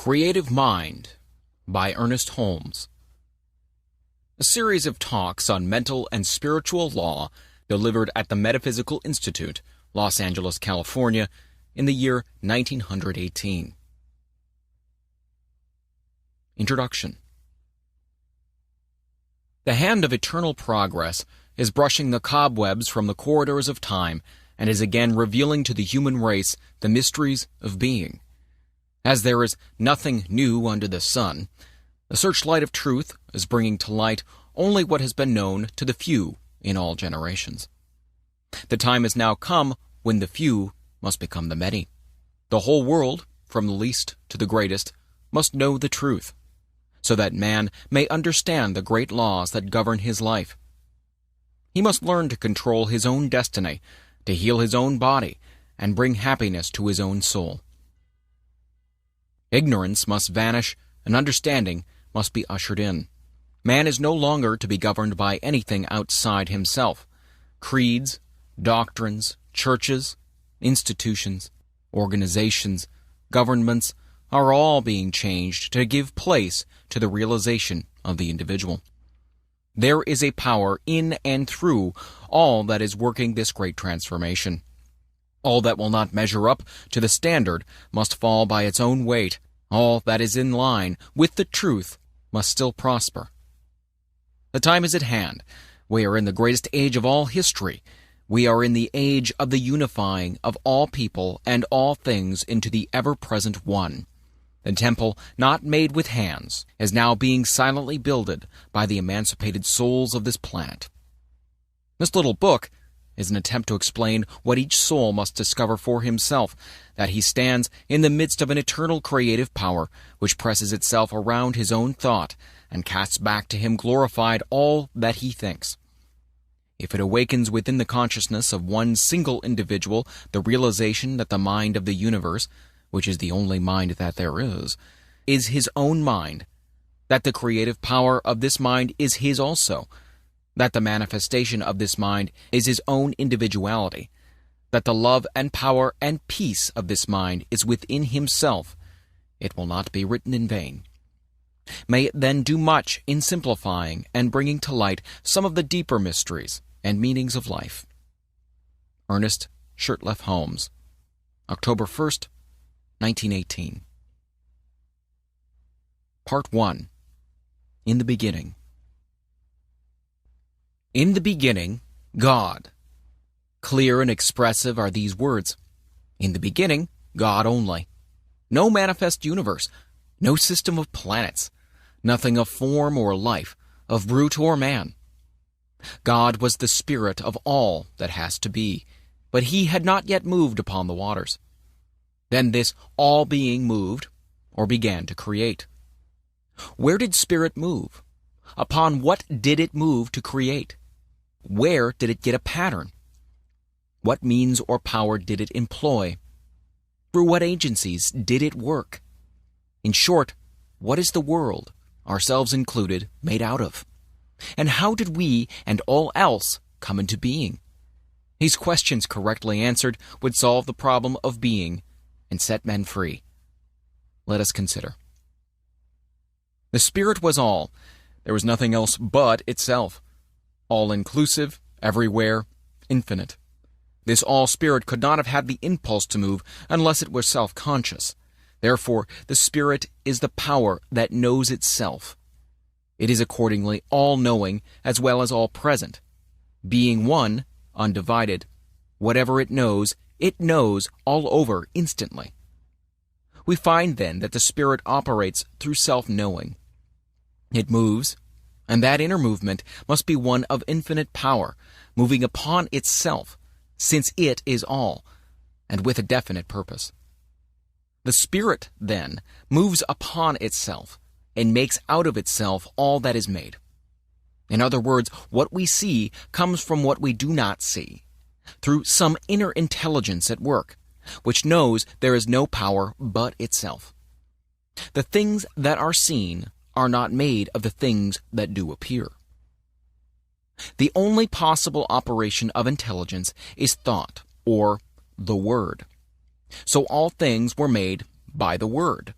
Creative Mind by Ernest Holmes. A series of talks on mental and spiritual law delivered at the Metaphysical Institute, Los Angeles, California, in the year 1918. Introduction. The hand of eternal progress is brushing the cobwebs from the corridors of time and is again revealing to the human race the mysteries of being. As there is nothing new under the sun, the searchlight of truth is bringing to light only what has been known to the few in all generations. The time has now come when the few must become the many. The whole world, from the least to the greatest, must know the truth, so that man may understand the great laws that govern his life. He must learn to control his own destiny, to heal his own body, and bring happiness to his own soul. Ignorance must vanish, and understanding must be ushered in. Man is no longer to be governed by anything outside himself. Creeds, doctrines, churches, institutions, organizations, governments are all being changed to give place to the realization of the individual. There is a power in and through all that is working this great transformation. All that will not measure up to the standard must fall by its own weight. All that is in line with the truth must still prosper. The time is at hand. We are in the greatest age of all history. We are in the age of the unifying of all people and all things into the ever-present one. The temple, not made with hands, is now being silently builded by the emancipated souls of this planet. This little book is an attempt to explain what each soul must discover for himself, that he stands in the midst of an eternal creative power which presses itself around his own thought and casts back to him glorified all that he thinks. If it awakens within the consciousness of one single individual the realization that the mind of the universe, which is the only mind that there is his own mind, that the creative power of this mind is his also, that the manifestation of this mind is his own individuality, that the love and power and peace of this mind is within himself, it will not be written in vain. May it then do much in simplifying and bringing to light some of the deeper mysteries and meanings of life. Ernest Holmes, October 1st, 1918. Part 1. In the Beginning. In the beginning, God. Clear and expressive are these words. In the beginning, God only. No manifest universe, no system of planets, nothing of form or life, of brute or man. God was the spirit of all that has to be, but he had not yet moved upon the waters. Then this all-being moved, or began to create. Where did spirit move? Upon what did it move to create? Where did it get a pattern? What means or power did it employ? Through what agencies did it work? In short, what is the world, ourselves included, made out of? And how did we and all else come into being? These questions correctly answered would solve the problem of being and set men free. Let us consider. The Spirit was all. There was nothing else but itself. All-inclusive, everywhere, infinite. This all-spirit could not have had the impulse to move unless it were self-conscious. Therefore, the Spirit is the power that knows itself. It is accordingly all-knowing as well as all-present. Being one, undivided, whatever it knows all over instantly. We find then that the Spirit operates through self-knowing. It moves, and that inner movement must be one of infinite power, moving upon itself, since it is all, and with a definite purpose. The Spirit, then, moves upon itself, and makes out of itself all that is made. In other words, what we see comes from what we do not see, through some inner intelligence at work, which knows there is no power but itself. The things that are seen are not made of the things that do appear. The only possible operation of intelligence is thought, or the Word. So all things were made by the Word,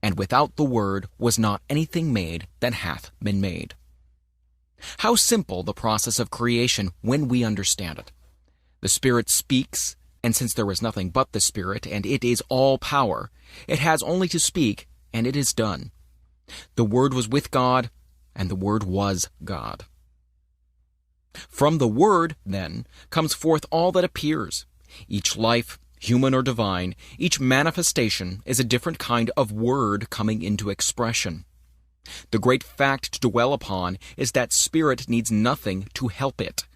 and without the Word was not anything made that hath been made. How simple the process of creation when we understand it. The Spirit speaks, and since there is nothing but the Spirit, and it is all power, it has only to speak, and it is done. The Word was with God, and the Word was God. From the Word, then, comes forth all that appears. Each life, human or divine, each manifestation is a different kind of word coming into expression. The great fact to dwell upon is that spirit needs nothing to help it.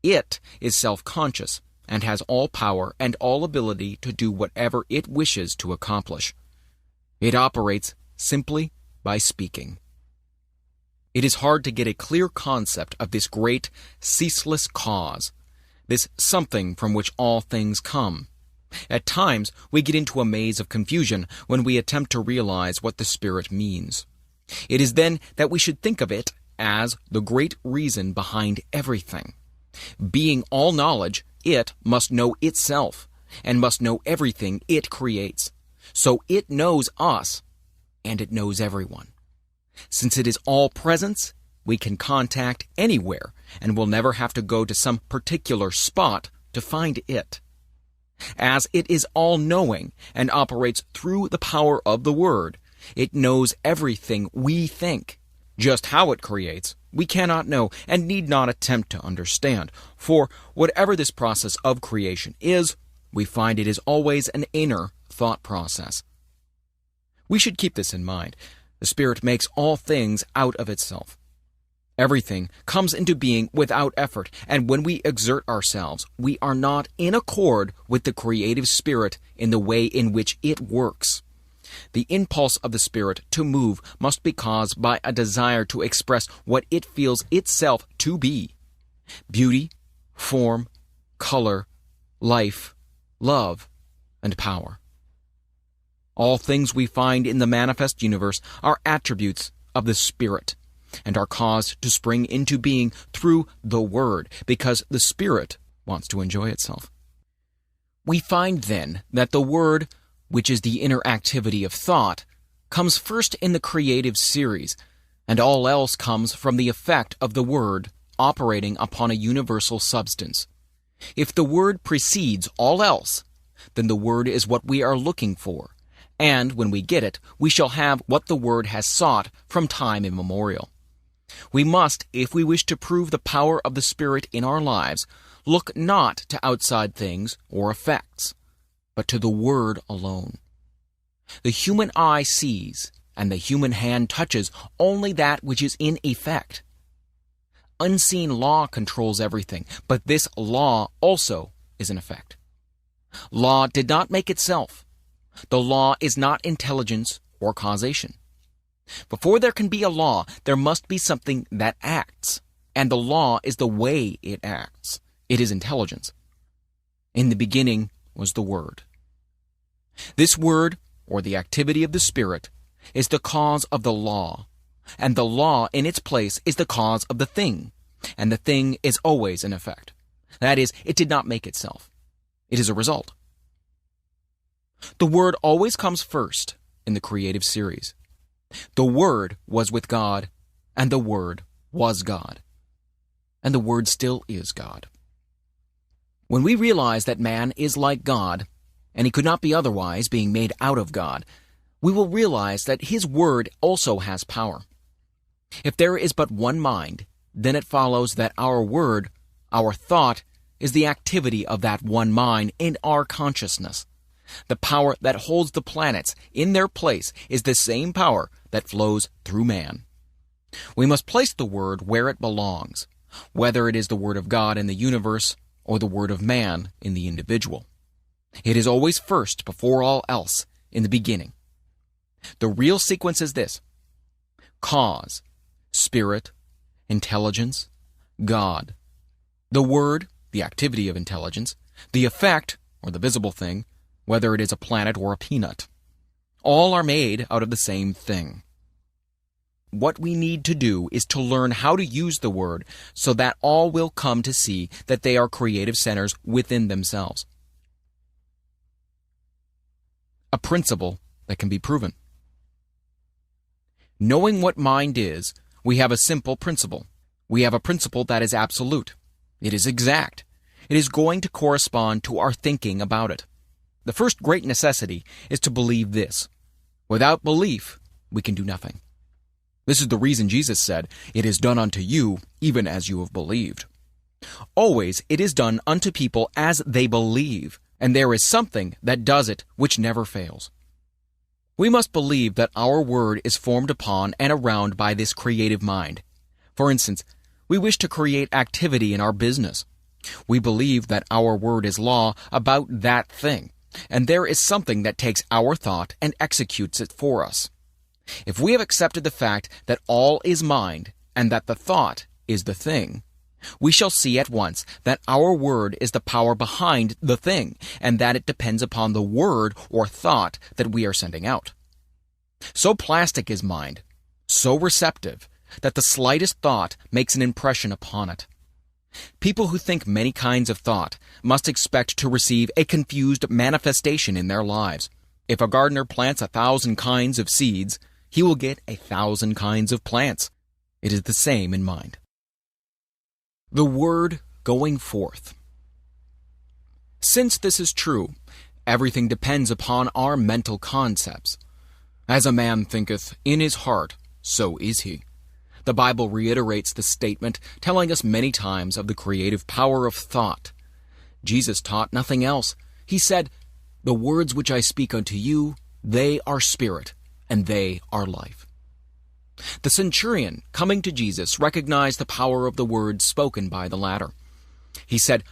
It is self-conscious and has all power and all ability to do whatever it wishes to accomplish. It operates simply by speaking. It is hard to get a clear concept of this great, ceaseless cause, this something from which all things come. At times, we get into a maze of confusion when we attempt to realize what the Spirit means. It is then that we should think of it as the great reason behind everything. Being all knowledge, it must know itself, and must know everything it creates. So it knows us, and it knows everyone. Since it is all presence, we can contact anywhere, and will never have to go to some particular spot to find it. As it is all-knowing and operates through the power of the Word, it knows everything we think. Just how it creates, we cannot know and need not attempt to understand, for whatever this process of creation is, we find it is always an inner thought process. We should keep this in mind. The Spirit makes all things out of itself. Everything comes into being without effort, and when we exert ourselves, we are not in accord with the creative Spirit in the way in which it works. The impulse of the Spirit to move must be caused by a desire to express what it feels itself to be: beauty, form, color, life, love, and power. All things we find in the manifest universe are attributes of the Spirit, and are caused to spring into being through the Word, because the Spirit wants to enjoy itself. We find then that the Word, which is the inner activity of thought, comes first in the creative series, and all else comes from the effect of the Word operating upon a universal substance. If the Word precedes all else, then the Word is what we are looking for, and when we get it, we shall have what the Word has sought from time immemorial. We must, if we wish to prove the power of the Spirit in our lives, look not to outside things or effects, but to the Word alone. The human eye sees, and the human hand touches only that which is in effect. Unseen law controls everything, but this law also is in effect. Law did not make itself. The law is not intelligence or causation. Before there can be a law, there must be something that acts, and the law is the way it acts. It is intelligence. In the beginning was the Word. This Word, or the activity of the Spirit, is the cause of the law, and the law in its place is the cause of the thing, and the thing is always in effect. That is, it did not make itself. It is a result. The Word always comes first in the creative series. The Word was with God, and the Word was God, and the Word still is God. When we realize that man is like God, and he could not be otherwise, being made out of God, we will realize that his Word also has power. If there is but one mind, then it follows that our word, our thought, is the activity of that one mind in our consciousness. The power that holds the planets in their place is the same power that flows through man. We must place the Word where it belongs, whether it is the Word of God in the universe or the Word of man in the individual. It is always first before all else, in the beginning. The real sequence is this: cause, spirit, intelligence, God. The Word, the activity of intelligence, the effect, or the visible thing, whether it is a planet or a peanut. All are made out of the same thing. What we need to do is to learn how to use the Word so that all will come to see that they are creative centers within themselves. A principle that can be proven. Knowing what mind is, we have a simple principle. We have a principle that is absolute. It is exact. It is going to correspond to our thinking about it. The first great necessity is to believe this. Without belief, we can do nothing. This is the reason Jesus said, "It is done unto you, even as you have believed." Always it is done unto people as they believe, and there is something that does it which never fails. We must believe that our word is formed upon and around by this creative mind. For instance, we wish to create activity in our business. We believe that our word is law about that thing, and there is something that takes our thought and executes it for us. If we have accepted the fact that all is mind and that the thought is the thing, we shall see at once that our word is the power behind the thing, and that it depends upon the word or thought that we are sending out. So plastic is mind, so receptive, that the slightest thought makes an impression upon it. People who think many kinds of thought must expect to receive a confused manifestation in their lives. If a gardener plants 1,000 kinds of seeds, he will get 1,000 kinds of plants. It is the same in mind. The word going forth. Since this is true, everything depends upon our mental concepts. As a man thinketh in his heart, so is he. The Bible reiterates the statement, telling us many times of the creative power of thought. Jesus taught nothing else. He said, "The words which I speak unto you, they are spirit, and they are life." The centurion, coming to Jesus, recognized the power of the words spoken by the latter. He said,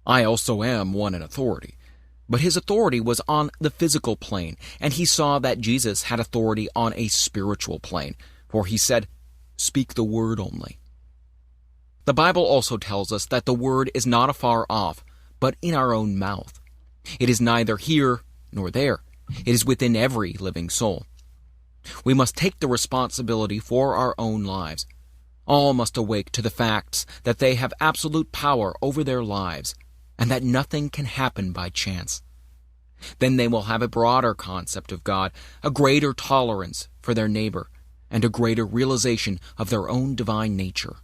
"I also am one in authority." But his authority was on the physical plane, and he saw that Jesus had authority on a spiritual plane, for he said, "Speak the word only." The Bible also tells us that the word is not afar off, but in our own mouth. It is neither here nor there. It is within every living soul. We must take the responsibility for our own lives. All must awake to the facts that they have absolute power over their lives, and that nothing can happen by chance. Then they will have a broader concept of God, a greater tolerance for their neighbor, and a greater realization of their own divine nature.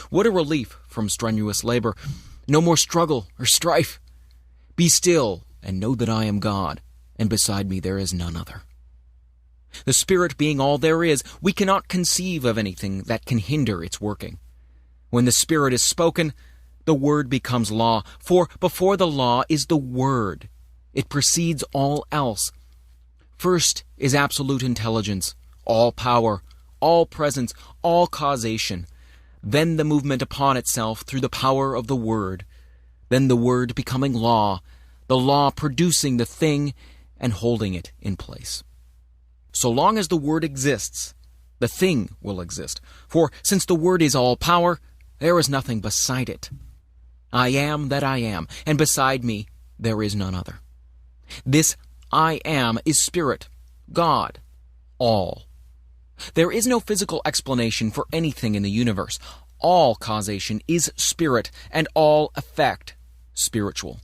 What a relief from strenuous labor! No more struggle or strife. Be still and know that I am God, and beside me there is none other. The Spirit being all there is, we cannot conceive of anything that can hinder its working. When the Spirit is spoken, the Word becomes law, for before the law is the Word. It precedes all else. First is absolute intelligence, all power, all presence, all causation. Then the movement upon itself through the power of the Word. Then the Word becoming law, the law producing the thing and holding it in place. So long as the Word exists, the thing will exist. For since the Word is all power, there is nothing beside it. I am that I am, and beside me there is none other. This I am is Spirit, God, all. There is no physical explanation for anything in the universe. All causation is spirit, and all effect spiritual.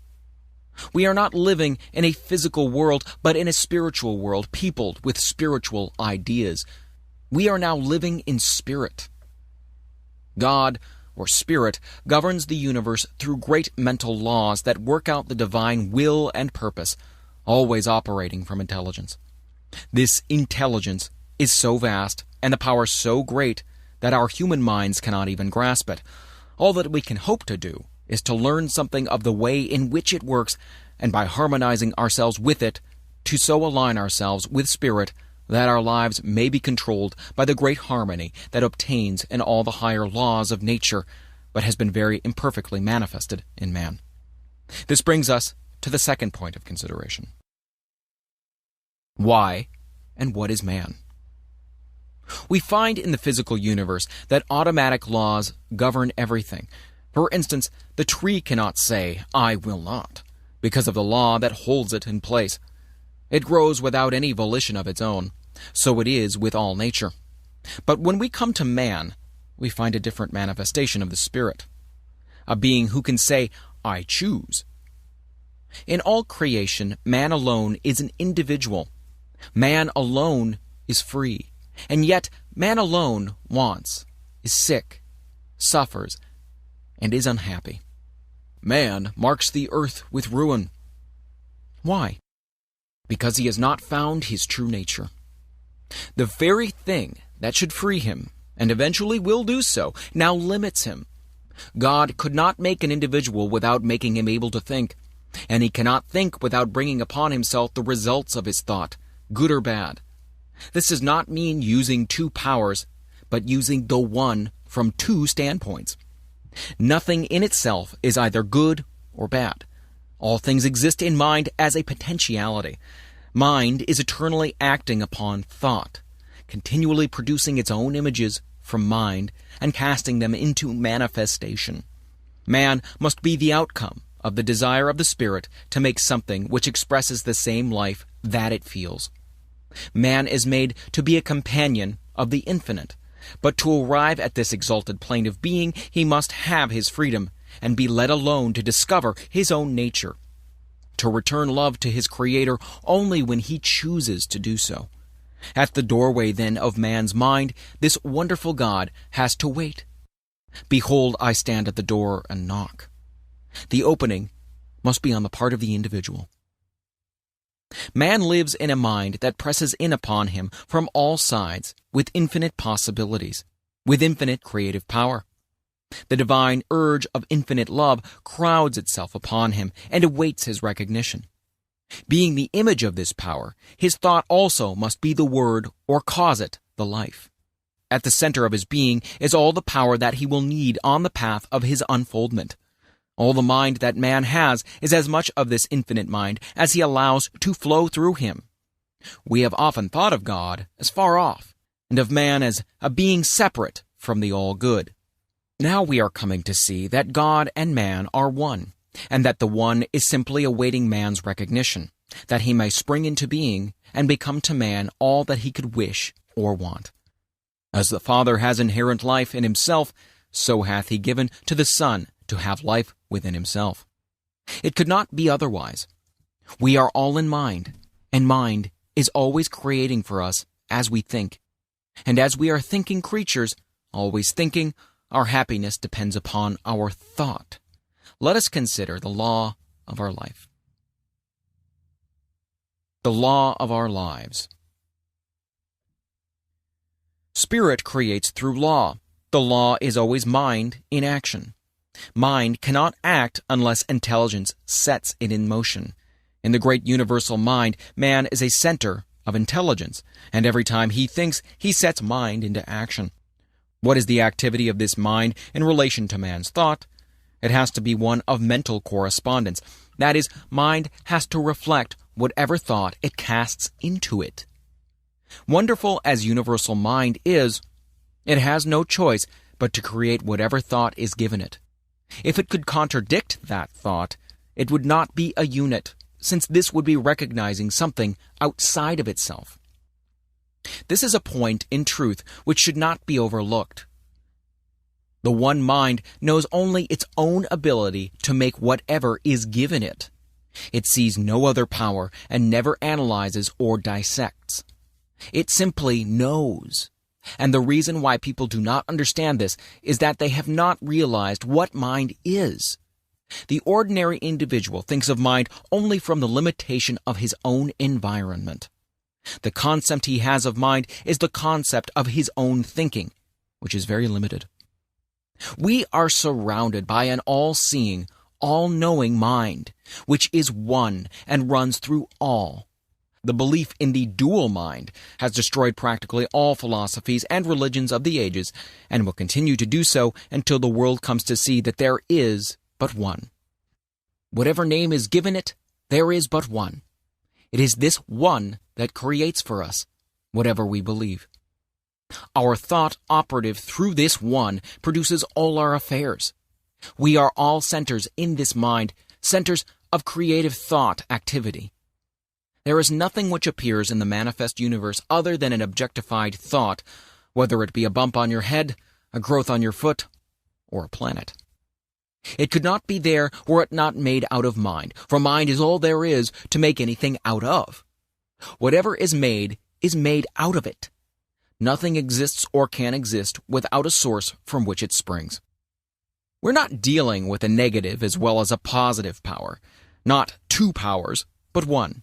We are not living in a physical world, but in a spiritual world, peopled with spiritual ideas. We are now living in spirit. God, or Spirit, governs the universe through great mental laws that work out the divine will and purpose, always operating from intelligence. This intelligence is so vast, and the power so great, that our human minds cannot even grasp it. All that we can hope to do is to learn something of the way in which it works, and by harmonizing ourselves with it, to so align ourselves with Spirit that our lives may be controlled by the great harmony that obtains in all the higher laws of nature, but has been very imperfectly manifested in man. This brings us to the second point of consideration. Why and what is man? We find in the physical universe that automatic laws govern everything. For instance, the tree cannot say, "I will not," because of the law that holds it in place. It grows without any volition of its own. So it is with all nature. But when we come to man, we find a different manifestation of the Spirit, a being who can say, "I choose." In all creation, man alone is an individual. Man alone is free. And yet man alone wants, is sick, suffers, and is unhappy. Man marks the earth with ruin. Why? Because he has not found his true nature. The very thing that should free him, and eventually will do so, now limits him. God could not make an individual without making him able to think, and he cannot think without bringing upon himself the results of his thought, good or bad. This does not mean using two powers, but using the one from two standpoints. Nothing in itself is either good or bad. All things exist in mind as a potentiality. Mind is eternally acting upon thought, continually producing its own images from mind and casting them into manifestation. Man must be the outcome of the desire of the spirit to make something which expresses the same life that it feels. Man is made to be a companion of the infinite, but to arrive at this exalted plane of being, he must have his freedom and be let alone to discover his own nature, to return love to his Creator only when he chooses to do so. At the doorway, then, of man's mind, this wonderful God has to wait. Behold, I stand at the door and knock. The opening must be on the part of the individual. Man lives in a mind that presses in upon him from all sides with infinite possibilities, with infinite creative power. The divine urge of infinite love crowds itself upon him and awaits his recognition. Being the image of this power, his thought also must be the word or cause it the life. At the center of his being is all the power that he will need on the path of his unfoldment. All the mind that man has is as much of this infinite mind as he allows to flow through him. We have often thought of God as far off, and of man as a being separate from the all-good. Now we are coming to see that God and man are one, and that the one is simply awaiting man's recognition, that he may spring into being and become to man all that he could wish or want. As the Father has inherent life in himself, so hath he given to the Son to have life within himself. It could not be otherwise. We are all in mind, and mind is always creating for us as we think. And as we are thinking creatures, always thinking, our happiness depends upon our thought. Let us consider the law of our life. The law of our lives. Spirit creates through law. The law is always mind in action. Mind cannot act unless intelligence sets it in motion. In the great universal mind, man is a center of intelligence, and every time he thinks, he sets mind into action. What is the activity of this mind in relation to man's thought? It has to be one of mental correspondence. That is, mind has to reflect whatever thought it casts into it. Wonderful as universal mind is, it has no choice but to create whatever thought is given it. If it could contradict that thought, it would not be a unit, since this would be recognizing something outside of itself. This is a point, in truth, which should not be overlooked. The one mind knows only its own ability to make whatever is given it. It sees no other power and never analyzes or dissects. It simply knows. And the reason why people do not understand this is that they have not realized what mind is. The ordinary individual thinks of mind only from the limitation of his own environment. The concept he has of mind is the concept of his own thinking, which is very limited. We are surrounded by an all-seeing, all-knowing mind, which is one and runs through all. The belief in the dual mind has destroyed practically all philosophies and religions of the ages, and will continue to do so until the world comes to see that there is but one. Whatever name is given it, there is but one. It is this one that creates for us whatever we believe. Our thought operative through this one produces all our affairs. We are all centers in this mind, centers of creative thought activity. There is nothing which appears in the manifest universe other than an objectified thought, whether it be a bump on your head, a growth on your foot, or a planet. It could not be there were it not made out of mind, for mind is all there is to make anything out of. Whatever is made out of it. Nothing exists or can exist without a source from which it springs. We're not dealing with a negative as well as a positive power. Not two powers, but one.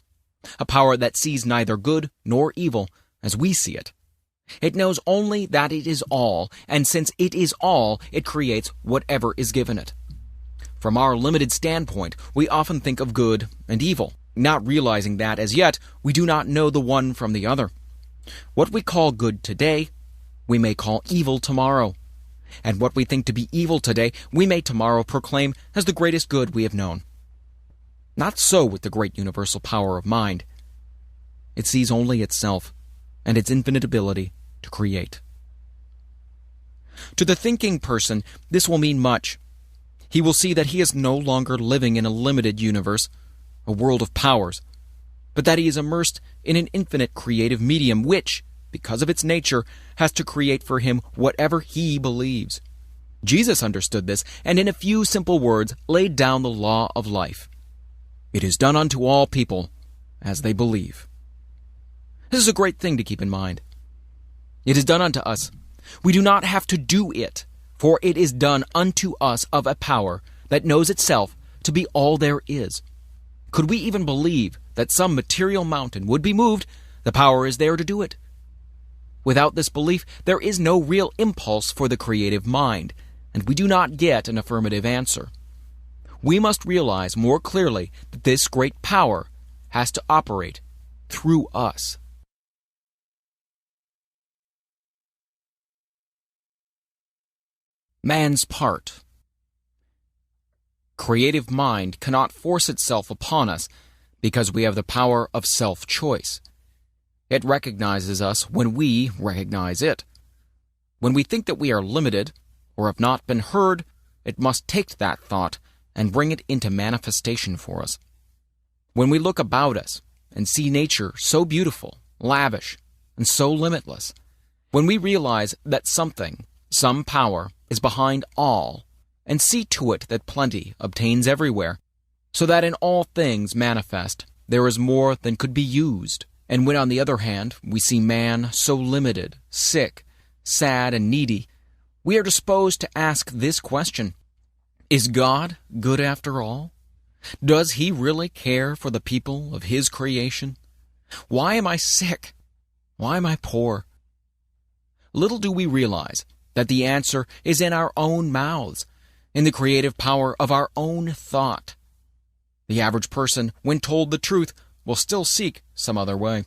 A power that sees neither good nor evil as we see it. It knows only that it is all, and since it is all, it creates whatever is given it. From our limited standpoint, we often think of good and evil, not realizing that, as yet, we do not know the one from the other. What we call good today, we may call evil tomorrow. And what we think to be evil today, we may tomorrow proclaim as the greatest good we have known. Not so with the great universal power of mind. It sees only itself and its infinite ability to create. To the thinking person, this will mean much. He will see that he is no longer living in a limited universe, a world of powers, but that he is immersed in an infinite creative medium which, because of its nature, has to create for him whatever he believes. Jesus understood this, and in a few simple words laid down the law of life. It is done unto all people as they believe. This is a great thing to keep in mind. It is done unto us. We do not have to do it, for it is done unto us of a power that knows itself to be all there is. Could we even believe that some material mountain would be moved, the power is there to do it. Without this belief, there is no real impulse for the creative mind, and we do not get an affirmative answer. We must realize more clearly that this great power has to operate through us. Man's part. Creative mind cannot force itself upon us because we have the power of self-choice. It recognizes us when we recognize it. When we think that we are limited or have not been heard, it must take that thought and bring it into manifestation for us. When we look about us and see nature so beautiful, lavish, and so limitless, when we realize that something, some power, is behind all, and see to it that plenty obtains everywhere, so that in all things manifest there is more than could be used, and when on the other hand we see man so limited, sick, sad, and needy, we are disposed to ask this question: is God good after all? Does He really care for the people of His creation? Why am I sick? Why am I poor? Little do we realize that the answer is in our own mouths, in the creative power of our own thought. The average person, when told the truth, will still seek some other way.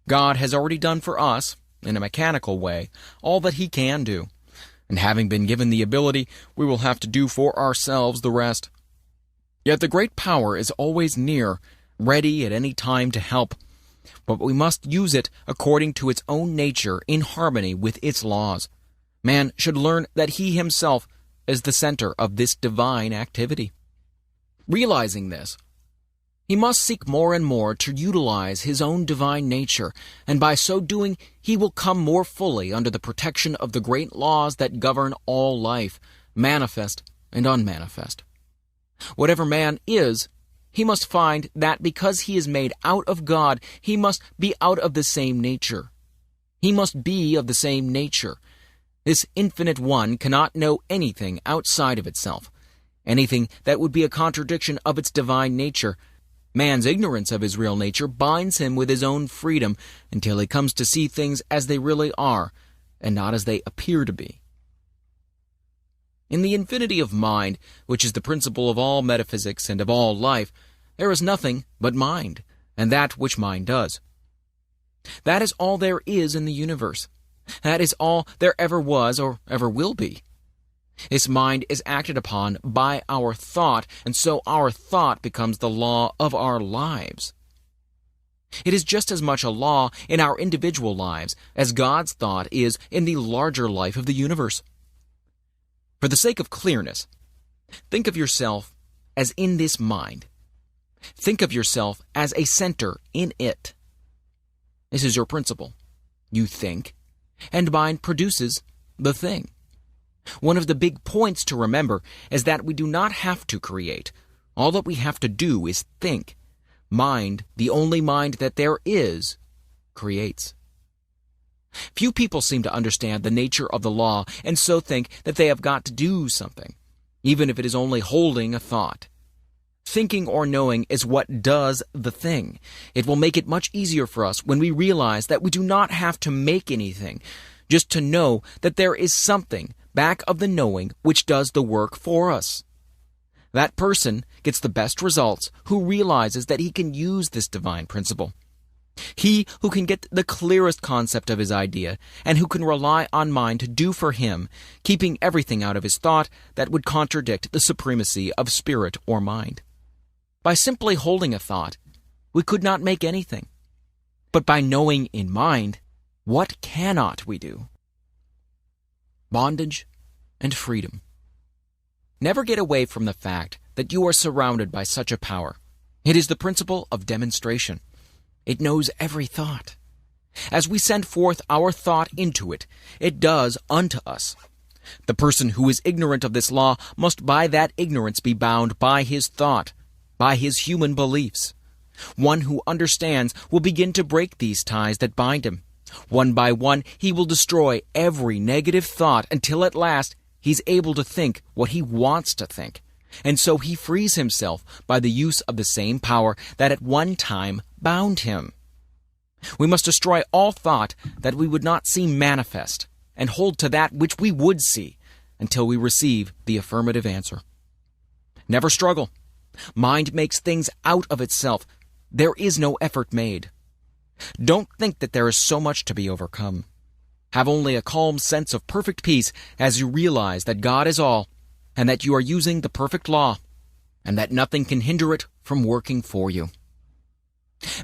God has already done for us, in a mechanical way, all that He can do, and having been given the ability, we will have to do for ourselves the rest. Yet the great power is always near, ready at any time to help, but we must use it according to its own nature in harmony with its laws. Man should learn that he himself is the center of this divine activity. Realizing this, he must seek more and more to utilize his own divine nature, and by so doing he will come more fully under the protection of the great laws that govern all life, manifest and unmanifest. Whatever man is, he must find that because he is made out of God, he must be out of the same nature. He must be of the same nature. This infinite one cannot know anything outside of itself, anything that would be a contradiction of its divine nature. Man's ignorance of his real nature binds him with his own freedom until he comes to see things as they really are, and not as they appear to be. In the infinity of mind, which is the principle of all metaphysics and of all life, there is nothing but mind, and that which mind does. That is all there is in the universe. That is all there ever was or ever will be. This mind is acted upon by our thought, and so our thought becomes the law of our lives. It is just as much a law in our individual lives as God's thought is in the larger life of the universe. For the sake of clearness, think of yourself as in this mind. Think of yourself as a center in it. This is your principle. You think, and mind produces the thing. One of the big points to remember is that we do not have to create. All that we have to do is think. Mind, the only mind that there is, creates. Few people seem to understand the nature of the law and so think that they have got to do something, even if it is only holding a thought. Thinking or knowing is what does the thing. It will make it much easier for us when we realize that we do not have to make anything, just to know that there is something back of the knowing which does the work for us. That person gets the best results who realizes that he can use this divine principle. He who can get the clearest concept of his idea and who can rely on mind to do for him, keeping everything out of his thought that would contradict the supremacy of spirit or mind. By simply holding a thought, we could not make anything. But by knowing in mind, what cannot we do? Bondage and freedom. Never get away from the fact that you are surrounded by such a power. It is the principle of demonstration. It knows every thought. As we send forth our thought into it, it does unto us. The person who is ignorant of this law must by that ignorance be bound by his thought, by his human beliefs. One who understands will begin to break these ties that bind him. One by one, he will destroy every negative thought until at last he's able to think what he wants to think. And so he frees himself by the use of the same power that at one time bound him. We must destroy all thought that we would not see manifest and hold to that which we would see until we receive the affirmative answer. Never struggle. Mind makes things out of itself. There is no effort made. Don't think that there is so much to be overcome. Have only a calm sense of perfect peace as you realize that God is all, and that you are using the perfect law, and that nothing can hinder it from working for you.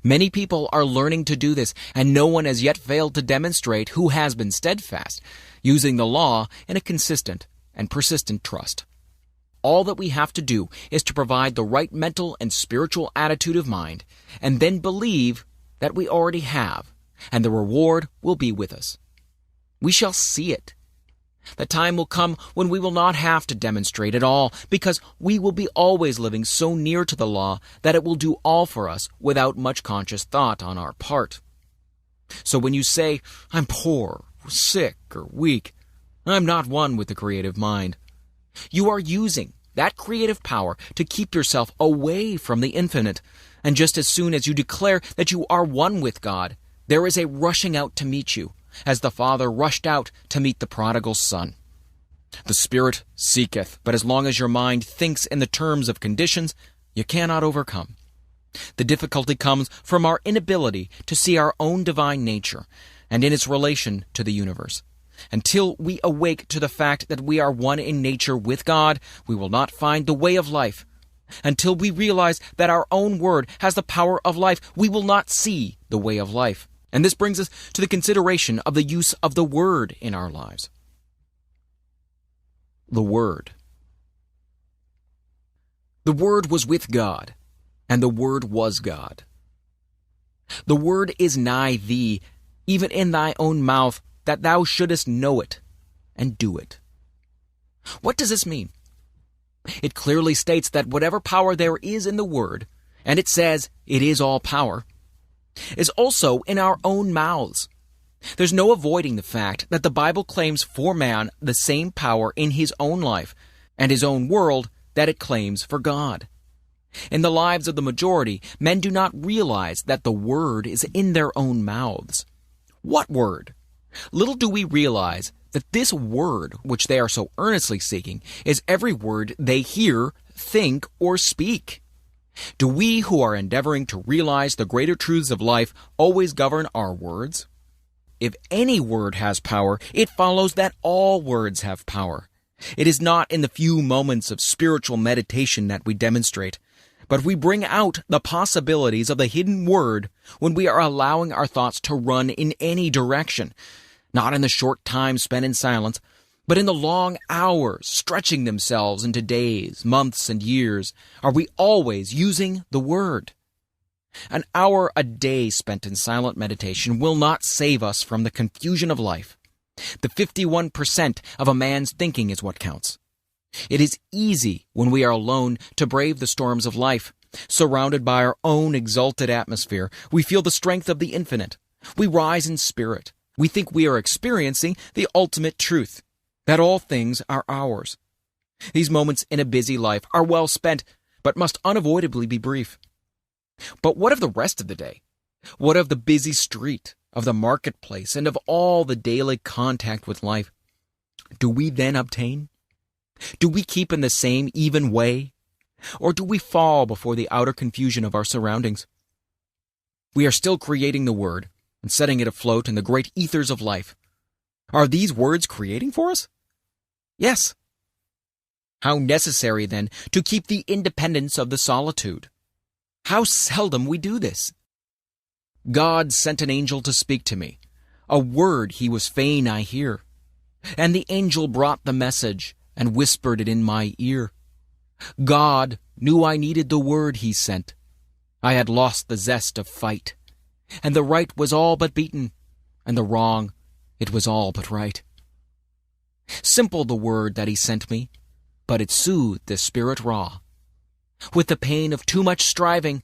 Many people are learning to do this, and no one has yet failed to demonstrate who has been steadfast, using the law in a consistent and persistent trust. All that we have to do is to provide the right mental and spiritual attitude of mind, and then believe that we already have, and the reward will be with us. We shall see it. The time will come when we will not have to demonstrate at all, because we will be always living so near to the law that it will do all for us without much conscious thought on our part. So when you say, "I'm poor, or sick, or weak," I'm not one with the creative mind. You are using that creative power to keep yourself away from the infinite, and just as soon as you declare that you are one with God, there is a rushing out to meet you, as the Father rushed out to meet the prodigal son. The Spirit seeketh, but as long as your mind thinks in the terms of conditions, you cannot overcome. The difficulty comes from our inability to see our own divine nature and in its relation to the universe. Until we awake to the fact that we are one in nature with God, we will not find the way of life. Until we realize that our own word has the power of life, we will not see the way of life. And this brings us to the consideration of the use of the Word in our lives. The Word. The Word was with God, and the Word was God. The Word is nigh thee, even in thy own mouth, that thou shouldest know it and do it. What does this mean? It clearly states that whatever power there is in the Word, and it says it is all power, is also in our own mouths. There's no avoiding the fact that the Bible claims for man the same power in his own life and his own world that it claims for God. In the lives of the majority, men do not realize that the Word is in their own mouths. What Word? Little do we realize that this Word, which they are so earnestly seeking, is every word they hear, think, or speak. Do we who are endeavoring to realize the greater truths of life always govern our words? If any word has power, it follows that all words have power. It is not in the few moments of spiritual meditation that we demonstrate, but we bring out the possibilities of the hidden word when we are allowing our thoughts to run in any direction, not in the short time spent in silence, but in the long hours stretching themselves into days, months, and years. Are we always using the Word? An hour a day spent in silent meditation will not save us from the confusion of life. The 51% of a man's thinking is what counts. It is easy when we are alone to brave the storms of life. Surrounded by our own exalted atmosphere, we feel the strength of the infinite. We rise in spirit. We think we are experiencing the ultimate truth, that all things are ours. These moments in a busy life are well spent, but must unavoidably be brief. But what of the rest of the day? What of the busy street, of the marketplace, and of all the daily contact with life? Do we then obtain? Do we keep in the same even way? Or do we fall before the outer confusion of our surroundings? We are still creating the Word and setting it afloat in the great ethers of life. Are these words creating for us? Yes. How necessary, then, to keep the independence of the solitude. How seldom we do this. God sent an angel to speak to me, a word he was fain I hear. And the angel brought the message and whispered it in my ear. God knew I needed the word he sent. I had lost the zest of fight, and the right was all but beaten, and the wrong, it was all but right. Simple the word that he sent me, but it soothed the spirit raw. With the pain of too much striving,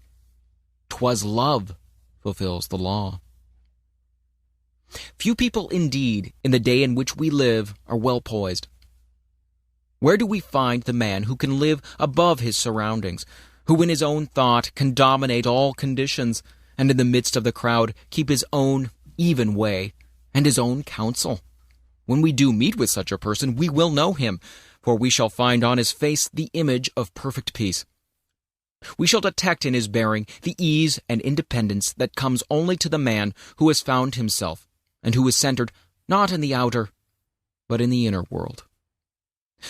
'twas love fulfills the law. Few people indeed, in the day in which we live, are well poised. Where do we find the man who can live above his surroundings, who in his own thought can dominate all conditions, and in the midst of the crowd keep his own even way and his own counsel? When we do meet with such a person, we will know him, for we shall find on his face the image of perfect peace. We shall detect in his bearing the ease and independence that comes only to the man who has found himself, and who is centered not in the outer, but in the inner world.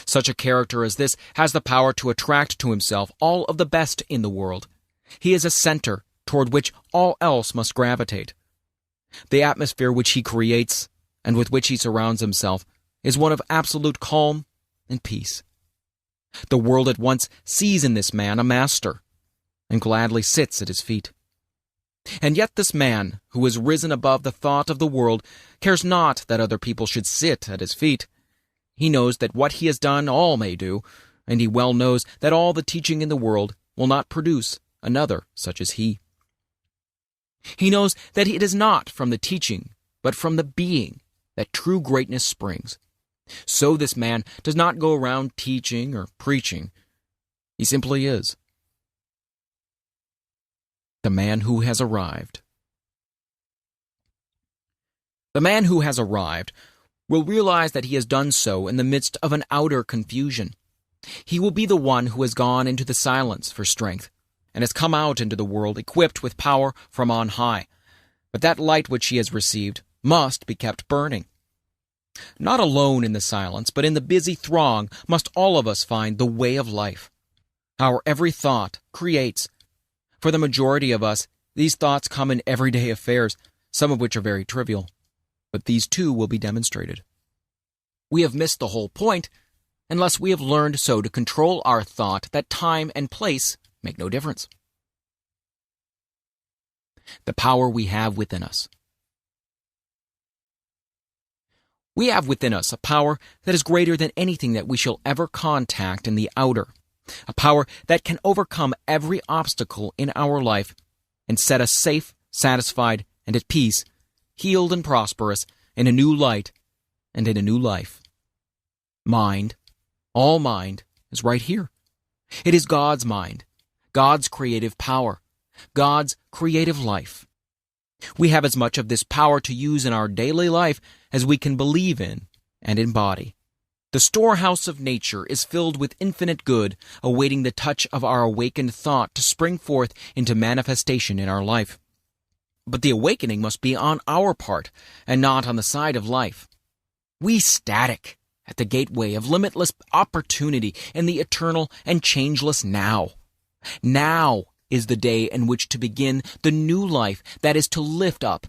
Such a character as this has the power to attract to himself all of the best in the world. He is a center toward which all else must gravitate. The atmosphere which he creates, and with which he surrounds himself, is one of absolute calm and peace. The world at once sees in this man a master, and gladly sits at his feet. And yet this man, who has risen above the thought of the world, cares not that other people should sit at his feet. He knows that what he has done all may do, and he well knows that all the teaching in the world will not produce another such as he. He knows that it is not from the teaching, but from the being, that true greatness springs. So this man does not go around teaching or preaching. He simply is. The man who has arrived. The man who has arrived will realize that he has done so in the midst of an outer confusion. He will be the one who has gone into the silence for strength, and has come out into the world equipped with power from on high. But that light which he has received must be kept burning. Not alone in the silence, but in the busy throng must all of us find the way of life. Our every thought creates. For the majority of us, these thoughts come in everyday affairs, some of which are very trivial. But these too will be demonstrated. We have missed the whole point unless we have learned so to control our thought that time and place make no difference. The power we have within us. We have within us a power that is greater than anything that we shall ever contact in the outer, a power that can overcome every obstacle in our life and set us safe, satisfied, and at peace, healed and prosperous, in a new light and in a new life. Mind, all mind, is right here. It is God's mind, God's creative power, God's creative life. We have as much of this power to use in our daily life as we can believe in and embody. The storehouse of nature is filled with infinite good, awaiting the touch of our awakened thought to spring forth into manifestation in our life. But the awakening must be on our part, and not on the side of life. We static at the gateway of limitless opportunity in the eternal and changeless now. Now is the day in which to begin the new life that is to lift us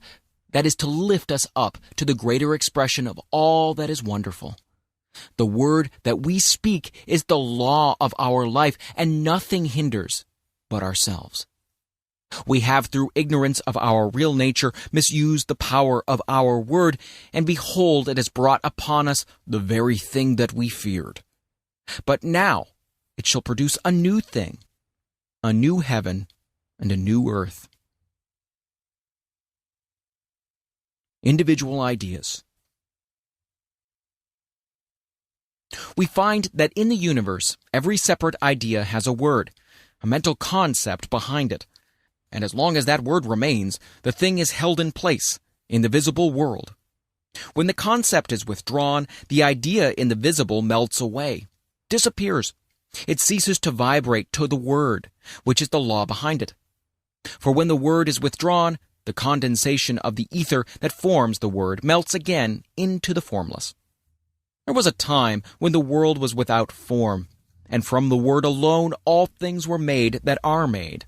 up to the greater expression of all that is wonderful. The word that we speak is the law of our life, and nothing hinders but ourselves. We have, through ignorance of our real nature, misused the power of our word, and behold, it has brought upon us the very thing that we feared. But now it shall produce a new thing, a new heaven and a new earth. individual ideas. We find that in the universe, every separate idea has a word, a mental concept behind it. And as long as that word remains, the thing is held in place in the visible world. When the concept is withdrawn, the idea in the visible melts away, disappears. It ceases to vibrate to the word, which is the law behind it. For when the word is withdrawn, the condensation of the ether that forms the word melts again into the formless. There was a time when the world was without form, and from the word alone all things were made that are made.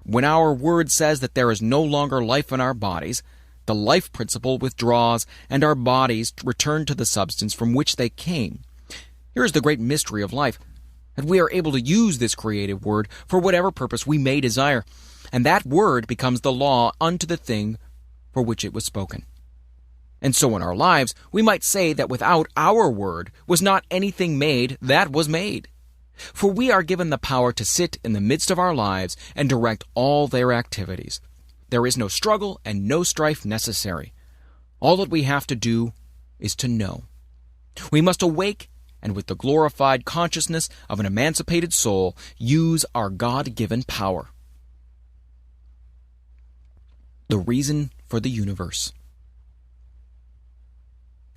When our word says that there is no longer life in our bodies, the life principle withdraws, and our bodies return to the substance from which they came. Here is the great mystery of life, that we are able to use this creative word for whatever purpose we may desire, and that word becomes the law unto the thing for which it was spoken. And so in our lives, we might say that without our word was not anything made that was made. For we are given the power to sit in the midst of our lives and direct all their activities. There is no struggle and no strife necessary. All that we have to do is to know. We must awake and with the glorified consciousness of an emancipated soul, use our God-given power. The reason for the universe.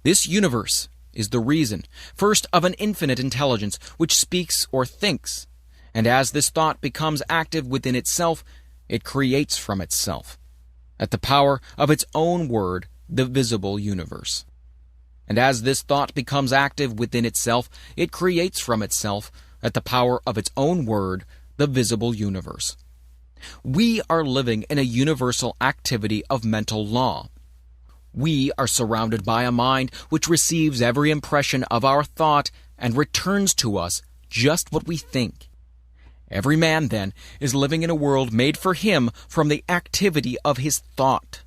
This universe is the reason, first, of an infinite intelligence which speaks or thinks, and as this thought becomes active within itself, it creates from itself, at the power of its own word, the visible universe. And as this thought becomes active within itself, it creates from itself, at the power of its own word, the visible universe. We are living in a universal activity of mental law. We are surrounded by a mind which receives every impression of our thought and returns to us just what we think. Every man, then, is living in a world made for him from the activity of his thought.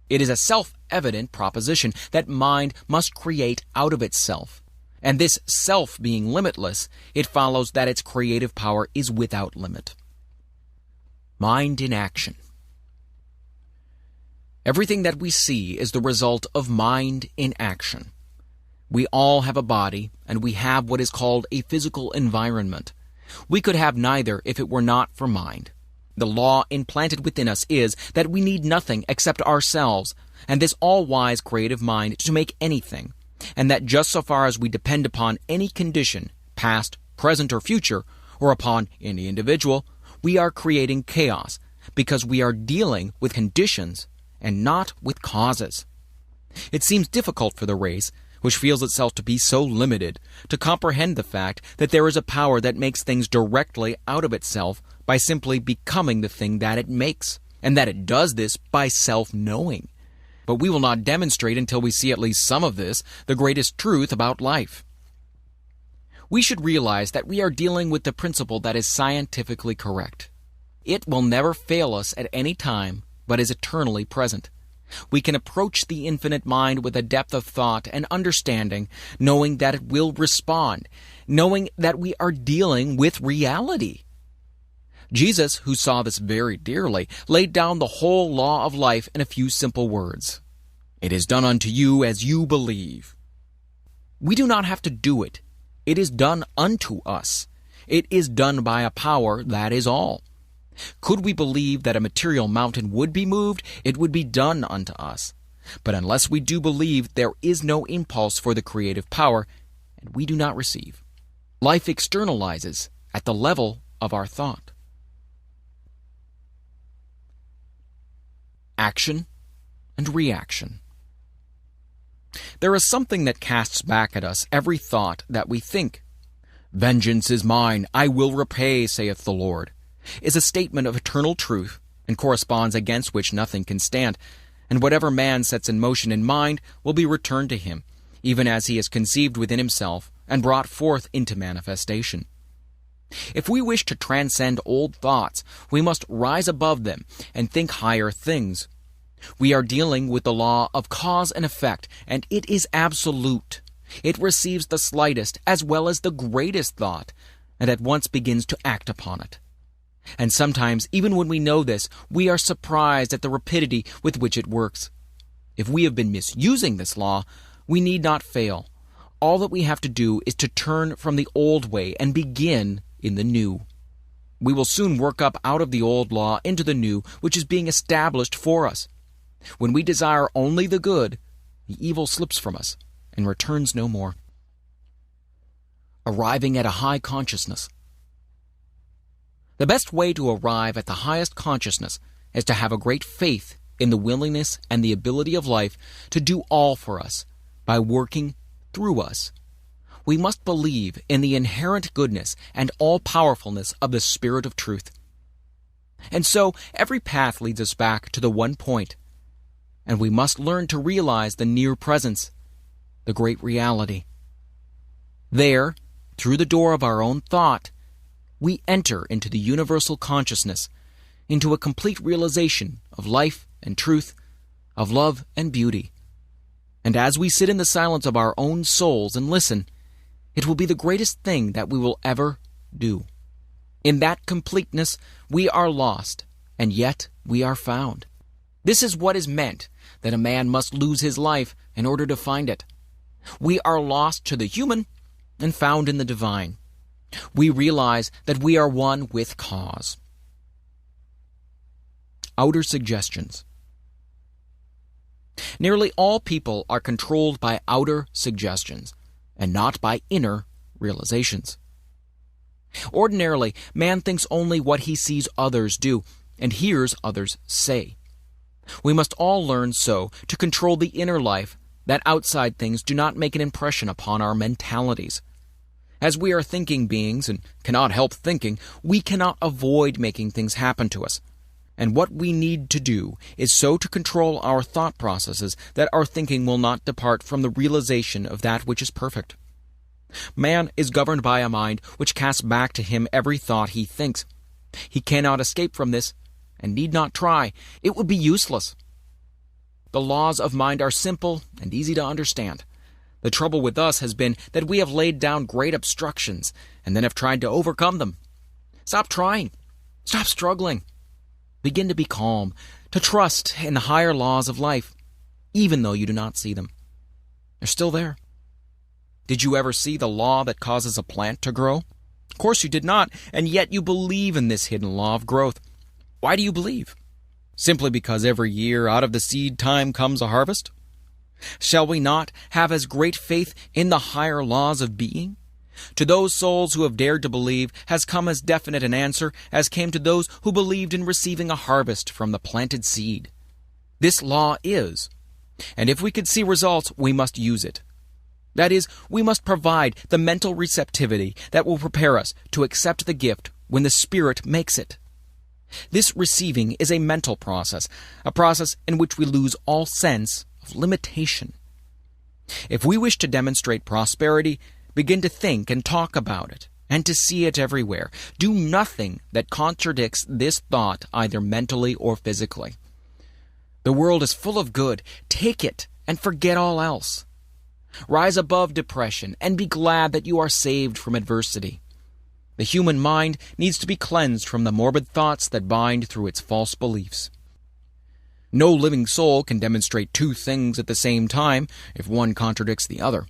It is a self-evident proposition that mind must create out of itself. And this self being limitless, it follows that its creative power is without limit. Mind in action. Everything that we see is the result of mind in action. We all have a body, and we have what is called a physical environment. We could have neither if it were not for mind. The law implanted within us is that we need nothing except ourselves, and this all-wise creative mind to make anything, and that just so far as we depend upon any condition, past, present, or future, or upon any individual, we are creating chaos, because we are dealing with conditions and not with causes. It seems difficult for the race, which feels itself to be so limited, to comprehend the fact that there is a power that makes things directly out of itself by simply becoming the thing that it makes, and that it does this by self-knowing. But we will not demonstrate until we see at least some of this, the greatest truth about life. We should realize that we are dealing with the principle that is scientifically correct. It will never fail us at any time, but is eternally present. We can approach the infinite mind with a depth of thought and understanding, knowing that it will respond, knowing that we are dealing with reality. Jesus, who saw this very dearly, laid down the whole law of life in a few simple words. It is done unto you as you believe. We do not have to do it. It is done unto us. It is done by a power, that is all. Could we believe that a material mountain would be moved, it would be done unto us. But unless we do believe, there is no impulse for the creative power, and we do not receive. Life externalizes at the level of our thought. Action and reaction. There is something that casts back at us every thought that we think. Vengeance is mine, I will repay, saith the Lord, is a statement of eternal truth, and corresponds against which nothing can stand, and whatever man sets in motion in mind will be returned to him, even as he is conceived within himself and brought forth into manifestation. If we wish to transcend old thoughts, we must rise above them and think higher things. We are dealing with the law of cause and effect, and it is absolute. It receives the slightest as well as the greatest thought, and at once begins to act upon it. And sometimes, even when we know this, we are surprised at the rapidity with which it works. If we have been misusing this law, we need not fail. All that we have to do is to turn from the old way and begin in the new. We will soon work up out of the old law into the new, which is being established for us. When we desire only the good, the evil slips from us and returns no more. Arriving at a high consciousness. The best way to arrive at the highest consciousness is to have a great faith in the willingness and the ability of life to do all for us by working through us. We must believe in the inherent goodness and all-powerfulness of the Spirit of Truth. And so every path leads us back to the one point, and we must learn to realize the near presence, the great reality. There, through the door of our own thought, we enter into the universal consciousness, into a complete realization of life and truth, of love and beauty. And as we sit in the silence of our own souls and listen, it will be the greatest thing that we will ever do. In that completeness, we are lost, and yet we are found. This is what is meant, that a man must lose his life in order to find it. We are lost to the human and found in the divine. We realize that we are one with cause. Outer suggestions. Nearly all people are controlled by outer suggestions, and not by inner realizations. Ordinarily, man thinks only what he sees others do, and hears others say. We must all learn so to control the inner life, that outside things do not make an impression upon our mentalities. As we are thinking beings and cannot help thinking, we cannot avoid making things happen to us. And what we need to do is so to control our thought processes that our thinking will not depart from the realization of that which is perfect. Man is governed by a mind which casts back to him every thought he thinks. He cannot escape from this, and need not try. It would be useless. The laws of mind are simple and easy to understand. The trouble with us has been that we have laid down great obstructions, and then have tried to overcome them. Stop trying. Stop struggling. Begin to be calm, to trust in the higher laws of life, even though you do not see them. They're still there. Did you ever see the law that causes a plant to grow? Of course you did not, and yet you believe in this hidden law of growth. Why do you believe? Simply because every year out of the seed time comes a harvest? Shall we not have as great faith in the higher laws of being? To those souls who have dared to believe has come as definite an answer as came to those who believed in receiving a harvest from the planted seed. This law is, and if we could see results, we must use it. That is, we must provide the mental receptivity that will prepare us to accept the gift when the Spirit makes it. This receiving is a mental process, a process in which we lose all sense of limitation. If we wish to demonstrate prosperity, begin to think and talk about it, and to see it everywhere. Do nothing that contradicts this thought either mentally or physically. The world is full of good. Take it and forget all else. Rise above depression and be glad that you are saved from adversity. The human mind needs to be cleansed from the morbid thoughts that bind through its false beliefs. No living soul can demonstrate two things at the same time if one contradicts the other.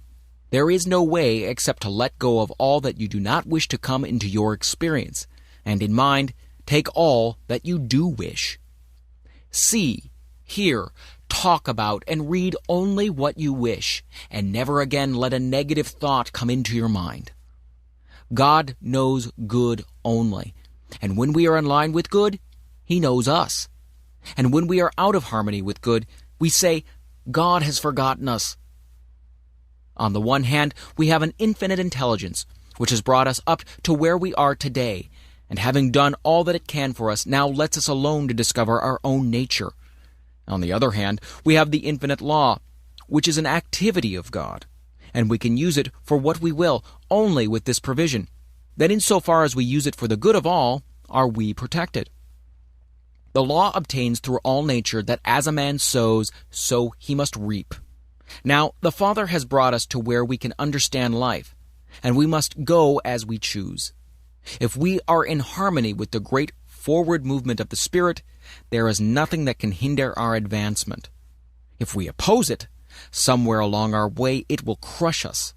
There is no way except to let go of all that you do not wish to come into your experience, and in mind, take all that you do wish. See, hear, talk about, and read only what you wish, and never again let a negative thought come into your mind. God knows good only, and when we are in line with good, He knows us. And when we are out of harmony with good, we say, God has forgotten us. On the one hand, we have an infinite intelligence, which has brought us up to where we are today, and having done all that it can for us, now lets us alone to discover our own nature. On the other hand, we have the infinite law, which is an activity of God, and we can use it for what we will, only with this provision, that insofar as we use it for the good of all, are we protected. The law obtains through all nature that as a man sows, so he must reap. Now, the Father has brought us to where we can understand life, and we must go as we choose. If we are in harmony with the great forward movement of the Spirit, there is nothing that can hinder our advancement. If we oppose it, somewhere along our way it will crush us.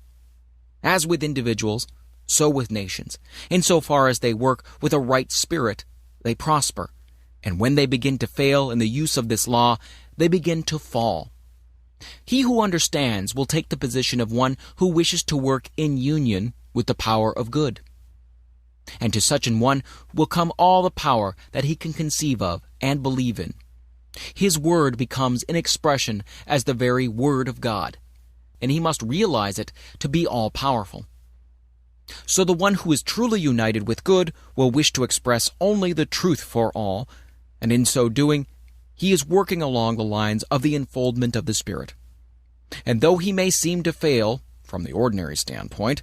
As with individuals, so with nations. Insofar as they work with a right spirit, they prosper. And when they begin to fail in the use of this law, they begin to fall. He who understands will take the position of one who wishes to work in union with the power of good. And to such an one will come all the power that he can conceive of and believe in. His word becomes in expression as the very word of God, and he must realize it to be all-powerful. So the one who is truly united with good will wish to express only the truth for all, and in so doing, he is working along the lines of the enfoldment of the Spirit. And though he may seem to fail, from the ordinary standpoint,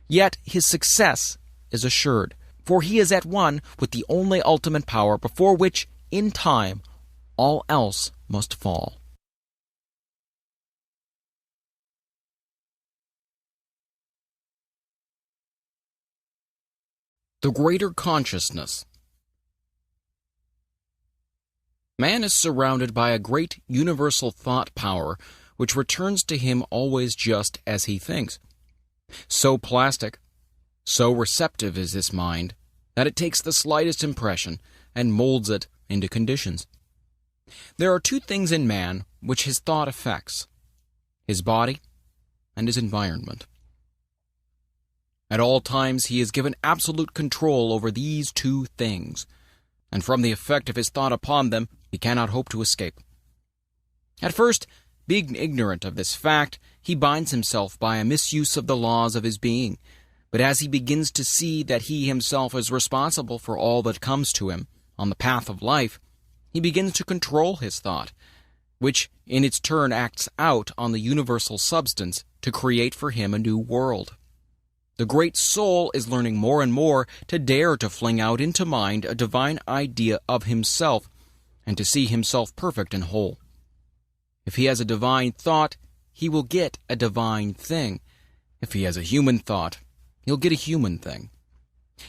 yet his success is assured, for he is at one with the only ultimate power before which, in time, all else must fall. The greater consciousness. Man is surrounded by a great universal thought power which returns to him always just as he thinks. So plastic, so receptive is this mind, that it takes the slightest impression and molds it into conditions. There are two things in man which his thought affects: his body and his environment. At all times he is given absolute control over these two things, and from the effect of his thought upon them he cannot hope to escape. At first, being ignorant of this fact, he binds himself by a misuse of the laws of his being, but as he begins to see that he himself is responsible for all that comes to him on the path of life, he begins to control his thought, which in its turn acts out on the universal substance to create for him a new world. The great soul is learning more and more to dare to fling out into mind a divine idea of himself and to see himself perfect and whole. If he has a divine thought, he will get a divine thing. If he has a human thought, he'll get a human thing.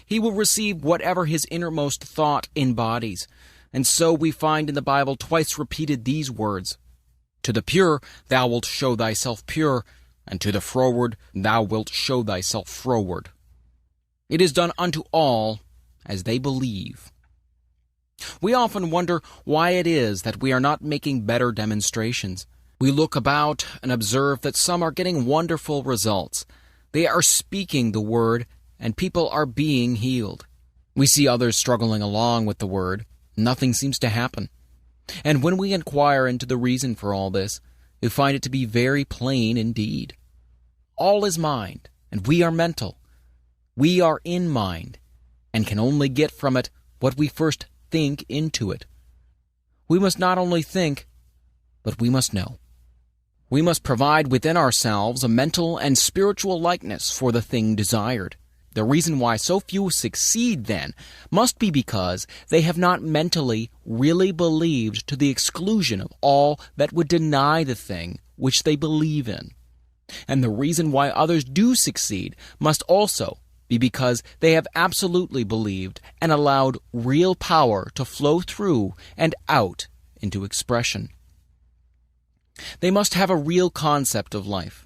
He will receive whatever his innermost thought embodies, and so we find in the Bible twice repeated these words: "To the pure thou wilt show thyself pure, and to the froward thou wilt show thyself froward." It is done unto all as they believe. We often wonder why it is that we are not making better demonstrations. We look about and observe that some are getting wonderful results. They are speaking the word, and people are being healed. We see others struggling along with the word. Nothing seems to happen. And when we inquire into the reason for all this, we find it to be very plain indeed. All is mind, and we are mental. We are in mind, and can only get from it what we first think into it. We must not only think, but we must know. We must provide within ourselves a mental and spiritual likeness for the thing desired. The reason why so few succeed, then, must be because they have not mentally really believed to the exclusion of all that would deny the thing which they believe in. And the reason why others do succeed must also be because they have absolutely believed and allowed real power to flow through and out into expression. They must have a real concept of life.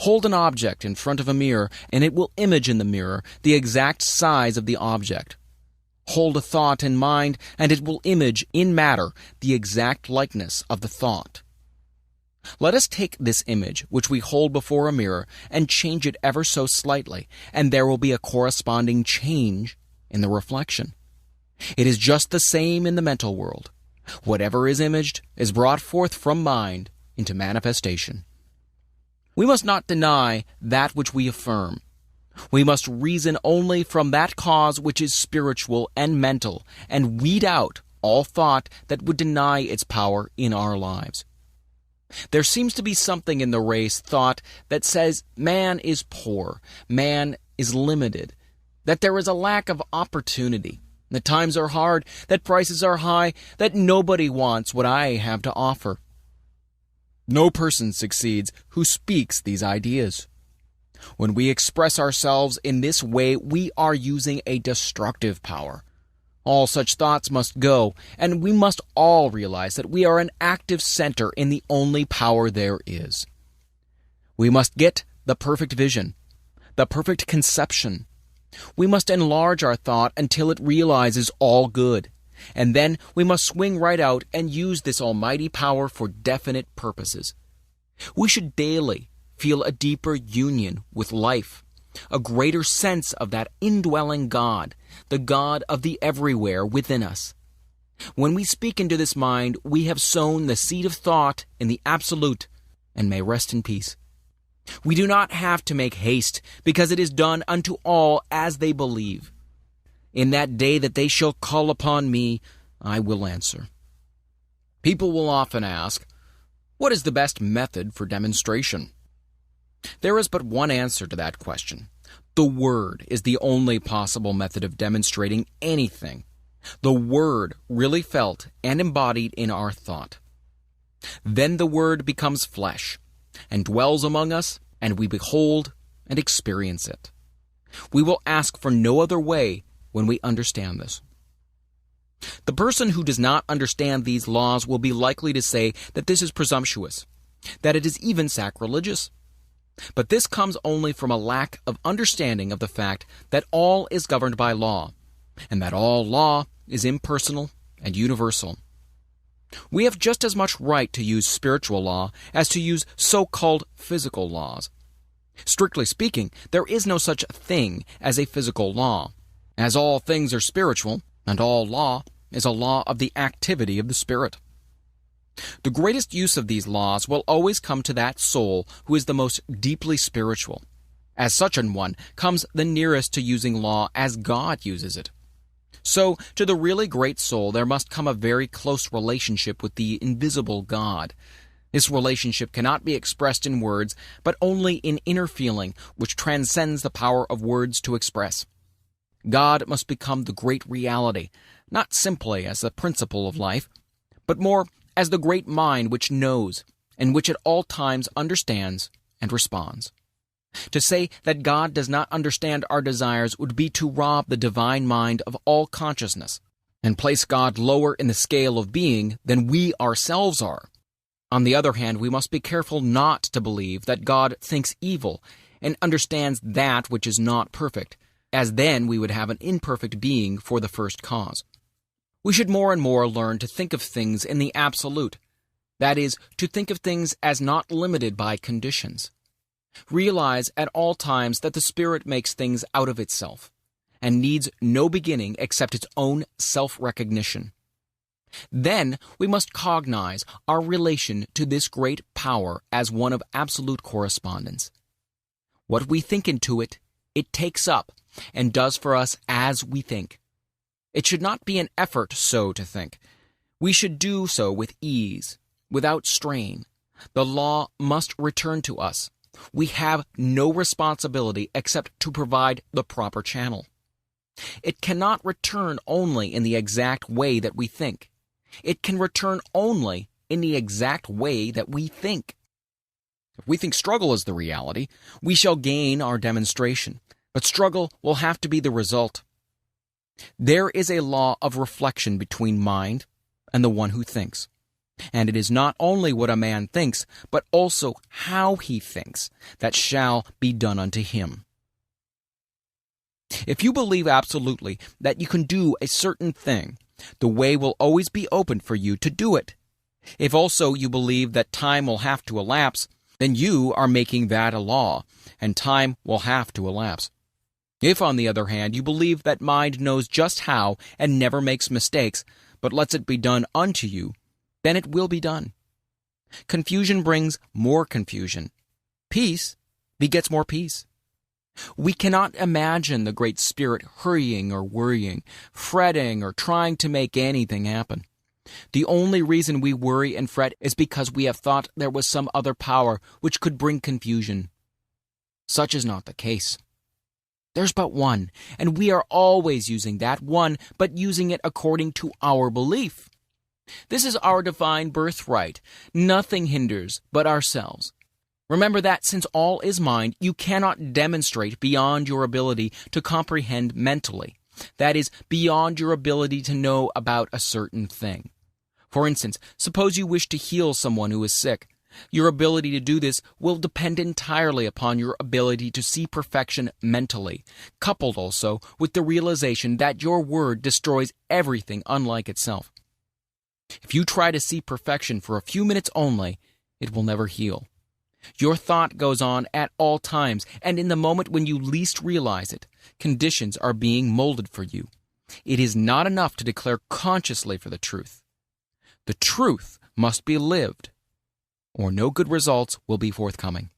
Hold an object in front of a mirror, and it will image in the mirror the exact size of the object. Hold a thought in mind, and it will image in matter the exact likeness of the thought. Let us take this image which we hold before a mirror and change it ever so slightly, and there will be a corresponding change in the reflection. It is just the same in the mental world. Whatever is imaged is brought forth from mind into manifestation. We must not deny that which we affirm. We must reason only from that cause which is spiritual and mental, and weed out all thought that would deny its power in our lives. There seems to be something in the race thought that says man is poor, man is limited, that there is a lack of opportunity, that times are hard, that prices are high, that nobody wants what I have to offer. No person succeeds who speaks these ideas. When we express ourselves in this way, we are using a destructive power. All such thoughts must go, and we must all realize that we are an active center in the only power there is. We must get the perfect vision, the perfect conception. We must enlarge our thought until it realizes all good, and then we must swing right out and use this almighty power for definite purposes. We should daily feel a deeper union with life, a greater sense of that indwelling God, the God of the everywhere within us. When we speak into this mind, we have sown the seed of thought in the absolute and may rest in peace. We do not have to make haste, because it is done unto all as they believe. In that day that they shall call upon me, I will answer. People will often ask, what is the best method for demonstration? There is but one answer to that question. The Word is the only possible method of demonstrating anything. The Word really felt and embodied in our thought. Then the Word becomes flesh and dwells among us, and we behold and experience it. We will ask for no other way when we understand this. The person who does not understand these laws will be likely to say that this is presumptuous, that it is even sacrilegious. But this comes only from a lack of understanding of the fact that all is governed by law, and that all law is impersonal and universal. We have just as much right to use spiritual law as to use so-called physical laws. Strictly speaking, there is no such thing as a physical law, as all things are spiritual, and all law is a law of the activity of the Spirit. The greatest use of these laws will always come to that soul who is the most deeply spiritual. As such an one comes the nearest to using law as God uses it. So, to the really great soul there must come a very close relationship with the invisible God. This relationship cannot be expressed in words, but only in inner feeling, which transcends the power of words to express. God must become the great reality, not simply as the principle of life, but more as the great mind which knows, and which at all times understands and responds. To say that God does not understand our desires would be to rob the divine mind of all consciousness, and place God lower in the scale of being than we ourselves are. On the other hand, we must be careful not to believe that God thinks evil and understands that which is not perfect, as then we would have an imperfect being for the first cause. We should more and more learn to think of things in the absolute, that is, to think of things as not limited by conditions. Realize at all times that the Spirit makes things out of itself, and needs no beginning except its own self-recognition. Then we must cognize our relation to this great power as one of absolute correspondence. What we think into it, it takes up, and does for us as we think. It should not be an effort so to think. We should do so with ease, without strain. The law must return to us. We have no responsibility except to provide the proper channel. It cannot return only in the exact way that we think. It can return only in the exact way that we think. If we think struggle is the reality, we shall gain our demonstration, but struggle will have to be the result. There is a law of reflection between mind and the one who thinks. And it is not only what a man thinks, but also how he thinks, that shall be done unto him. If you believe absolutely that you can do a certain thing, the way will always be open for you to do it. If also you believe that time will have to elapse, then you are making that a law, and time will have to elapse. If, on the other hand, you believe that mind knows just how and never makes mistakes, but lets it be done unto you, then it will be done. Confusion brings more confusion. Peace begets more peace. We cannot imagine the Great Spirit hurrying or worrying, fretting or trying to make anything happen. The only reason we worry and fret is because we have thought there was some other power which could bring confusion. Such is not the case. There's but one, and we are always using that one, but using it according to our belief. This is our divine birthright. Nothing hinders but ourselves. Remember that since all is mind, you cannot demonstrate beyond your ability to comprehend mentally, That is, beyond your ability to know about a certain thing. For instance, suppose you wish to heal someone who is sick. Your ability to do this will depend entirely upon your ability to see perfection mentally, coupled also with the realization that your word destroys everything unlike itself. If you try to see perfection for a few minutes only, it will never heal. Your thought goes on at all times, and in the moment when you least realize it, conditions are being molded for you. It is not enough to declare consciously for the truth. The truth must be lived, or no good results will be forthcoming.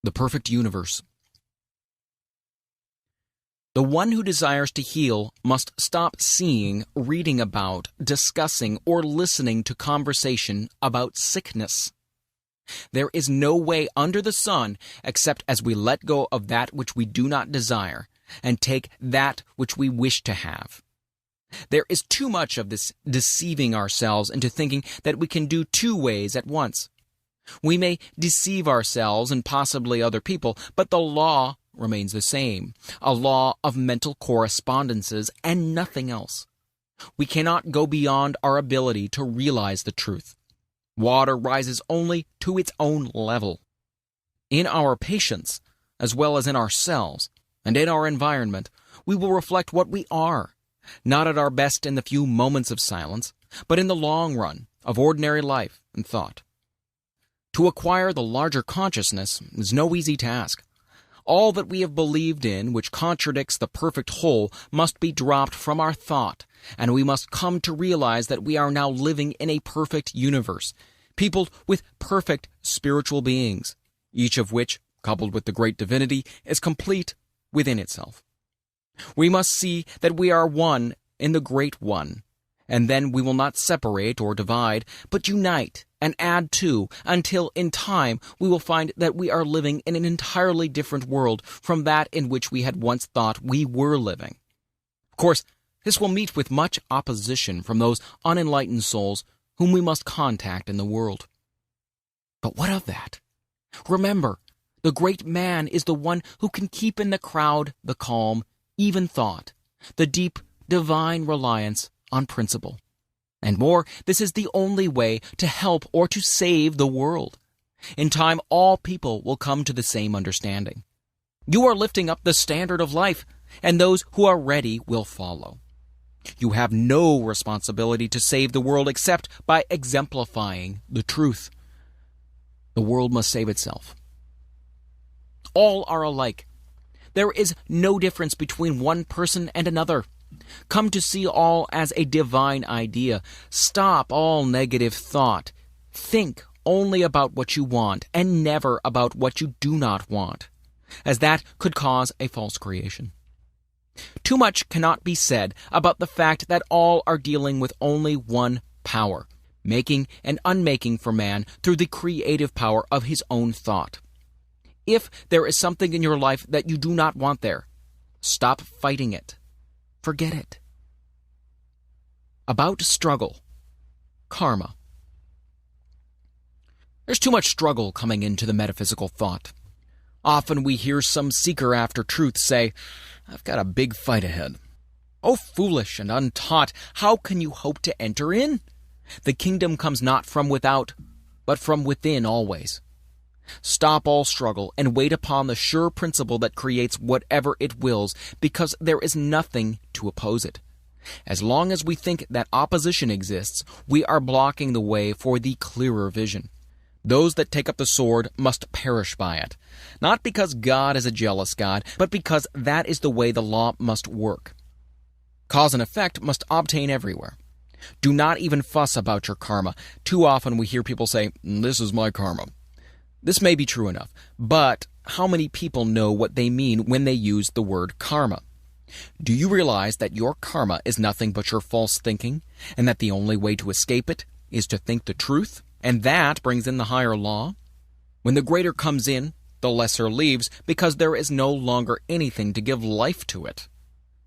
The perfect universe. The one who desires to heal must stop seeing, reading about, discussing, or listening to conversation about sickness. There is no way under the sun except as we let go of that which we do not desire and take that which we wish to have. There is too much of this deceiving ourselves into thinking that we can do two ways at once. We may deceive ourselves and possibly other people, but the law remains the same, a law of mental correspondences and nothing else. We cannot go beyond our ability to realize the truth. Water rises only to its own level. In our patients, as well as in ourselves and in our environment, we will reflect what we are, not at our best in the few moments of silence, but in the long run of ordinary life and thought. To acquire the larger consciousness is no easy task. All that we have believed in which contradicts the perfect whole must be dropped from our thought, and we must come to realize that we are now living in a perfect universe, peopled with perfect spiritual beings, each of which, coupled with the great divinity, is complete within itself. We must see that we are one in the Great One, and then we will not separate or divide, but unite and add to, until in time we will find that we are living in an entirely different world from that in which we had once thought we were living. Of course, this will meet with much opposition from those unenlightened souls whom we must contact in the world. But what of that? Remember, the great man is the one who can keep in the crowd the calm, even thought, the deep, divine reliance on principle. And more, this is the only way to help or to save the world. In time, all people will come to the same understanding. You are lifting up the standard of life, and those who are ready will follow. You have no responsibility to save the world except by exemplifying the truth. The world must save itself. All are alike. There is no difference between one person and another. Come to see all as a divine idea. Stop all negative thought. Think only about what you want and never about what you do not want, as that could cause a false creation. Too much cannot be said about the fact that all are dealing with only one power, making and unmaking for man through the creative power of his own thought. If there is something in your life that you do not want there, stop fighting it. Forget it. About struggle. Karma. There's too much struggle coming into the metaphysical thought. Often we hear some seeker after truth say, "I've got a big fight ahead." Oh, foolish and untaught, how can you hope to enter in? The kingdom comes not from without, but from within always. Stop all struggle and wait upon the sure principle that creates whatever it wills, because there is nothing to oppose it. As long as we think that opposition exists, we are blocking the way for the clearer vision. Those that take up the sword must perish by it, not because God is a jealous God, but because that is the way the law must work. Cause and effect must obtain everywhere. Do not even fuss about your karma. Too often we hear people say, "This is my karma." This may be true enough, but how many people know what they mean when they use the word karma? Do you realize that your karma is nothing but your false thinking, and that the only way to escape it is to think the truth, and that brings in the higher law? When the greater comes in, the lesser leaves, because there is no longer anything to give life to it.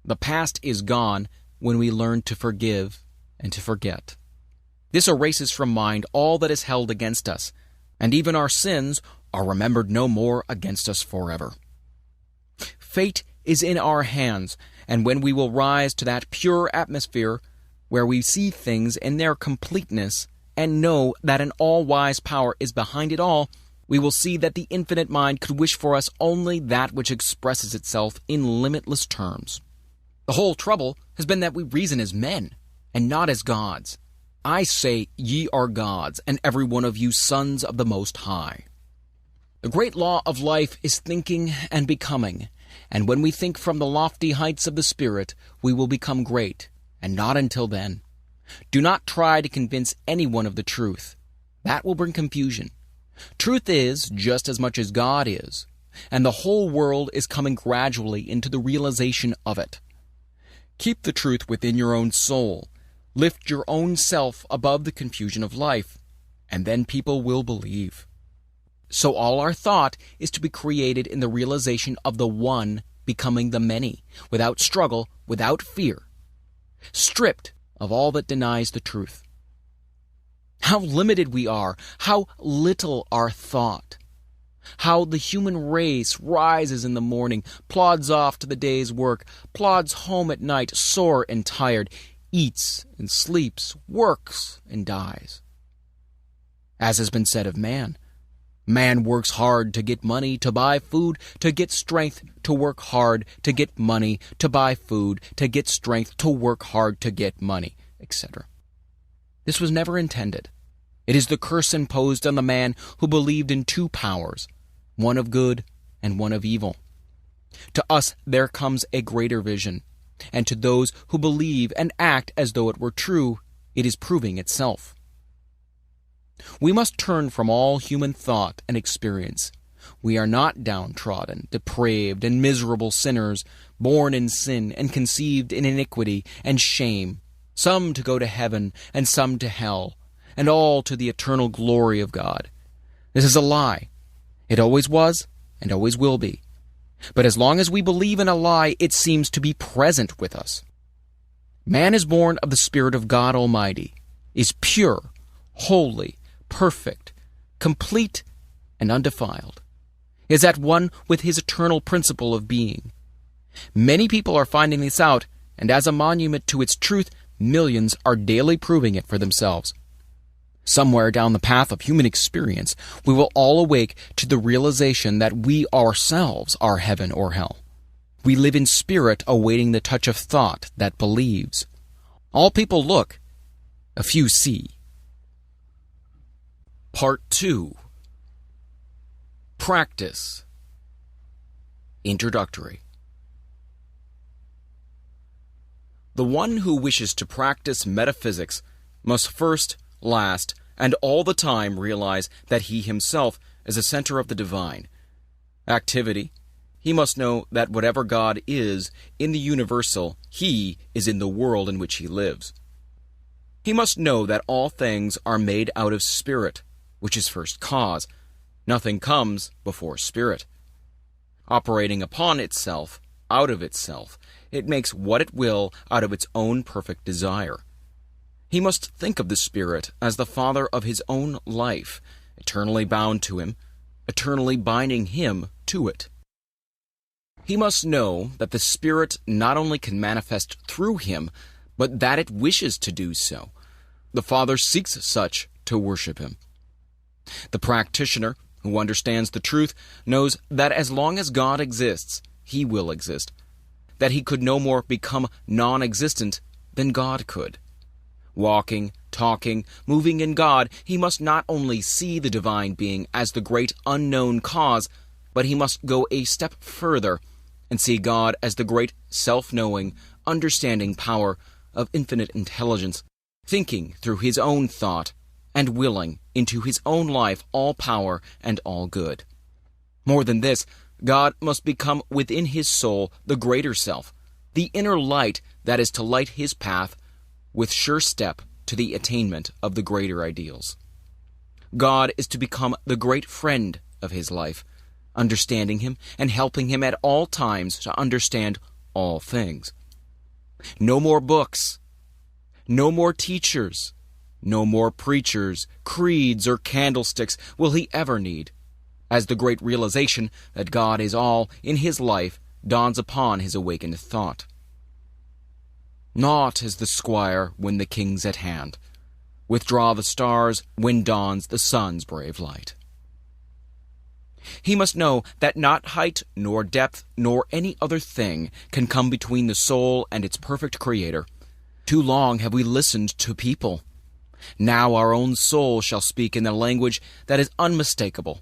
The past is gone when we learn to forgive and to forget. This erases from mind all that is held against us, and even our sins are remembered no more against us forever. Fate is in our hands, and when we will rise to that pure atmosphere where we see things in their completeness and know that an all-wise power is behind it all, we will see that the infinite mind could wish for us only that which expresses itself in limitless terms. The whole trouble has been that we reason as men, and not as gods. I say, ye are gods, and every one of you sons of the Most High. The great law of life is thinking and becoming, and when we think from the lofty heights of the spirit, we will become great, and not until then. Do not try to convince anyone of the truth. That will bring confusion. Truth is just as much as God is, and the whole world is coming gradually into the realization of it. Keep the truth within your own soul. Lift your own self above the confusion of life, and then people will believe. So all our thought is to be created in the realization of the one becoming the many, without struggle, without fear, stripped of all that denies the truth. How limited we are, how little our thought, how the human race rises in the morning, plods off to the day's work, plods home at night, sore and tired, eats and sleeps, works and dies. As has been said of man, man works hard to get money, to buy food, to get strength, to work hard, to get money, to buy food, to get strength, to work hard, to get money, etc. This was never intended. It is the curse imposed on the man who believed in two powers, one of good and one of evil. To us there comes a greater vision, and to those who believe and act as though it were true, it is proving itself. We must turn from all human thought and experience. We are not downtrodden, depraved, and miserable sinners, born in sin and conceived in iniquity and shame, some to go to heaven and some to hell, and all to the eternal glory of God. This is a lie. It always was and always will be. But as long as we believe in a lie, it seems to be present with us. Man is born of the Spirit of God Almighty, is pure, holy, perfect, complete, and undefiled, is at one with his eternal principle of being. Many people are finding this out, and as a monument to its truth, millions are daily proving it for themselves. Somewhere down the path of human experience, we will all awake to the realization that we ourselves are heaven or hell. We live in spirit, awaiting the touch of thought that believes. All people look, a few see. Part 2. Practice. Introductory. The one who wishes to practice metaphysics must first, last, and all the time realize that he himself is a center of the divine. Activity. He must know that whatever God is in the universal, he is in the world in which he lives. He must know that all things are made out of spirit, which is first cause. Nothing comes before spirit. Operating upon itself, out of itself, it makes what it will out of its own perfect desire. He must think of the Spirit as the Father of his own life, eternally bound to him, eternally binding him to it. He must know that the Spirit not only can manifest through him, but that it wishes to do so. The Father seeks such to worship him. The practitioner, who understands the truth, knows that as long as God exists, he will exist, that he could no more become non-existent than God could. Walking, talking, moving in God, he must not only see the divine being as the great unknown cause, but he must go a step further and see God as the great self-knowing, understanding power of infinite intelligence, thinking through his own thought and willing into his own life all power and all good. More than this, God must become within his soul the greater self, the inner light that is to light his path with sure step to the attainment of the greater ideals. God is to become the great friend of his life, understanding him and helping him at all times to understand all things. No more books, no more teachers, no more preachers, creeds, or candlesticks will he ever need, as the great realization that God is all in his life dawns upon his awakened thought. Naught is the squire when the king's at hand. Withdraw the stars when dawns the sun's brave light. He must know that not height, nor depth, nor any other thing can come between the soul and its perfect Creator. Too long have we listened to people. Now our own soul shall speak in the language that is unmistakable.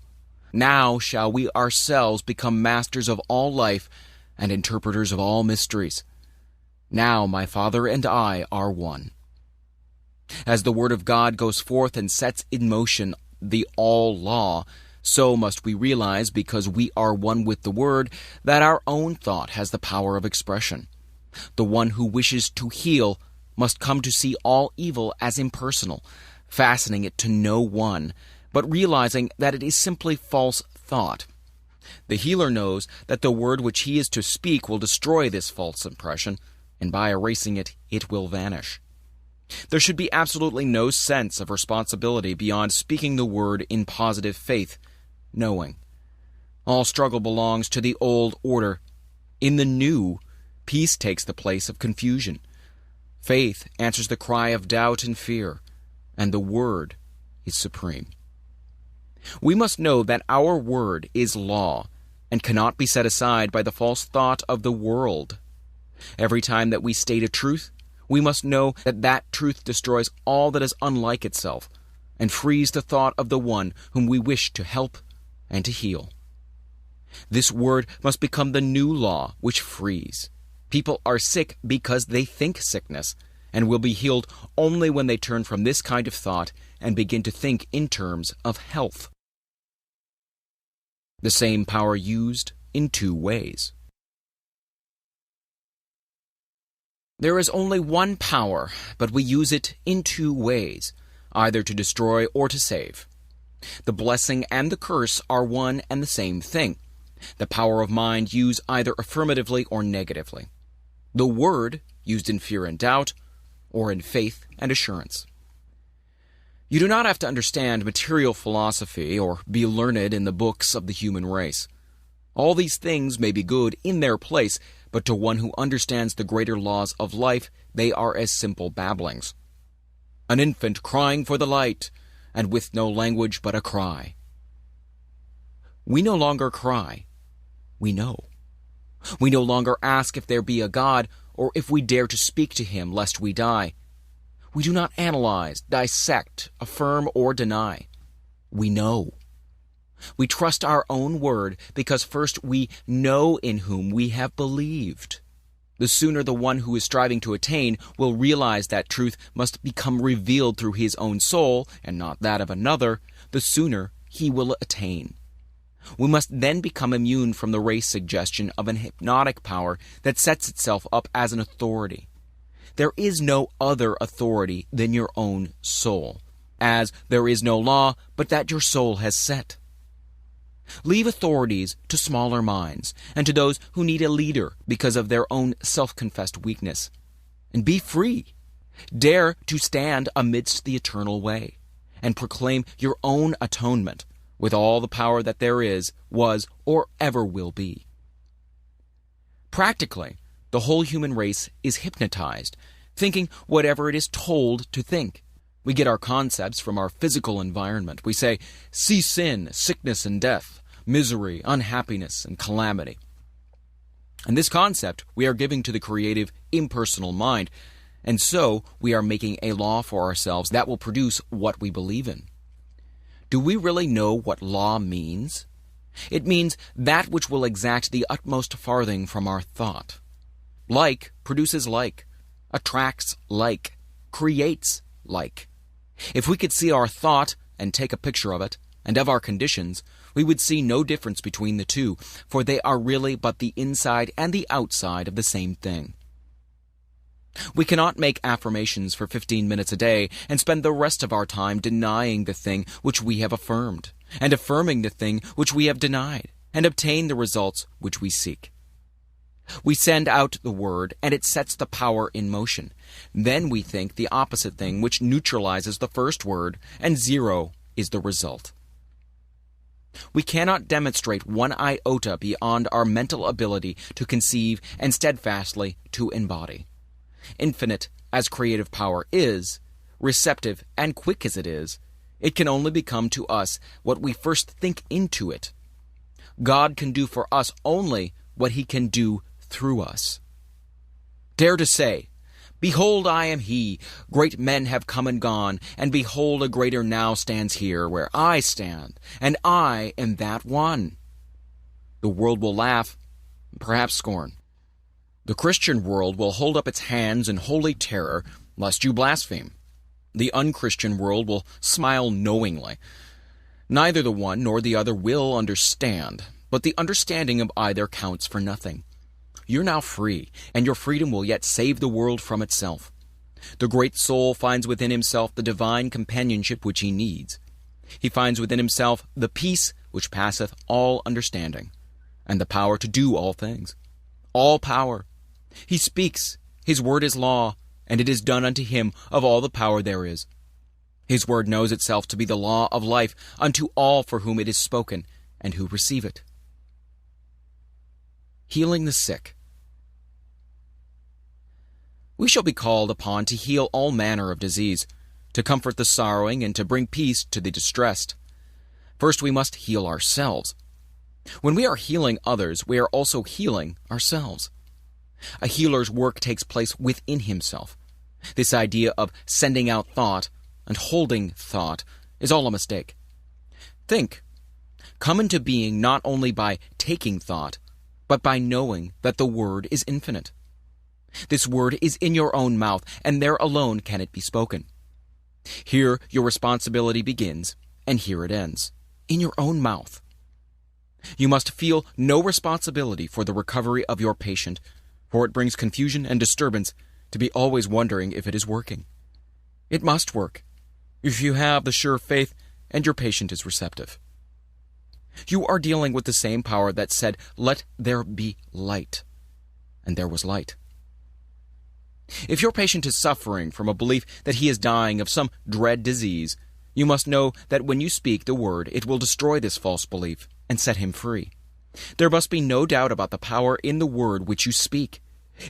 Now shall we ourselves become masters of all life and interpreters of all mysteries. Now my Father and I are one. As the Word of God goes forth and sets in motion the all-law, so must we realize, because we are one with the Word, that our own thought has the power of expression. The one who wishes to heal must come to see all evil as impersonal, fastening it to no one, but realizing that it is simply false thought. The healer knows that the word which he is to speak will destroy this false impression, and by erasing it, it will vanish. There should be absolutely no sense of responsibility beyond speaking the word in positive faith, knowing. All struggle belongs to the old order. In the new, peace takes the place of confusion. Faith answers the cry of doubt and fear, and the word is supreme. We must know that our word is law and cannot be set aside by the false thought of the world. Every time that we state a truth, we must know that that truth destroys all that is unlike itself and frees the thought of the one whom we wish to help and to heal. This word must become the new law which frees. People are sick because they think sickness, and will be healed only when they turn from this kind of thought and begin to think in terms of health. The same power used in two ways. There is only one power, but we use it in two ways, either to destroy or to save. The blessing and the curse are one and the same thing. The power of mind used either affirmatively or negatively. The word used in fear and doubt, or in faith and assurance. You do not have to understand material philosophy or be learned in the books of the human race. All these things may be good in their place, but to one who understands the greater laws of life, they are as simple babblings. An infant crying for the light, and with no language but a cry. We no longer cry. We know. We no longer ask if there be a God, or if we dare to speak to him lest we die. We do not analyze, dissect, affirm, or deny. We know. We trust our own word because first we know in whom we have believed. The sooner the one who is striving to attain will realize that truth must become revealed through his own soul and not that of another, the sooner he will attain. We must then become immune from the race suggestion of an hypnotic power that sets itself up as an authority. There is no other authority than your own soul, as there is no law but that your soul has set. Leave authorities to smaller minds and to those who need a leader because of their own self-confessed weakness. And be free. Dare to stand amidst the eternal way and proclaim your own atonement with all the power that there is, was, or ever will be. Practically, the whole human race is hypnotized, thinking whatever it is told to think. We get our concepts from our physical environment. We say, see sin, sickness and death, misery, unhappiness, and calamity. And this concept we are giving to the creative, impersonal mind, and so we are making a law for ourselves that will produce what we believe in. Do we really know what law means? It means that which will exact the utmost farthing from our thought. Like produces like, attracts like, creates like. If we could see our thought and take a picture of it, and of our conditions, we would see no difference between the two, for they are really but the inside and the outside of the same thing. We cannot make affirmations for 15 minutes a day and spend the rest of our time denying the thing which we have affirmed, and affirming the thing which we have denied, and obtain the results which we seek. We send out the word, and it sets the power in motion. Then we think the opposite thing which neutralizes the first word, and zero is the result. We cannot demonstrate one iota beyond our mental ability to conceive and steadfastly to embody. Infinite as creative power is, receptive and quick as it is, it can only become to us what we first think into it. God can do for us only what he can do through us. Dare to say, "Behold, I am he. Great men have come and gone, and behold, a greater now stands here where I stand, and I am that one." The world will laugh, perhaps scorn. The Christian world will hold up its hands in holy terror, lest you blaspheme. The unchristian world will smile knowingly. Neither the one nor the other will understand, but the understanding of either counts for nothing. You're now free, and your freedom will yet save the world from itself. The great soul finds within himself the divine companionship which he needs. He finds within himself the peace which passeth all understanding, and the power to do all things. All power. He speaks, his word is law, and it is done unto him of all the power there is. His word knows itself to be the law of life unto all for whom it is spoken, and who receive it. Healing the sick. We shall be called upon to heal all manner of disease, to comfort the sorrowing, and to bring peace to the distressed. First, we must heal ourselves. When we are healing others, we are also healing ourselves. A healer's work takes place within himself. This idea of sending out thought and holding thought is all a mistake. Think come into being not only by taking thought, but by knowing that the word is infinite. This word is in your own mouth, and there alone can it be spoken. Here your responsibility begins, and here it ends, in your own mouth. You must feel no responsibility for the recovery of your patient, for it brings confusion and disturbance to be always wondering if it is working. It must work, if you have the sure faith and your patient is receptive. You are dealing with the same power that said, "Let there be light," and there was light. If your patient is suffering from a belief that he is dying of some dread disease, you must know that when you speak the word, it will destroy this false belief and set him free. There must be no doubt about the power in the word which you speak.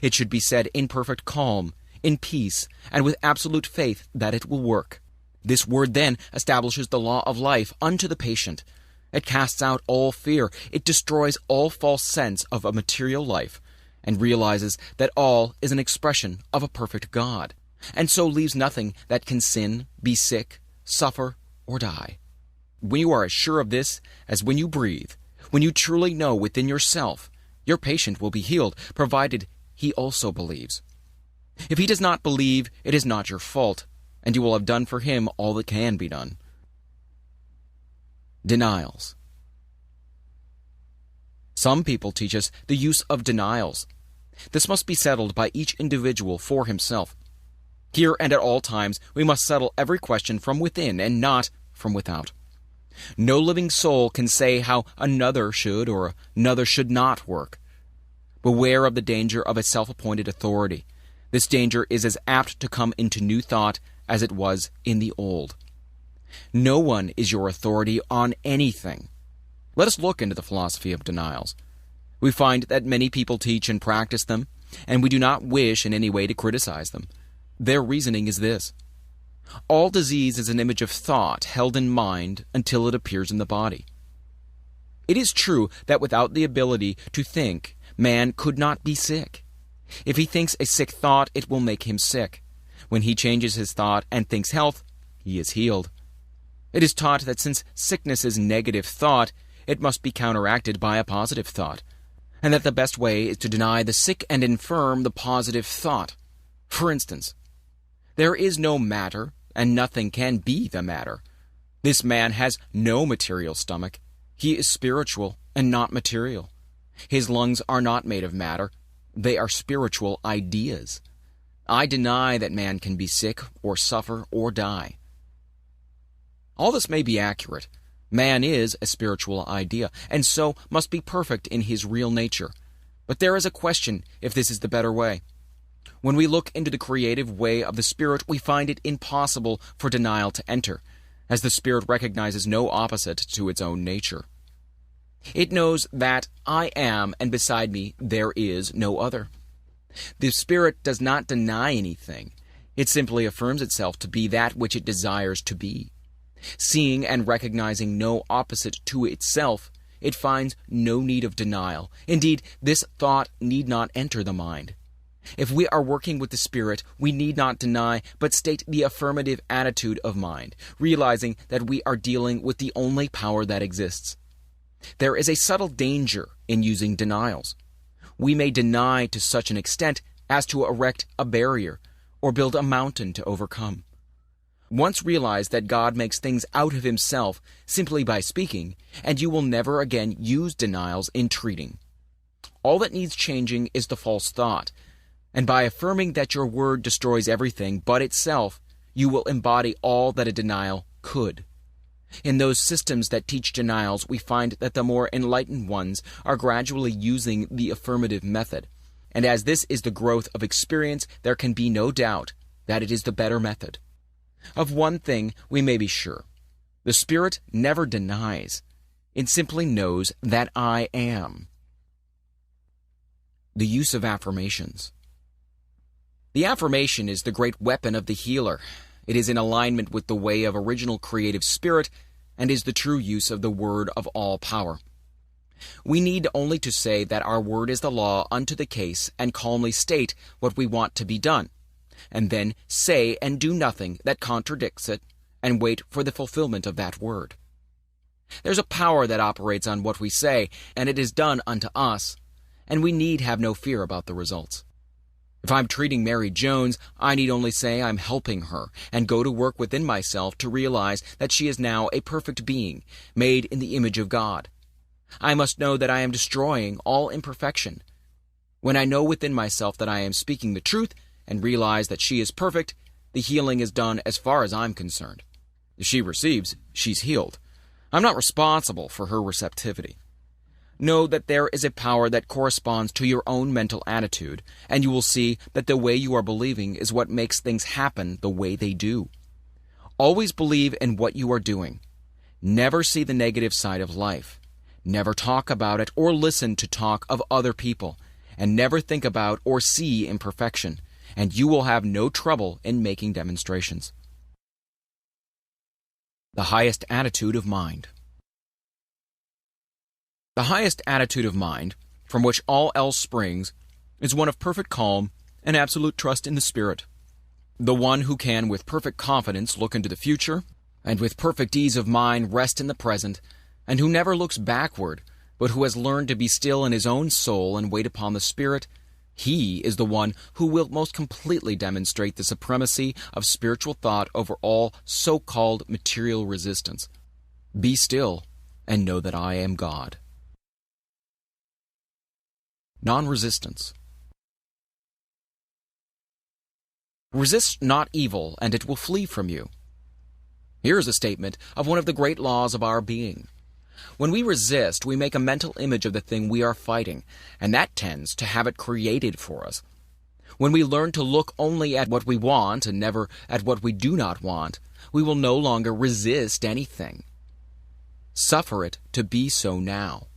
It should be said in perfect calm, in peace, and with absolute faith that it will work. This word then establishes the law of life unto the patient. It casts out all fear. It destroys all false sense of a material life, and realizes that all is an expression of a perfect God, and so leaves nothing that can sin, be sick, suffer, or die. When you are as sure of this as when you breathe, when you truly know within yourself, your patient will be healed, provided he also believes. If he does not believe, it is not your fault, and you will have done for him all that can be done. Denials. Some people teach us the use of denials. This must be settled by each individual for himself. Here and at all times, we must settle every question from within and not from without. No living soul can say how another should or another should not work. Beware of the danger of a self-appointed authority. This danger is as apt to come into new thought as it was in the old. No one is your authority on anything. Let us look into the philosophy of denials. We find that many people teach and practice them, and we do not wish in any way to criticize them. Their reasoning is this: all disease is an image of thought held in mind until it appears in the body. It is true that without the ability to think, man could not be sick. If he thinks a sick thought, it will make him sick. When he changes his thought and thinks health, he is healed. It is taught that since sickness is negative thought, it must be counteracted by a positive thought, and that the best way is to deny the sick and infirm the positive thought. For instance, there is no matter, and nothing can be the matter. This man has no material stomach. He is spiritual and not material. His lungs are not made of matter. They are spiritual ideas. I deny that man can be sick or suffer or die. All this may be accurate. Man is a spiritual idea, and so must be perfect in his real nature. But there is a question if this is the better way. When we look into the creative way of the Spirit, we find it impossible for denial to enter, as the Spirit recognizes no opposite to its own nature. It knows that I am, and beside me there is no other. The Spirit does not deny anything. It simply affirms itself to be that which it desires to be. Seeing and recognizing no opposite to itself, it finds no need of denial. Indeed, this thought need not enter the mind. If we are working with the Spirit, we need not deny, but state the affirmative attitude of mind, realizing that we are dealing with the only power that exists. There is a subtle danger in using denials. We may deny to such an extent as to erect a barrier or build a mountain to overcome. Once realize that God makes things out of himself simply by speaking, and you will never again use denials in treating. All that needs changing is the false thought, and by affirming that your word destroys everything but itself, you will embody all that a denial could. In those systems that teach denials, we find that the more enlightened ones are gradually using the affirmative method, and as this is the growth of experience, there can be no doubt that it is the better method. Of one thing we may be sure. The Spirit never denies. It simply knows that I am. The use of affirmations. The affirmation is the great weapon of the healer. It is in alignment with the way of original creative spirit and is the true use of the word of all power. We need only to say that our word is the law unto the case and calmly state what we want to be done, and then say and do nothing that contradicts it, and wait for the fulfillment of that word. There's a power that operates on what we say, and it is done unto us, and we need have no fear about the results. If I'm treating Mary Jones, I need only say I'm helping her, and go to work within myself to realize that she is now a perfect being, made in the image of God. I must know that I am destroying all imperfection. When I know within myself that I am speaking the truth, and realize that she is perfect, the healing is done as far as I'm concerned. If she receives, she's healed. I'm not responsible for her receptivity. Know that there is a power that corresponds to your own mental attitude, and you will see that the way you are believing is what makes things happen the way they do. Always believe in what you are doing. Never see the negative side of life. Never talk about it or listen to talk of other people, and never think about or see imperfection, and you will have no trouble in making demonstrations. The highest attitude of mind. The highest attitude of mind, from which all else springs, is one of perfect calm and absolute trust in the Spirit. The one who can with perfect confidence look into the future, and with perfect ease of mind rest in the present, and who never looks backward, but who has learned to be still in his own soul and wait upon the Spirit, he is the one who will most completely demonstrate the supremacy of spiritual thought over all so-called material resistance. Be still, and know that I am God. Non-resistance. Resist not evil, and it will flee from you. Here is a statement of one of the great laws of our being. When we resist, we make a mental image of the thing we are fighting, and that tends to have it created for us. When we learn to look only at what we want and never at what we do not want, we will no longer resist anything. Suffer it to be so now.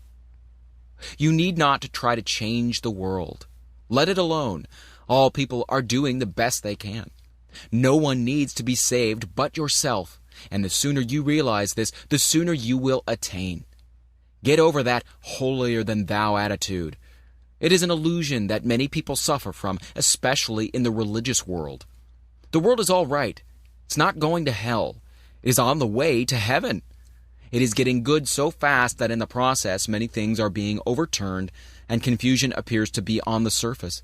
You need not to try to change the world. Let it alone. All people are doing the best they can. No one needs to be saved but yourself, and the sooner you realize this, the sooner you will attain. Get over that holier-than-thou attitude. It is an illusion that many people suffer from, especially in the religious world. The world is all right. It's not going to hell. It is on the way to heaven. It is getting good so fast that in the process many things are being overturned and confusion appears to be on the surface.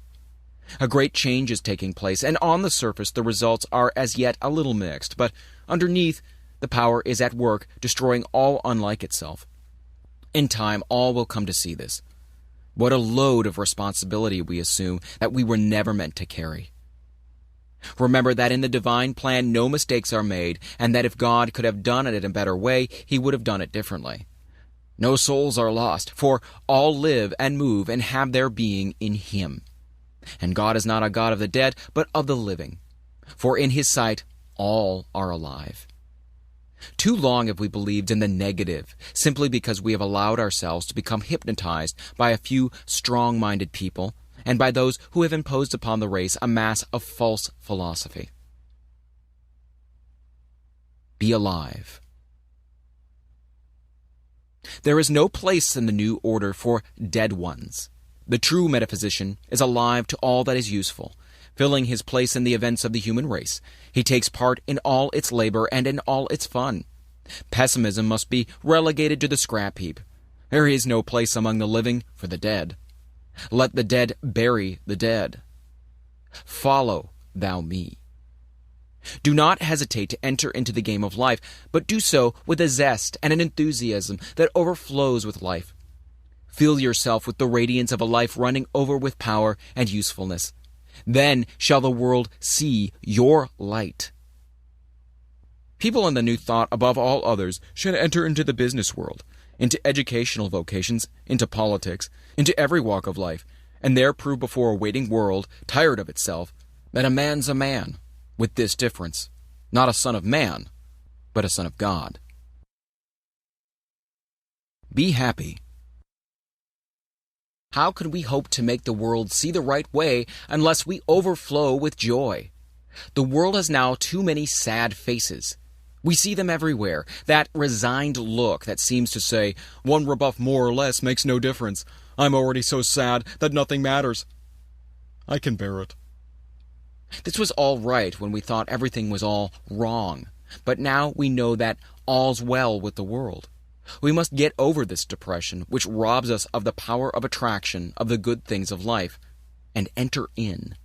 A great change is taking place, and on the surface the results are as yet a little mixed, but underneath the power is at work, destroying all unlike itself. In time, all will come to see this. What a load of responsibility we assume that we were never meant to carry. Remember that in the divine plan no mistakes are made, and that if God could have done it in a better way, he would have done it differently. No souls are lost, for all live and move and have their being in him. And God is not a God of the dead, but of the living. For in his sight all are alive. Too long have we believed in the negative, simply because we have allowed ourselves to become hypnotized by a few strong-minded people and by those who have imposed upon the race a mass of false philosophy. Be alive. There is no place in the new order for dead ones. The true metaphysician is alive to all that is useful, filling his place in the events of the human race. He takes part in all its labor and in all its fun. Pessimism must be relegated to the scrap heap. There is no place among the living for the dead. Let the dead bury the dead. Follow thou me. Do not hesitate to enter into the game of life, but do so with a zest and an enthusiasm that overflows with life. Fill yourself with the radiance of a life running over with power and usefulness. Then shall the world see your light. People in the New Thought, above all others, should enter into the business world, into educational vocations, into politics, into every walk of life, and there prove before a waiting world, tired of itself, that a man's a man, with this difference, not a son of man, but a son of God. Be happy. How could we hope to make the world see the right way unless we overflow with joy? The world has now too many sad faces. We see them everywhere, that resigned look that seems to say, one rebuff more or less makes no difference. I'm already so sad that nothing matters. I can bear it. This was all right when we thought everything was all wrong, but now we know that all's well with the world. We must get over this depression, which robs us of the power of attraction of the good things of life, and enter in.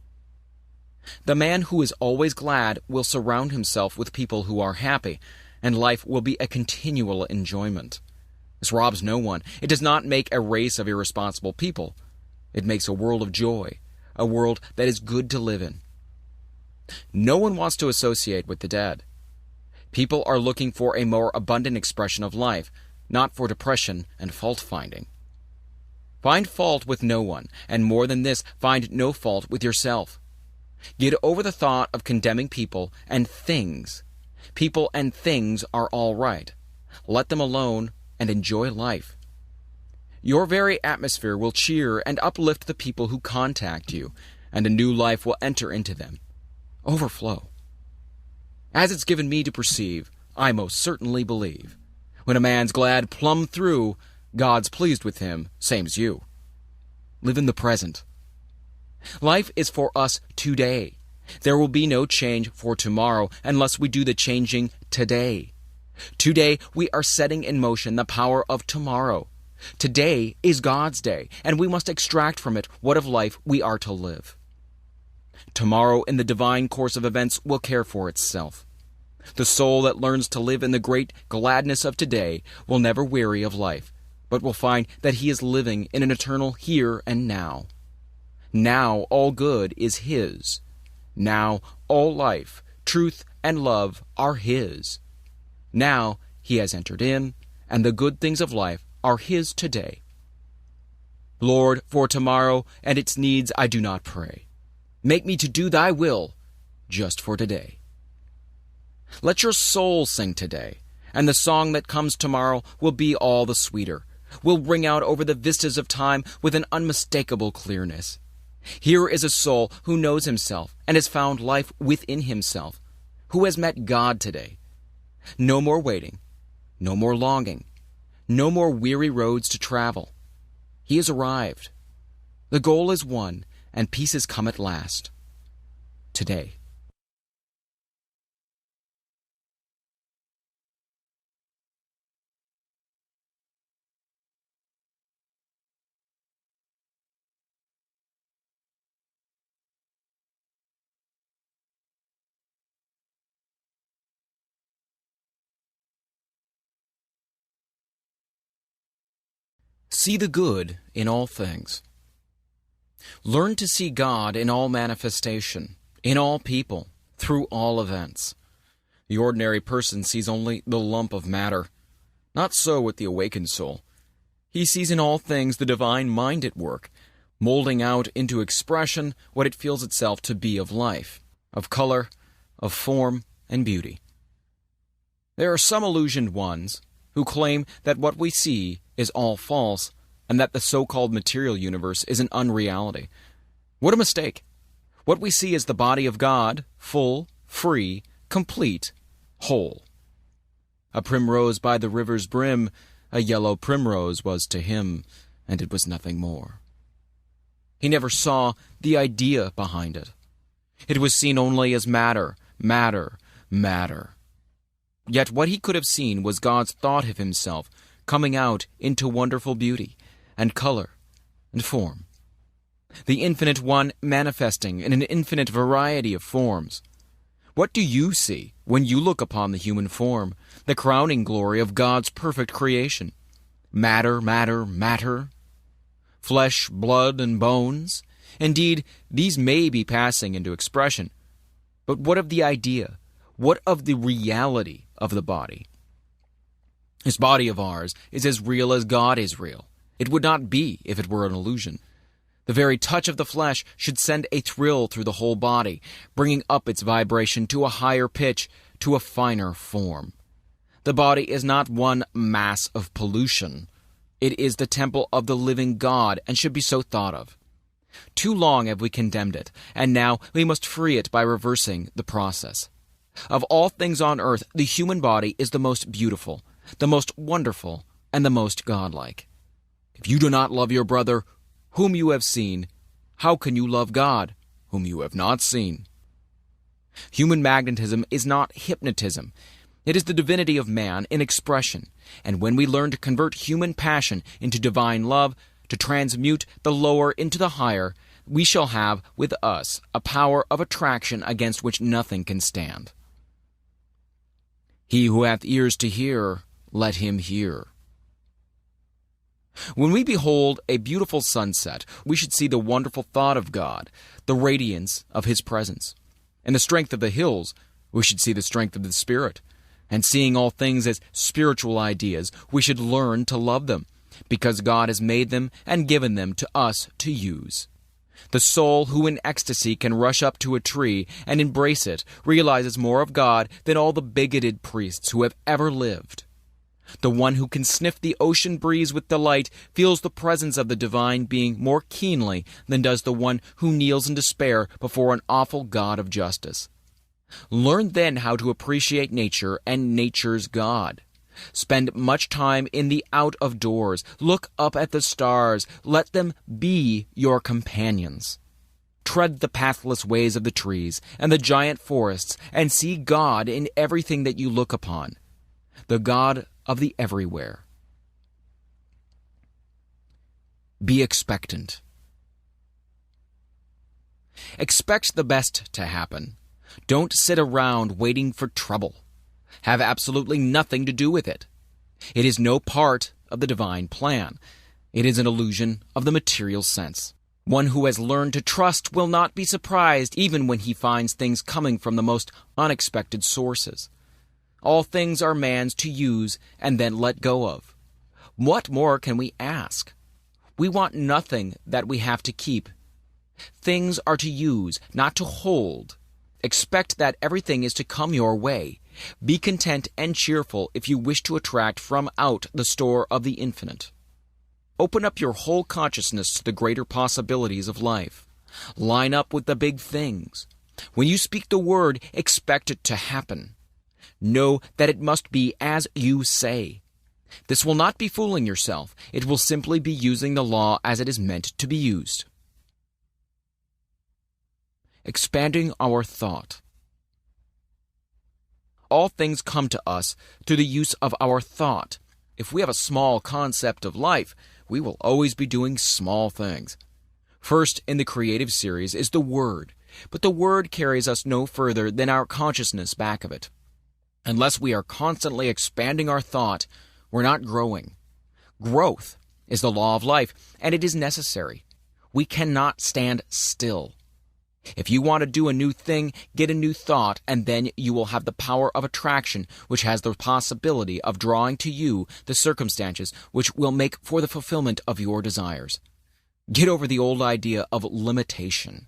The man who is always glad will surround himself with people who are happy, and life will be a continual enjoyment. This robs no one. It does not make a race of irresponsible people. It makes a world of joy, a world that is good to live in. No one wants to associate with the dead. People are looking for a more abundant expression of life, not for depression and fault-finding. Find fault with no one, and more than this, find no fault with yourself. Get over the thought of condemning people and things. People and things are all right. Let them alone and enjoy life. Your very atmosphere will cheer and uplift the people who contact you, and a new life will enter into them. Overflow. As it's given me to perceive, I most certainly believe. When a man's glad plumb through, God's pleased with him, same's you. Live in the present. Life is for us today. There will be no change for tomorrow unless we do the changing today. Today we are setting in motion the power of tomorrow. Today is God's day, and we must extract from it what of life we are to live. Tomorrow, in the divine course of events, will care for itself. The soul that learns to live in the great gladness of today will never weary of life, but will find that he is living in an eternal here and now. Now all good is his. Now all life, truth, and love are his. Now he has entered in, and the good things of life are his today. Lord, for tomorrow and its needs I do not pray. Make me to do thy will just for today. Let your soul sing today, and the song that comes tomorrow will be all the sweeter, will ring out over the vistas of time with an unmistakable clearness. Here is a soul who knows himself and has found life within himself, who has met God today. No more waiting, no more longing, no more weary roads to travel. He has arrived. The goal is won, and peace has come at last. Today. See the good in all things. Learn to see God in all manifestation, in all people, through all events. The ordinary person sees only the lump of matter. Not so with the awakened soul. He sees in all things the divine mind at work, molding out into expression what it feels itself to be of life, of color, of form, and beauty. There are some illusioned ones who claim that what we see is all false and that the so-called material universe is an unreality. What a mistake! What we see is the body of God, full, free, complete, whole. A primrose by the river's brim, a yellow primrose was to him, and it was nothing more. He never saw the idea behind it. It was seen only as matter, matter, matter. Yet what he could have seen was God's thought of himself coming out into wonderful beauty and color and form. The infinite one manifesting in an infinite variety of forms. What do you see when you look upon the human form, the crowning glory of God's perfect creation? Matter, matter, matter? Flesh, blood, and bones? Indeed, these may be passing into expression. But what of the idea? What of the reality of the body? This body of ours is as real as God is real. It would not be if it were an illusion. The very touch of the flesh should send a thrill through the whole body, bringing up its vibration to a higher pitch, to a finer form. The body is not one mass of pollution. It is the temple of the living God and should be so thought of. Too long have we condemned it, and now we must free it by reversing the process. Of all things on earth, the human body is the most beautiful, the most wonderful, and the most godlike. If you do not love your brother, whom you have seen, how can you love God, whom you have not seen? Human magnetism is not hypnotism. It is the divinity of man in expression, and when we learn to convert human passion into divine love, to transmute the lower into the higher, we shall have with us a power of attraction against which nothing can stand. He who hath ears to hear, let him hear. When we behold a beautiful sunset, we should see the wonderful thought of God, the radiance of His presence. In the strength of the hills, we should see the strength of the Spirit. And seeing all things as spiritual ideas, we should learn to love them, because God has made them and given them to us to use. The soul who in ecstasy can rush up to a tree and embrace it realizes more of God than all the bigoted priests who have ever lived. The one who can sniff the ocean breeze with delight feels the presence of the divine being more keenly than does the one who kneels in despair before an awful God of justice. Learn then how to appreciate nature and nature's God. Spend much time in the out of doors. Look up at the stars. Let them be your companions. Tread the pathless ways of the trees and the giant forests and see God in everything that you look upon. The God of the everywhere. Be expectant. Expect the best to happen. Don't sit around waiting for trouble. Have absolutely nothing to do with it. It is no part of the divine plan. It is an illusion of the material sense. One who has learned to trust will not be surprised even when he finds things coming from the most unexpected sources. All things are man's to use and then let go of. What more can we ask? We want nothing that we have to keep. Things are to use, not to hold. Expect that everything is to come your way. Be content and cheerful if you wish to attract from out the store of the infinite. Open up your whole consciousness to the greater possibilities of life. Line up with the big things. When you speak the word, expect it to happen. Know that it must be as you say. This will not be fooling yourself. It will simply be using the law as it is meant to be used. Expanding our thought. All things come to us through the use of our thought. If we have a small concept of life, we will always be doing small things. First in the creative series is the Word, but the Word carries us no further than our consciousness back of it. Unless we are constantly expanding our thought, we're not growing. Growth is the law of life, and it is necessary. We cannot stand still. If you want to do a new thing, get a new thought, and then you will have the power of attraction, which has the possibility of drawing to you the circumstances which will make for the fulfillment of your desires. Get over the old idea of limitation.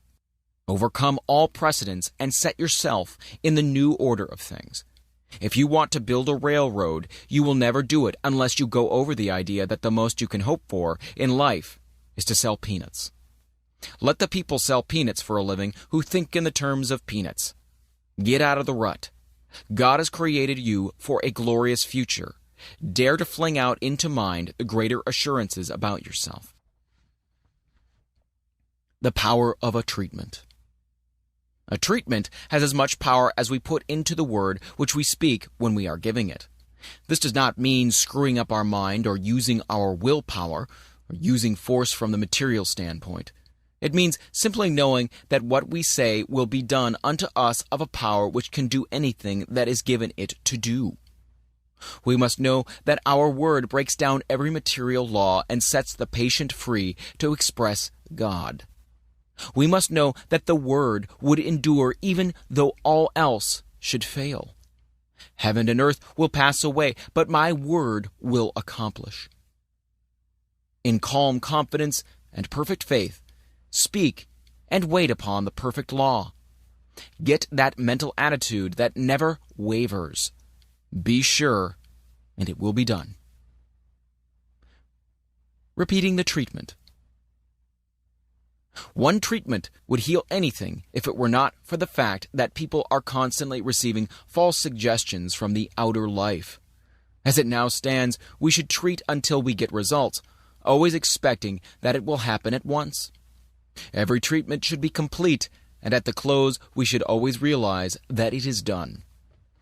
Overcome all precedents and set yourself in the new order of things. If you want to build a railroad, you will never do it unless you go over the idea that the most you can hope for in life is to sell peanuts. Let the people sell peanuts for a living who think in the terms of peanuts. Get out of the rut. God has created you for a glorious future. Dare to fling out into mind the greater assurances about yourself. The power of a treatment. A treatment has as much power as we put into the word which we speak when we are giving it. This does not mean screwing up our mind or using our willpower or using force from the material standpoint. It means simply knowing that what we say will be done unto us of a power which can do anything that is given it to do. We must know that our word breaks down every material law and sets the patient free to express God. We must know that the word would endure even though all else should fail. Heaven and earth will pass away, but my word will accomplish. In calm confidence and perfect faith, speak and wait upon the perfect law. Get that mental attitude that never wavers. Be sure, and it will be done. Repeating the treatment. One treatment would heal anything if it were not for the fact that people are constantly receiving false suggestions from the outer life. As it now stands, we should treat until we get results, always expecting that it will happen at once. Every treatment should be complete, and at the close we should always realize that it is done.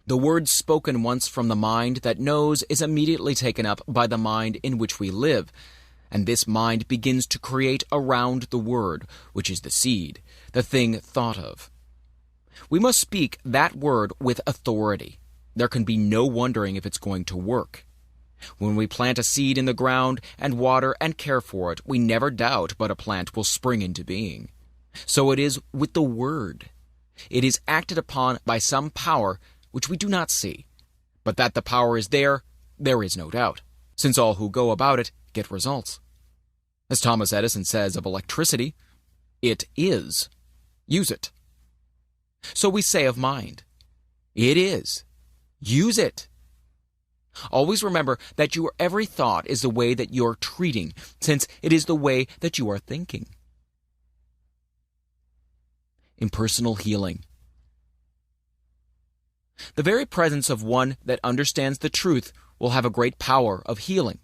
The word spoken once from the mind that knows is immediately taken up by the mind in which we live, and this mind begins to create around the word, which is the seed, the thing thought of. We must speak that word with authority. There can be no wondering if it's going to work. When we plant a seed in the ground and water and care for it, we never doubt but a plant will spring into being. So it is with the word. It is acted upon by some power which we do not see. But that the power is there is no doubt, since all who go about it get results. As Thomas Edison says of electricity, it is. Use it. So we say of mind, it is. Use it. Always remember that your every thought is the way that you're treating, since it is the way that you are thinking. Impersonal healing. The very presence of one that understands the truth will have a great power of healing.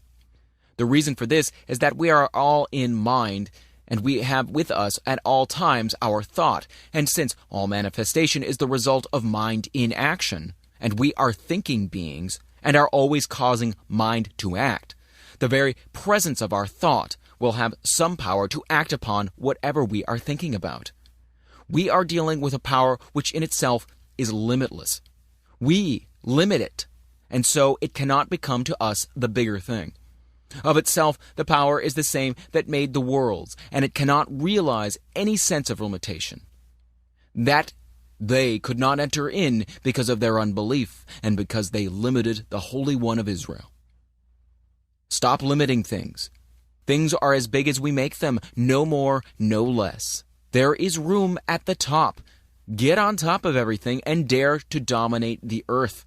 The reason for this is that we are all in mind, and we have with us at all times our thought, and since all manifestation is the result of mind in action, and we are thinking beings, and are always causing mind to act, the very presence of our thought will have some power to act upon whatever we are thinking about. We are dealing with a power which in itself is limitless. We limit it, and so it cannot become to us the bigger thing. Of itself, the power is the same that made the worlds, and it cannot realize any sense of limitation. That they could not enter in because of their unbelief, and because they limited the Holy One of Israel. Stop limiting things. Things are as big as we make them, no more, no less. There is room at the top. Get on top of everything and dare to dominate the earth.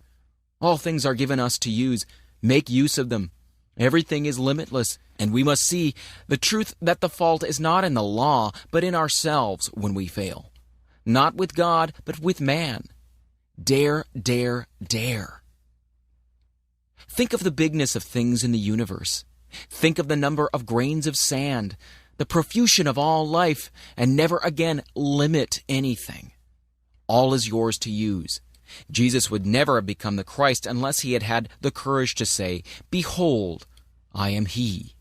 All things are given us to use. Make use of them. Everything is limitless, and we must see the truth that the fault is not in the law, but in ourselves when we fail. Not with God, but with man. Dare, dare, dare. Think of the bigness of things in the universe. Think of the number of grains of sand, the profusion of all life, and never again limit anything. All is yours to use. Jesus would never have become the Christ unless he had had the courage to say, "Behold, I am he."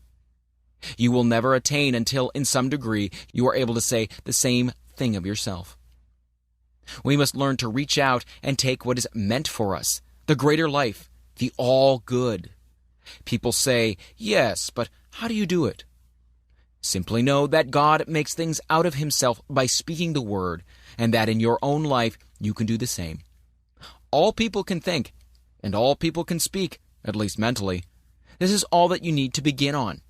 You will never attain until, in some degree, you are able to say the same thing of yourself. We must learn to reach out and take what is meant for us, the greater life, the all good. People say, "Yes, but how do you do it?" Simply know that God makes things out of himself by speaking the word, and that in your own life you can do the same. All people can think, and all people can speak, at least mentally. This is all that you need to begin on.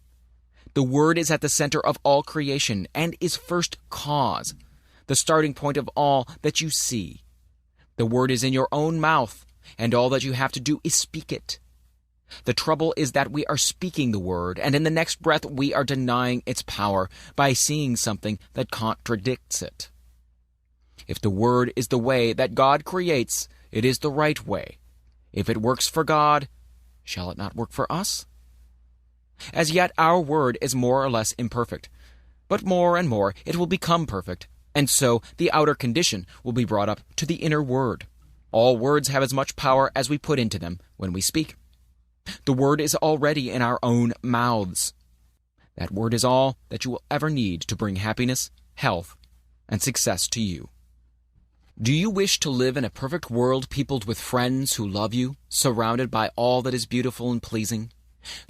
The word is at the center of all creation and is first cause, the starting point of all that you see. The word is in your own mouth, and all that you have to do is speak it. The trouble is that we are speaking the word, and in the next breath we are denying its power by seeing something that contradicts it. If the word is the way that God creates, it is the right way. If it works for God, shall it not work for us? As yet our word is more or less imperfect, but more and more it will become perfect, and so the outer condition will be brought up to the inner word. All words have as much power as we put into them when we speak. The word is already in our own mouths. That word is all that you will ever need to bring happiness, health, and success to you. Do you wish to live in a perfect world peopled with friends who love you, surrounded by all that is beautiful and pleasing?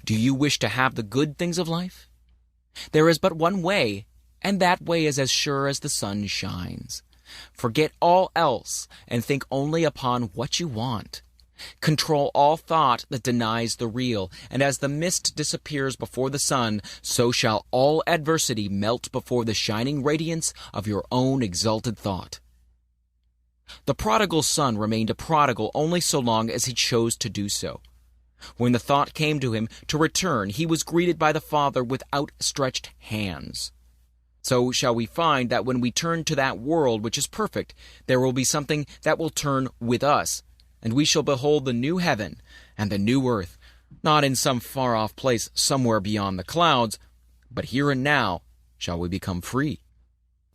Do you wish to have the good things of life? There is but one way, and that way is as sure as the sun shines. Forget all else and think only upon what you want. Control all thought that denies the real, and as the mist disappears before the sun, so shall all adversity melt before the shining radiance of your own exalted thought. The prodigal son remained a prodigal only so long as he chose to do so. When the thought came to him to return, he was greeted by the Father with outstretched hands. So shall we find that when we turn to that world which is perfect, there will be something that will turn with us, and we shall behold the new heaven and the new earth, not in some far-off place somewhere beyond the clouds, but here and now shall we become free.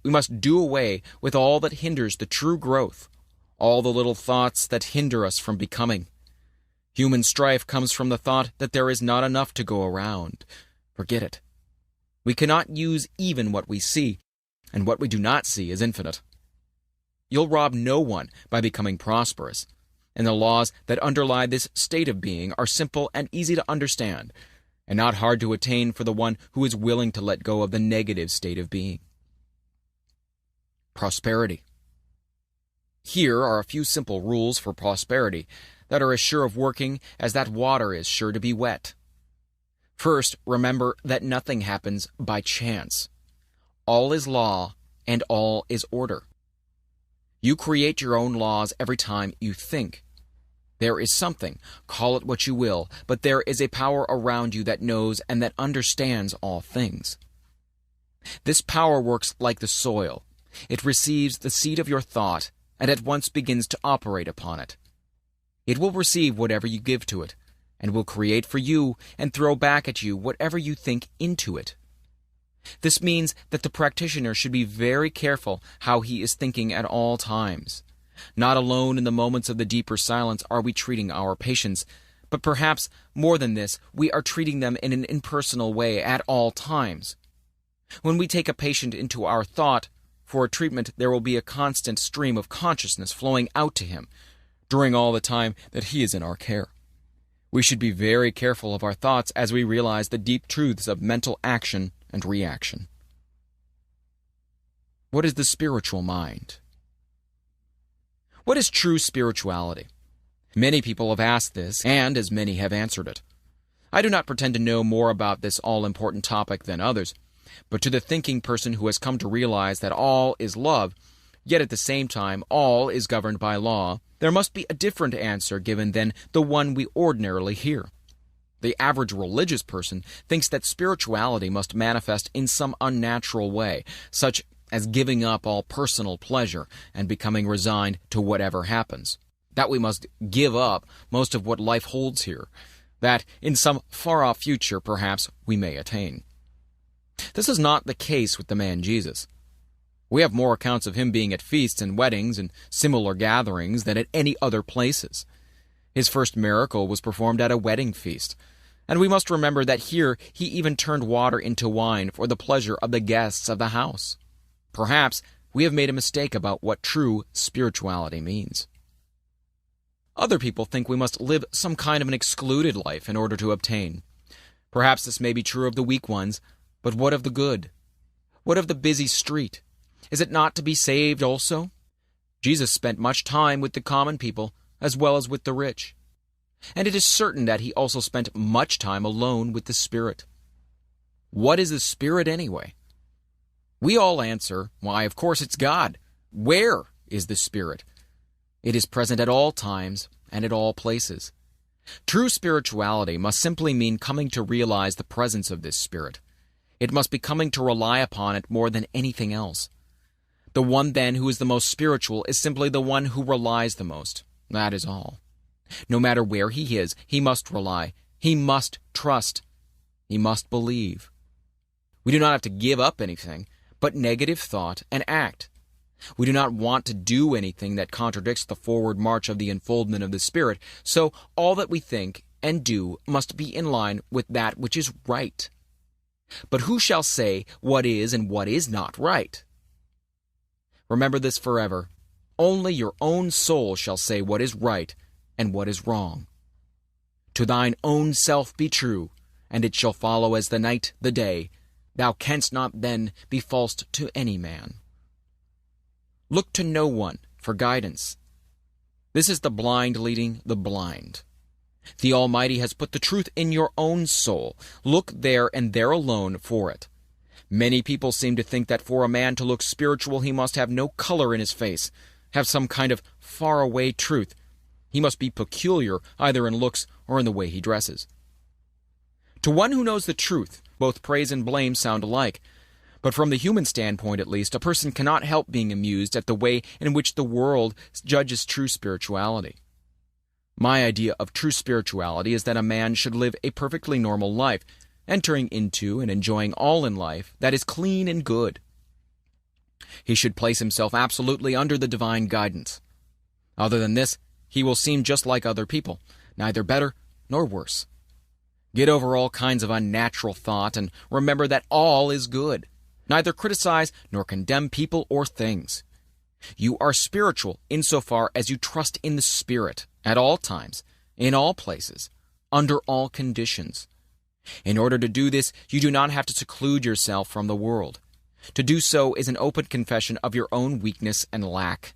We must do away with all that hinders the true growth, all the little thoughts that hinder us from becoming. Human strife comes from the thought that there is not enough to go around. Forget it. We cannot use even what we see, and what we do not see is infinite. You'll rob no one by becoming prosperous, and the laws that underlie this state of being are simple and easy to understand, and not hard to attain for the one who is willing to let go of the negative state of being. Prosperity. Here are a few simple rules for prosperity that are as sure of working as that water is sure to be wet. First, remember that nothing happens by chance. All is law, and all is order. You create your own laws every time you think. There is something, call it what you will, but there is a power around you that knows and that understands all things. This power works like the soil. It receives the seed of your thought and at once begins to operate upon it. It will receive whatever you give to it, and will create for you and throw back at you whatever you think into it. This means that the practitioner should be very careful how he is thinking at all times. Not alone in the moments of the deeper silence are we treating our patients, but perhaps more than this, we are treating them in an impersonal way at all times. When we take a patient into our thought, for a treatment there will be a constant stream of consciousness flowing out to him during all the time that he is in our care. We should be very careful of our thoughts as we realize the deep truths of mental action and reaction. What is the spiritual mind? What is true spirituality? Many people have asked this, and as many have answered it. I do not pretend to know more about this all-important topic than others, but to the thinking person who has come to realize that all is love, yet at the same time all is governed by law, there must be a different answer given than the one we ordinarily hear. The average religious person thinks that spirituality must manifest in some unnatural way, such as giving up all personal pleasure and becoming resigned to whatever happens. That we must give up most of what life holds here, that in some far-off future perhaps we may attain. This is not the case with the man Jesus. We have more accounts of him being at feasts and weddings and similar gatherings than at any other places. His first miracle was performed at a wedding feast, and we must remember that here he even turned water into wine for the pleasure of the guests of the house. Perhaps we have made a mistake about what true spirituality means. Other people think we must live some kind of an excluded life in order to obtain. Perhaps this may be true of the weak ones, but what of the good? What of the busy street? Is it not to be saved also? Jesus spent much time with the common people as well as with the rich. And it is certain that he also spent much time alone with the Spirit. What is the Spirit anyway? We all answer, why, of course it's God. Where is the Spirit? It is present at all times and at all places. True spirituality must simply mean coming to realize the presence of this spirit. It must be coming to rely upon it more than anything else. The one, then, who is the most spiritual is simply the one who relies the most. That is all. No matter where he is, he must rely. He must trust. He must believe. We do not have to give up anything but negative thought and act. We do not want to do anything that contradicts the forward march of the unfoldment of the Spirit, so all that we think and do must be in line with that which is right. But who shall say what is and what is not right? Remember this forever. Only your own soul shall say what is right and what is wrong. To thine own self be true, and it shall follow as the night the day. Thou canst not then be false to any man. Look to no one for guidance. This is the blind leading the blind. The Almighty has put the truth in your own soul. Look there and there alone for it. Many people seem to think that for a man to look spiritual he must have no color in his face, have some kind of faraway truth. He must be peculiar either in looks or in the way he dresses. To one who knows the truth, both praise and blame sound alike. But from the human standpoint, at least, a person cannot help being amused at the way in which the world judges true spirituality. My idea of true spirituality is that a man should live a perfectly normal life, entering into and enjoying all in life that is clean and good. He should place himself absolutely under the divine guidance. Other than this, he will seem just like other people, neither better nor worse. Get over all kinds of unnatural thought and remember that all is good. Neither criticize nor condemn people or things. You are spiritual insofar as you trust in the Spirit at all times, in all places, under all conditions. In order to do this, you do not have to seclude yourself from the world. To do so is an open confession of your own weakness and lack.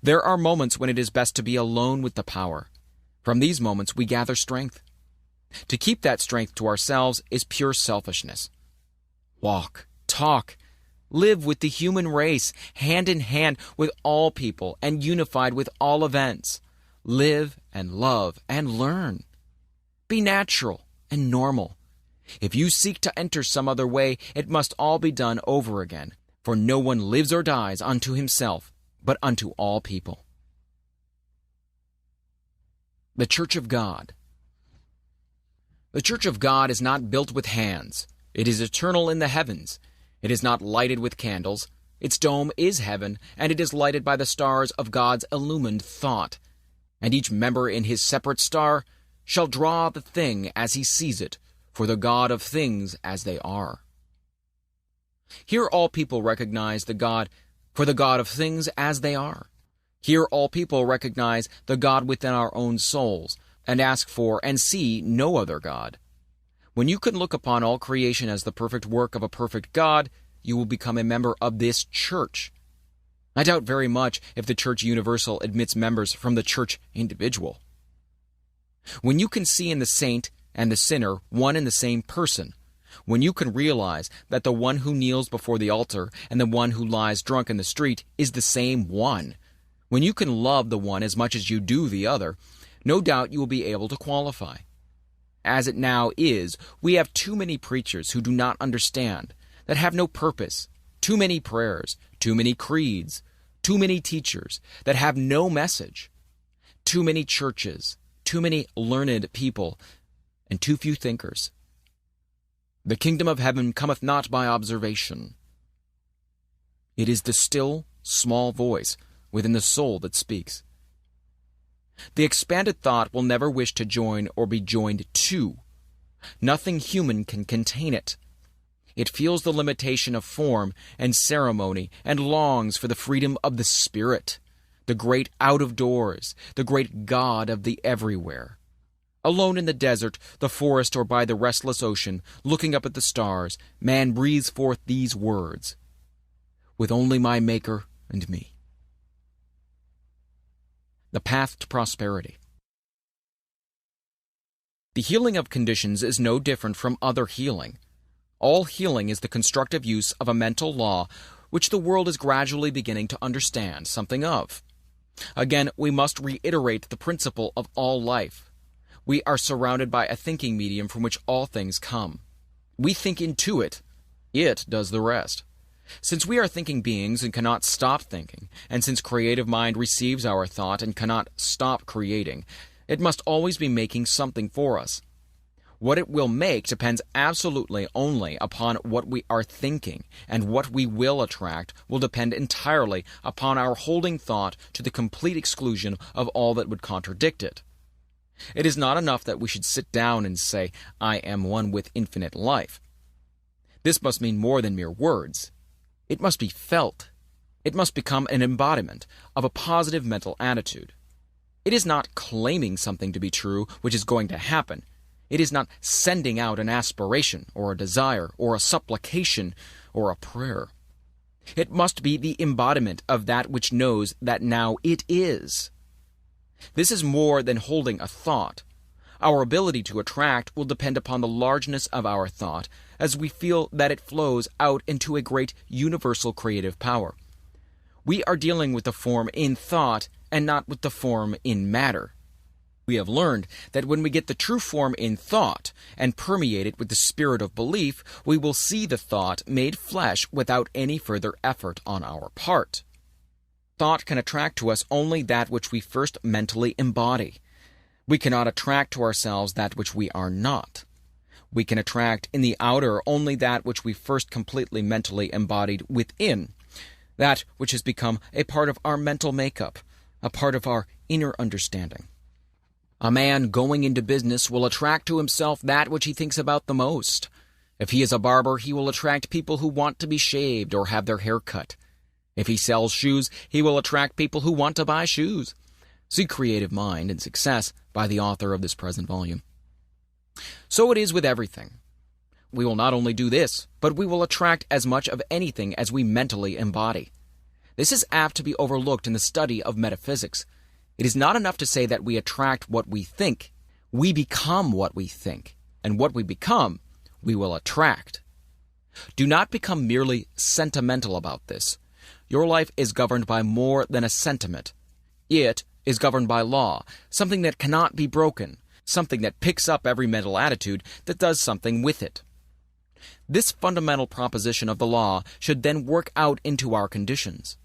There are moments when it is best to be alone with the power. From these moments we gather strength. To keep that strength to ourselves is pure selfishness. Walk, talk, live with the human race, hand in hand with all people and unified with all events. Live and love and learn. Be natural and normal. If you seek to enter some other way, it must all be done over again, for no one lives or dies unto himself, but unto all people. The Church of God. The Church of God is not built with hands. It is eternal in the heavens. It is not lighted with candles. Its dome is heaven, and it is lighted by the stars of God's illumined thought. And each member in his separate star shall draw the thing as he sees it, for the God of things as they are. Here all people recognize the God for the God of things as they are. Here all people recognize the God within our own souls, and ask for and see no other God. When you can look upon all creation as the perfect work of a perfect God, you will become a member of this church. I doubt very much if the Church Universal admits members from the Church Individual. When you can see in the saint and the sinner one and the same person, when you can realize that the one who kneels before the altar and the one who lies drunk in the street is the same one, when you can love the one as much as you do the other, no doubt you will be able to qualify. As it now is, we have too many preachers who do not understand, that have no purpose, too many prayers, too many creeds, too many teachers that have no message, too many churches, too many learned people, and too few thinkers. The kingdom of heaven cometh not by observation. It is the still, small voice within the soul that speaks. The expanded thought will never wish to join or be joined to. Nothing human can contain it. It feels the limitation of form and ceremony and longs for the freedom of the Spirit, the great out-of-doors, the great God of the everywhere. Alone in the desert, the forest, or by the restless ocean, looking up at the stars, man breathes forth these words, "With only my Maker and me." The path to prosperity. The healing of conditions is no different from other healing. All healing is the constructive use of a mental law which the world is gradually beginning to understand something of. Again, we must reiterate the principle of all life. We are surrounded by a thinking medium from which all things come. We think into it. It does the rest. Since we are thinking beings and cannot stop thinking, and since creative mind receives our thought and cannot stop creating, it must always be making something for us. What it will make depends absolutely only upon what we are thinking, and what we will attract will depend entirely upon our holding thought to the complete exclusion of all that would contradict it. It is not enough that we should sit down and say, "I am one with infinite life." This must mean more than mere words. It must be felt. It must become an embodiment of a positive mental attitude. It is not claiming something to be true which is going to happen. It is not sending out an aspiration or a desire or a supplication or a prayer. It must be the embodiment of that which knows that now it is. This is more than holding a thought. Our ability to attract will depend upon the largeness of our thought, as we feel that it flows out into a great universal creative power. We are dealing with the form in thought and not with the form in matter. We have learned that when we get the true form in thought and permeate it with the spirit of belief, we will see the thought made flesh without any further effort on our part. Thought can attract to us only that which we first mentally embody. We cannot attract to ourselves that which we are not. We can attract in the outer only that which we first completely mentally embodied within, that which has become a part of our mental makeup, a part of our inner understanding. A man going into business will attract to himself that which he thinks about the most. If he is a barber, he will attract people who want to be shaved or have their hair cut. If he sells shoes, he will attract people who want to buy shoes. See Creative Mind and Success by the author of this present volume. So it is with everything. We will not only do this, but we will attract as much of anything as we mentally embody. This is apt to be overlooked in the study of metaphysics. It is not enough to say that we attract what we think. We become what we think, and what we become, we will attract. Do not become merely sentimental about this. Your life is governed by more than a sentiment. It is governed by law, something that cannot be broken, something that picks up every mental attitude that does something with it. This fundamental proposition of the law should then work out into our conditions.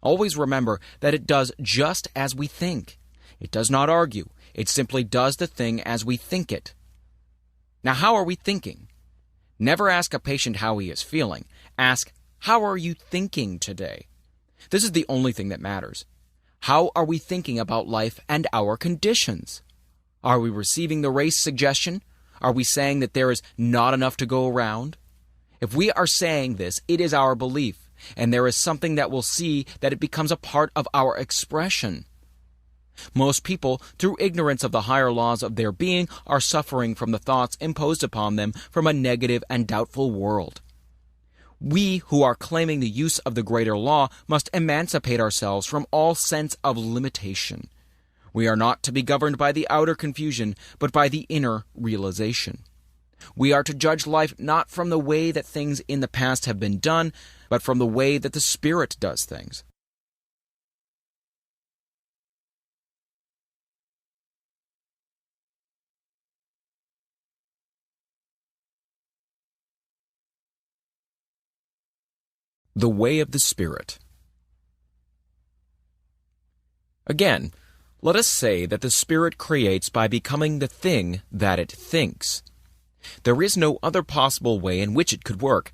Always remember that it does just as we think. It does not argue. It simply does the thing as we think it. Now, how are we thinking? Never ask a patient how he is feeling. Ask, how are you thinking today? This is the only thing that matters. How are we thinking about life and our conditions? Are we receiving the race suggestion? Are we saying that there is not enough to go around? If we are saying this, it is our belief, and there is something that will see that it becomes a part of our expression. Most people, through ignorance of the higher laws of their being, are suffering from the thoughts imposed upon them from a negative and doubtful world. We who are claiming the use of the greater law must emancipate ourselves from all sense of limitation. We are not to be governed by the outer confusion, but by the inner realization. We are to judge life not from the way that things in the past have been done, but from the way that the Spirit does things. The way of the Spirit. Again, let us say that the Spirit creates by becoming the thing that it thinks. There is no other possible way in which it could work.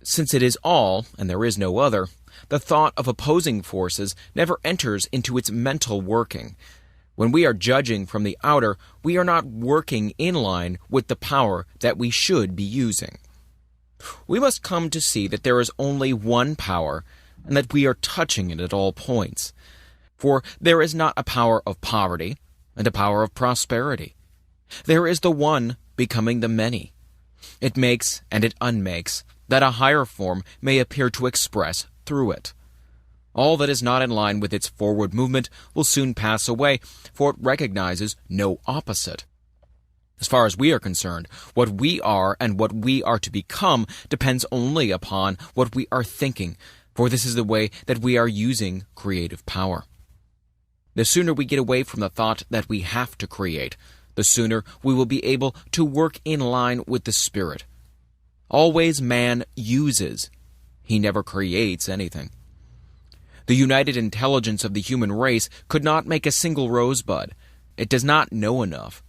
Since it is all, and there is no other, the thought of opposing forces never enters into its mental working. When we are judging from the outer, we are not working in line with the power that we should be using. We must come to see that there is only one power, and that we are touching it at all points. For there is not a power of poverty and a power of prosperity. There is the one becoming the many. It makes and it unmakes that a higher form may appear to express through it. All that is not in line with its forward movement will soon pass away, for it recognizes no opposite. As far as we are concerned, what we are and what we are to become depends only upon what we are thinking, for this is the way that we are using creative power. The sooner we get away from the thought that we have to create, the sooner we will be able to work in line with the Spirit. Always man uses. He never creates anything. The united intelligence of the human race could not make a single rosebud. It does not know enough.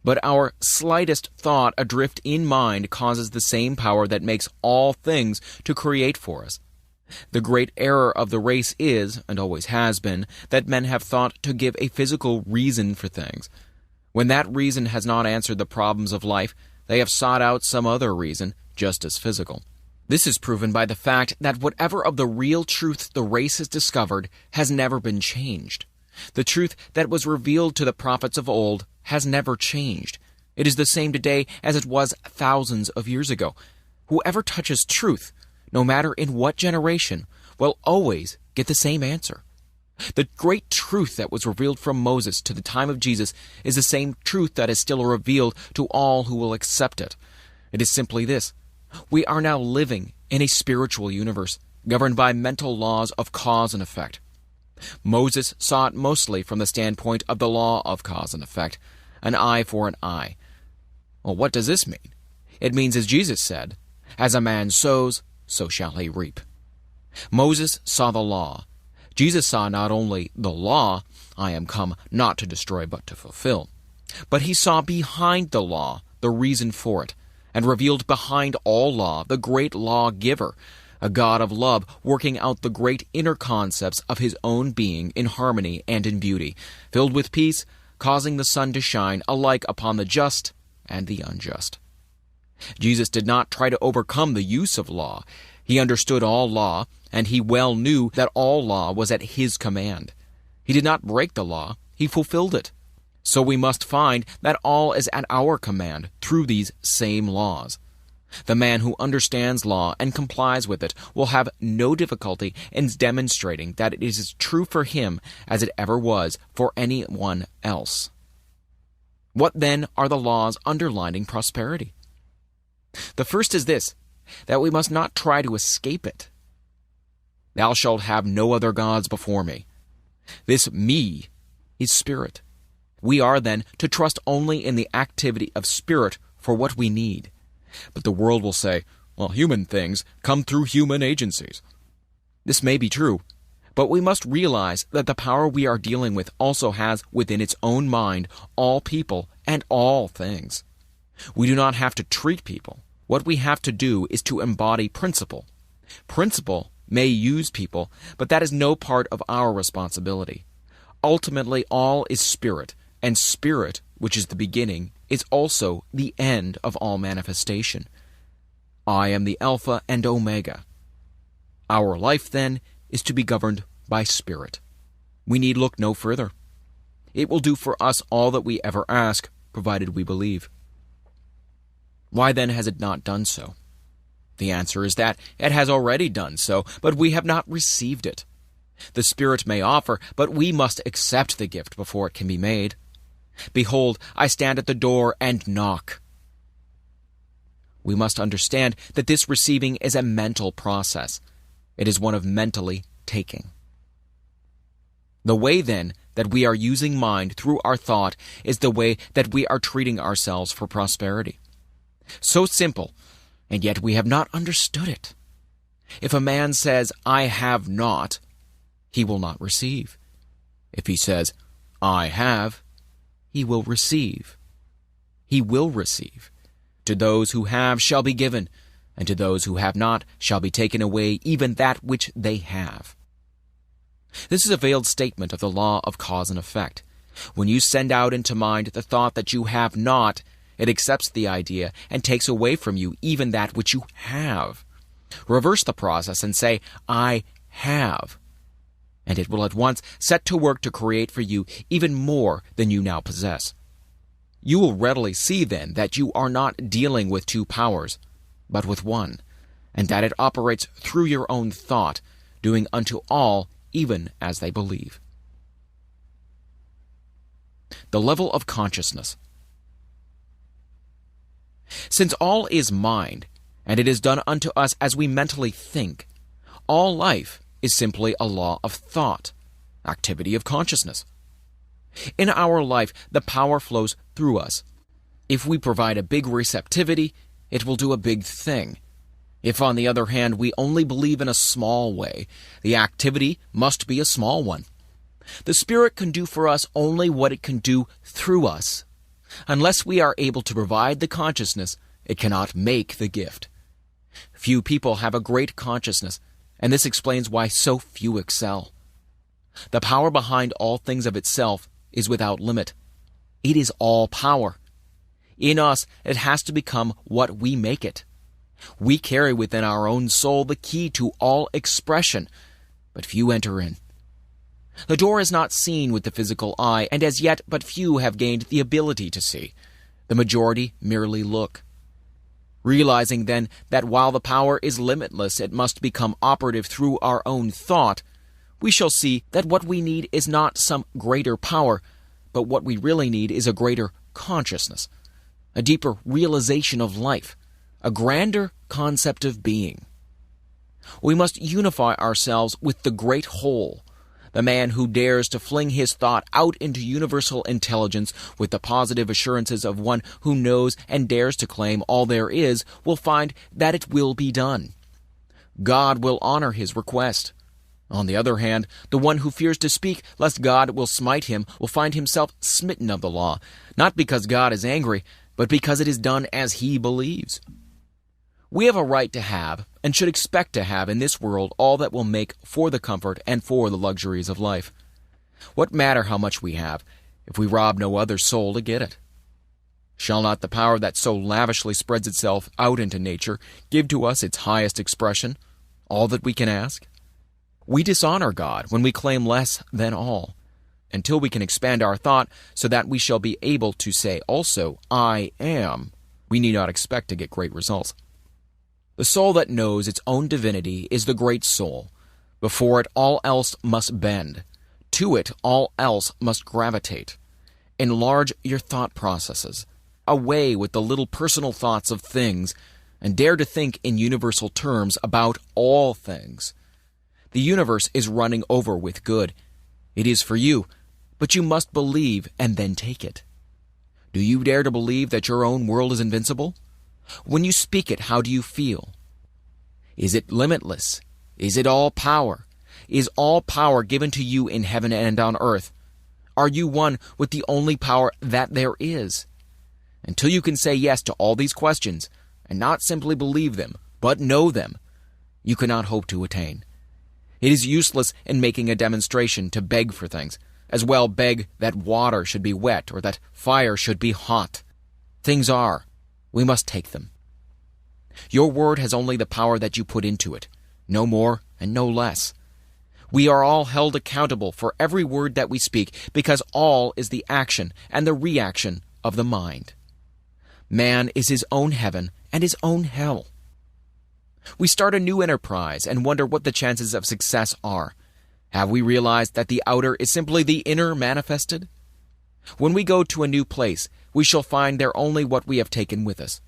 But our slightest thought adrift in mind causes the same power that makes all things to create for us. The great error of the race is, and always has been, that men have thought to give a physical reason for things. When that reason has not answered the problems of life, they have sought out some other reason, just as physical. This is proven by the fact that whatever of the real truth the race has discovered has never been changed. The truth that was revealed to the prophets of old has never changed. It is the same today as it was thousands of years ago. Whoever touches truth, no matter in what generation, will always get the same answer. The great truth that was revealed from Moses to the time of Jesus is the same truth that is still revealed to all who will accept it. It is simply this: we are now living in a spiritual universe, governed by mental laws of cause and effect. Moses saw it mostly from the standpoint of the law of cause and effect, an eye for an eye. Well, what does this mean? It means, as Jesus said, as a man sows, so shall he reap. Moses saw the law. Jesus saw not only the law, I am come not to destroy but to fulfill, but he saw behind the law the reason for it, and revealed behind all law the great lawgiver, a God of love working out the great inner concepts of his own being in harmony and in beauty, filled with peace, causing the sun to shine alike upon the just and the unjust. Jesus did not try to overcome the use of law. He understood all law, and he well knew that all law was at his command. He did not break the law, he fulfilled it. So we must find that all is at our command through these same laws. The man who understands law and complies with it will have no difficulty in demonstrating that it is as true for him as it ever was for anyone else. What then are the laws underlining prosperity? The first is this, that we must not try to escape it. Thou shalt have no other gods before me. This me is spirit. We are then to trust only in the activity of spirit for what we need. But the world will say, well, human things come through human agencies. This may be true, but we must realize that the power we are dealing with also has within its own mind all people and all things. We do not have to treat people. What we have to do is to embody principle. Principle may use people, but that is no part of our responsibility. Ultimately, all is spirit, and spirit, which is the beginning, is also the end of all manifestation. I am the Alpha and Omega. Our life, then, is to be governed by spirit. We need look no further. It will do for us all that we ever ask, provided we believe. Why then has it not done so? The answer is that it has already done so, but we have not received it. The Spirit may offer, but we must accept the gift before it can be made. Behold, I stand at the door and knock. We must understand that this receiving is a mental process. It is one of mentally taking. The way, then, that we are using mind through our thought is the way that we are treating ourselves for prosperity. So simple, and yet we have not understood it. If a man says, I have not, he will not receive. If he says, I have, he will receive. He will receive. To those who have shall be given, and to those who have not shall be taken away even that which they have. This is a veiled statement of the law of cause and effect. When you send out into mind the thought that you have not, it accepts the idea and takes away from you even that which you have. Reverse the process and say, I have. And it will at once set to work to create for you even more than you now possess. You will readily see then that you are not dealing with two powers, but with one, and that it operates through your own thought, doing unto all even as they believe. The level of consciousness. Since all is mind, and it is done unto us as we mentally think, all life is simply a law of thought, activity of consciousness. In our life, the power flows through us. If we provide a big receptivity, it will do a big thing. If, on the other hand, we only believe in a small way, the activity must be a small one. The Spirit can do for us only what it can do through us. Unless we are able to provide the consciousness, it cannot make the gift. Few people have a great consciousness, and this explains why so few excel. The power behind all things of itself is without limit. It is all power. In us, it has to become what we make it. We carry within our own soul the key to all expression, but few enter in. The door is not seen with the physical eye, and as yet but few have gained the ability to see. The majority merely look. Realizing then that while the power is limitless, it must become operative through our own thought, we shall see that what we need is not some greater power, but what we really need is a greater consciousness, a deeper realization of life, a grander concept of being. We must unify ourselves with the great whole. The man who dares to fling his thought out into universal intelligence with the positive assurances of one who knows and dares to claim all there is will find that it will be done. God will honor his request. On the other hand, the one who fears to speak lest God will smite him will find himself smitten of the law, not because God is angry, but because it is done as he believes. We have a right to have, and should expect to have in this world all that will make for the comfort and for the luxuries of life. What matter how much we have, if we rob no other soul to get it? Shall not the power that so lavishly spreads itself out into nature give to us its highest expression, all that we can ask? We dishonor God when we claim less than all. Until we can expand our thought so that we shall be able to say also, I am, we need not expect to get great results. The soul that knows its own divinity is the great soul. Before it, all else must bend. To it, all else must gravitate. Enlarge your thought processes. Away with the little personal thoughts of things, and dare to think in universal terms about all things. The universe is running over with good. It is for you, but you must believe and then take it. Do you dare to believe that your own world is invincible? When you speak it, how do you feel? Is it limitless? Is it all power? Is all power given to you in heaven and on earth? Are you one with the only power that there is? Until you can say yes to all these questions, and not simply believe them, but know them, you cannot hope to attain. It is useless in making a demonstration to beg for things. As well beg that water should be wet or that fire should be hot. Things are. We must take them. Your word has only the power that you put into it, no more and no less. We are all held accountable for every word that we speak because all is the action and the reaction of the mind. Man is his own heaven and his own hell. We start a new enterprise and wonder what the chances of success are. Have we realized that the outer is simply the inner manifested? When we go to a new place, we shall find there only what we have taken with us.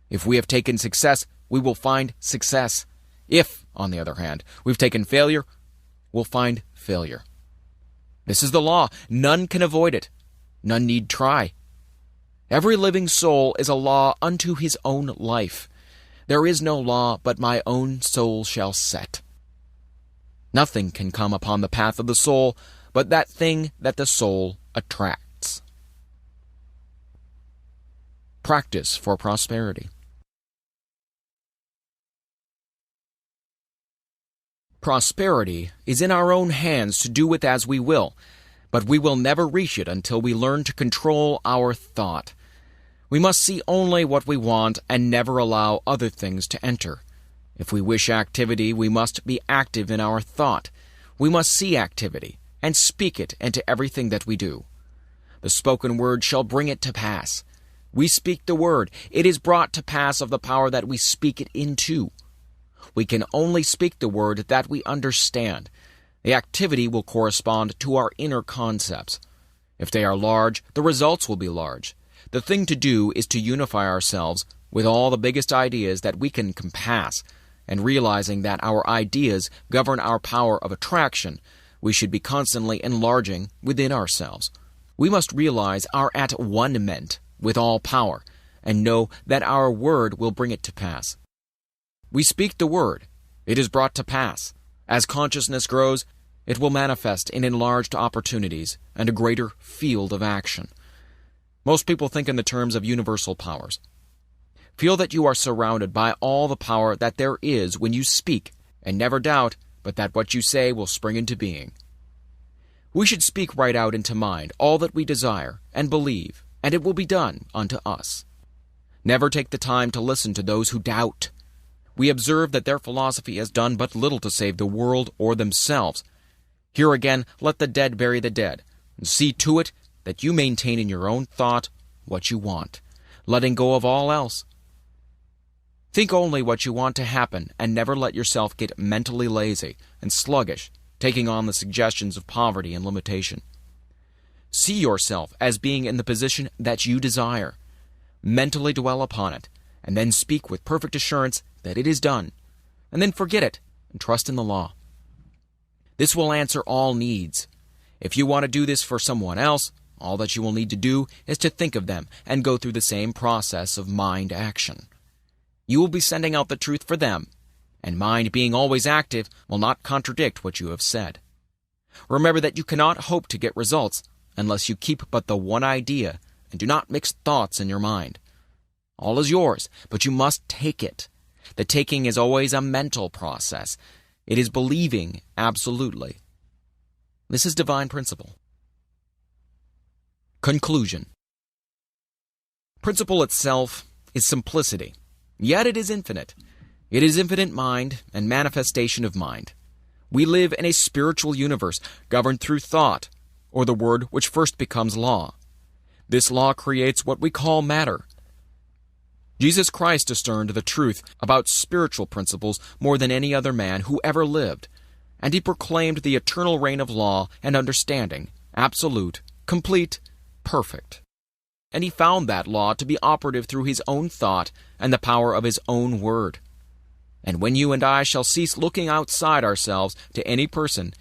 If we have taken success, we will find success. If, on the other hand, we've taken failure, we'll find failure. This is the law. None can avoid it. None need try. Every living soul is a law unto his own life. There is no law but my own soul shall set. Nothing can come upon the path of the soul but that thing that the soul attracts. Practice for prosperity. Prosperity is in our own hands to do with as we will, but we will never reach it until we learn to control our thought. We must see only what we want and never allow other things to enter. If we wish activity, we must be active in our thought. We must see activity and speak it into everything that we do. The spoken word shall bring it to pass. We speak the word. It is brought to pass of the power that we speak it into. We can only speak the word that we understand. The activity will correspond to our inner concepts. If they are large, the results will be large. The thing to do is to unify ourselves with all the biggest ideas that we can compass, and realizing that our ideas govern our power of attraction, we should be constantly enlarging within ourselves. We must realize our at-one-ment with all power, and know that our word will bring it to pass. We speak the word. It is brought to pass. As consciousness grows, it will manifest in enlarged opportunities and a greater field of action. Most people think in the terms of universal powers. Feel that you are surrounded by all the power that there is when you speak, and never doubt but that what you say will spring into being. We should speak right out into mind all that we desire and believe, and it will be done unto us. Never take the time to listen to those who doubt. We observe that their philosophy has done but little to save the world or themselves. Here again, let the dead bury the dead, and see to it that you maintain in your own thought what you want, letting go of all else. Think only what you want to happen, and never let yourself get mentally lazy and sluggish, taking on the suggestions of poverty and limitation. See yourself as being in the position that you desire. Mentally dwell upon it, and then speak with perfect assurance that it is done, and then forget it and trust in the law. This will answer all needs. If you want to do this for someone else, all that you will need to do is to think of them and go through the same process of mind action. You will be sending out the truth for them, and mind being always active will not contradict what you have said. Remember that you cannot hope to get results unless you keep but the one idea and do not mix thoughts in your mind. All is yours, but you must take it. The taking is always a mental process. It is believing absolutely. This is divine principle. Conclusion. Principle itself is simplicity, yet it is infinite. It is infinite mind and manifestation of mind. We live in a spiritual universe governed through thought, or the word which first becomes law. This law creates what we call matter. Jesus Christ discerned the truth about spiritual principles more than any other man who ever lived, and he proclaimed the eternal reign of law and understanding, absolute, complete, perfect. And he found that law to be operative through his own thought and the power of his own word. And when you and I shall cease looking outside ourselves to any person,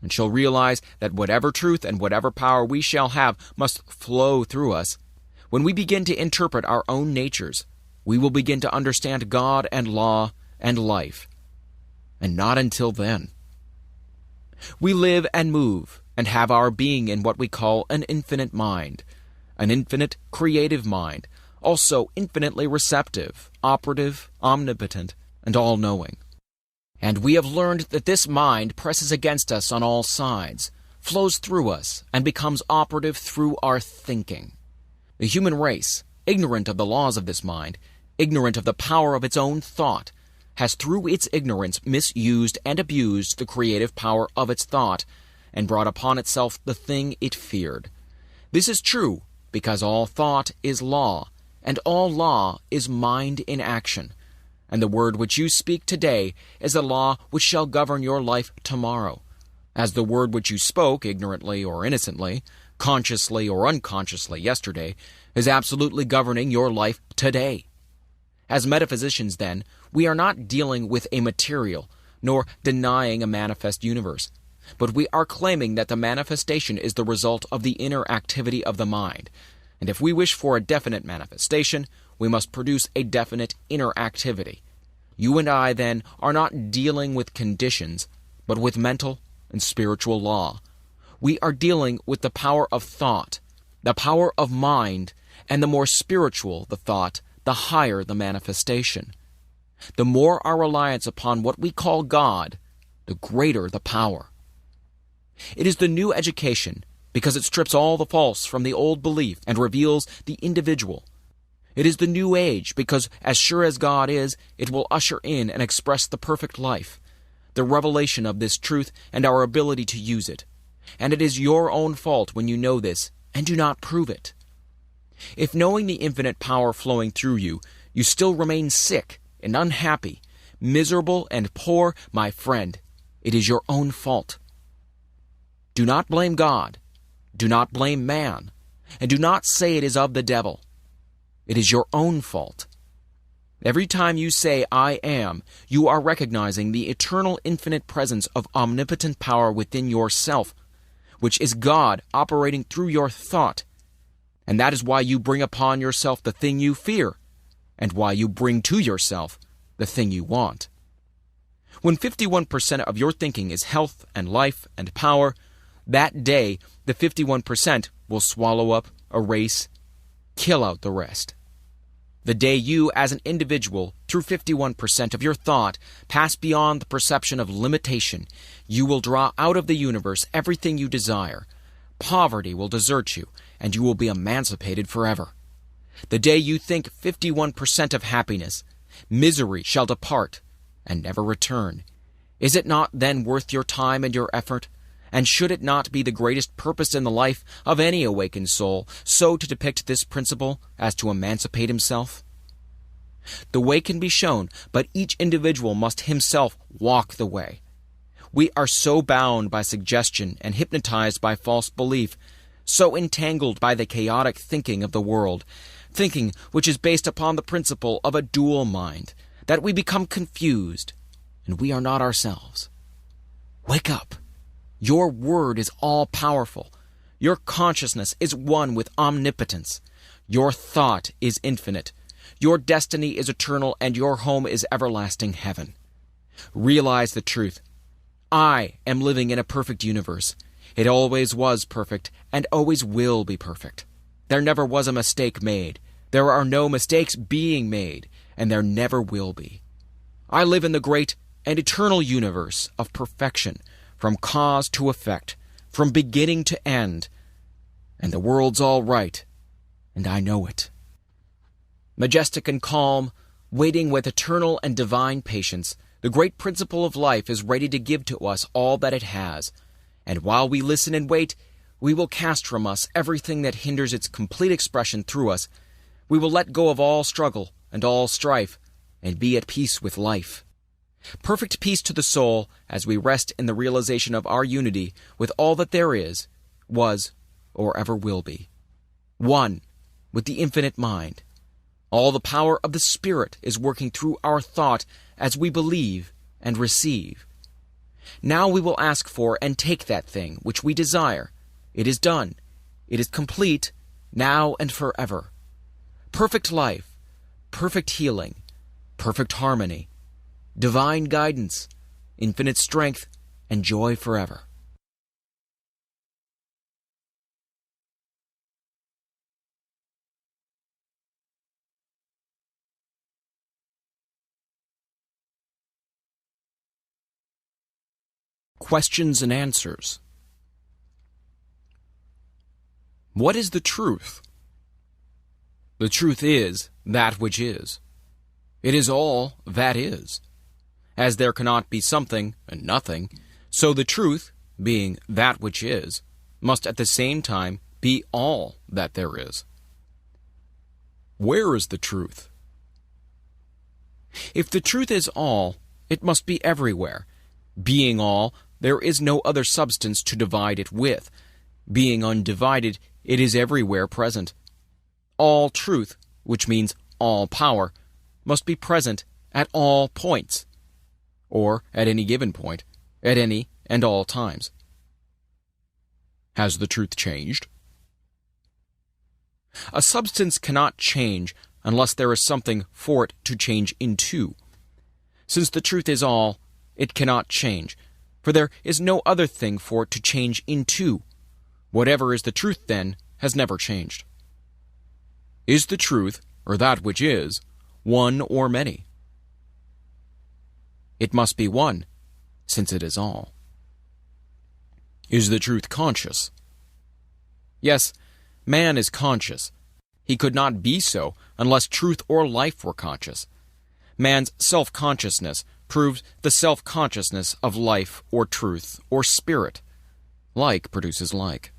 and shall realize that whatever truth and whatever power we shall have must flow through us, when we begin to interpret our own natures, we will begin to understand God and law and life. And not until then. We live and move and have our being in what we call an infinite mind, an infinite creative mind, also infinitely receptive, operative, omnipotent, and all-knowing. And we have learned that this mind presses against us on all sides, flows through us, and becomes operative through our thinking. The human race, ignorant of the laws of this mind, ignorant of the power of its own thought, has through its ignorance misused and abused the creative power of its thought, and brought upon itself the thing it feared. This is true because all thought is law, and all law is mind in action. And the word which you speak today is the law which shall govern your life tomorrow, as the word which you spoke ignorantly or innocently, consciously or unconsciously yesterday, is absolutely governing your life today. As metaphysicians, then, we are not dealing with a material, nor denying a manifest universe, but we are claiming that the manifestation is the result of the inner activity of the mind, and if we wish for a definite manifestation, we must produce a definite inner activity. You and I, then, are not dealing with conditions, but with mental and spiritual law. We are dealing with the power of thought, the power of mind, and the more spiritual the thought, the higher the manifestation. The more our reliance upon what we call God, the greater the power. It is the new education because it strips all the false from the old belief and reveals the individual. It is the new age because, as sure as God is, it will usher in and express the perfect life, the revelation of this truth and our ability to use it. And it is your own fault when you know this and do not prove it. If knowing the infinite power flowing through you, you still remain sick and unhappy, miserable and poor, my friend, it is your own fault. Do not blame God, do not blame man, and do not say it is of the devil. It is your own fault. Every time you say, I am, you are recognizing the eternal infinite presence of omnipotent power within yourself. which is God operating through your thought. And that is why you bring upon yourself the thing you fear, and why you bring to yourself the thing you want. When 51% of your thinking is health and life and power, that day the 51% will swallow up, erase, kill out the rest. The day you, as an individual, through 51% of your thought, pass beyond the perception of limitation, you will draw out of the universe everything you desire. Poverty will desert you, and you will be emancipated forever. The day you think 51% of happiness, misery shall depart and never return. Is it not then worth your time and your effort? And should it not be the greatest purpose in the life of any awakened soul so to depict this principle as to emancipate himself? The way can be shown, but each individual must himself walk the way. We are so bound by suggestion and hypnotized by false belief, so entangled by the chaotic thinking of the world, thinking which is based upon the principle of a dual mind, that we become confused, and we are not ourselves. Wake up! Your word is all-powerful. Your consciousness is one with omnipotence. Your thought is infinite. Your destiny is eternal, and your home is everlasting heaven. Realize the truth. I am living in a perfect universe. It always was perfect, and always will be perfect. There never was a mistake made. There are no mistakes being made, and there never will be. I live in the great and eternal universe of perfection, from cause to effect, from beginning to end. And the world's all right, and I know it. Majestic and calm, waiting with eternal and divine patience, the great principle of life is ready to give to us all that it has. And while we listen and wait, we will cast from us everything that hinders its complete expression through us. We will let go of all struggle and all strife, and be at peace with life. Perfect peace to the soul as we rest in the realization of our unity with all that there is, was, or ever will be. One with the infinite mind. All the power of the Spirit is working through our thought as we believe and receive. Now we will ask for and take that thing which we desire. It is done. It is complete, now and forever. Perfect life, perfect healing, perfect harmony, divine guidance, infinite strength, and joy forever. Questions and answers. What is the truth? The truth is that which is. It is all that is. As there cannot be something and nothing, so the truth, being that which is, must at the same time be all that there is. Where is the truth? If the truth is all, it must be everywhere. Being all, there is no other substance to divide it with. Being undivided, it is everywhere present. All truth, which means all power, must be present at all points, or at any given point, at any and all times. Has the truth changed? A substance cannot change unless there is something for it to change into. Since the truth is all, it cannot change, for there is no other thing for it to change into. Whatever is the truth, then, has never changed. Is the truth, or that which is, one or many? It must be one, since it is all. Is the truth conscious? Yes, man is conscious. He could not be so unless truth or life were conscious. Man's self-consciousness proves the self-consciousness of life or truth or spirit. Like produces like.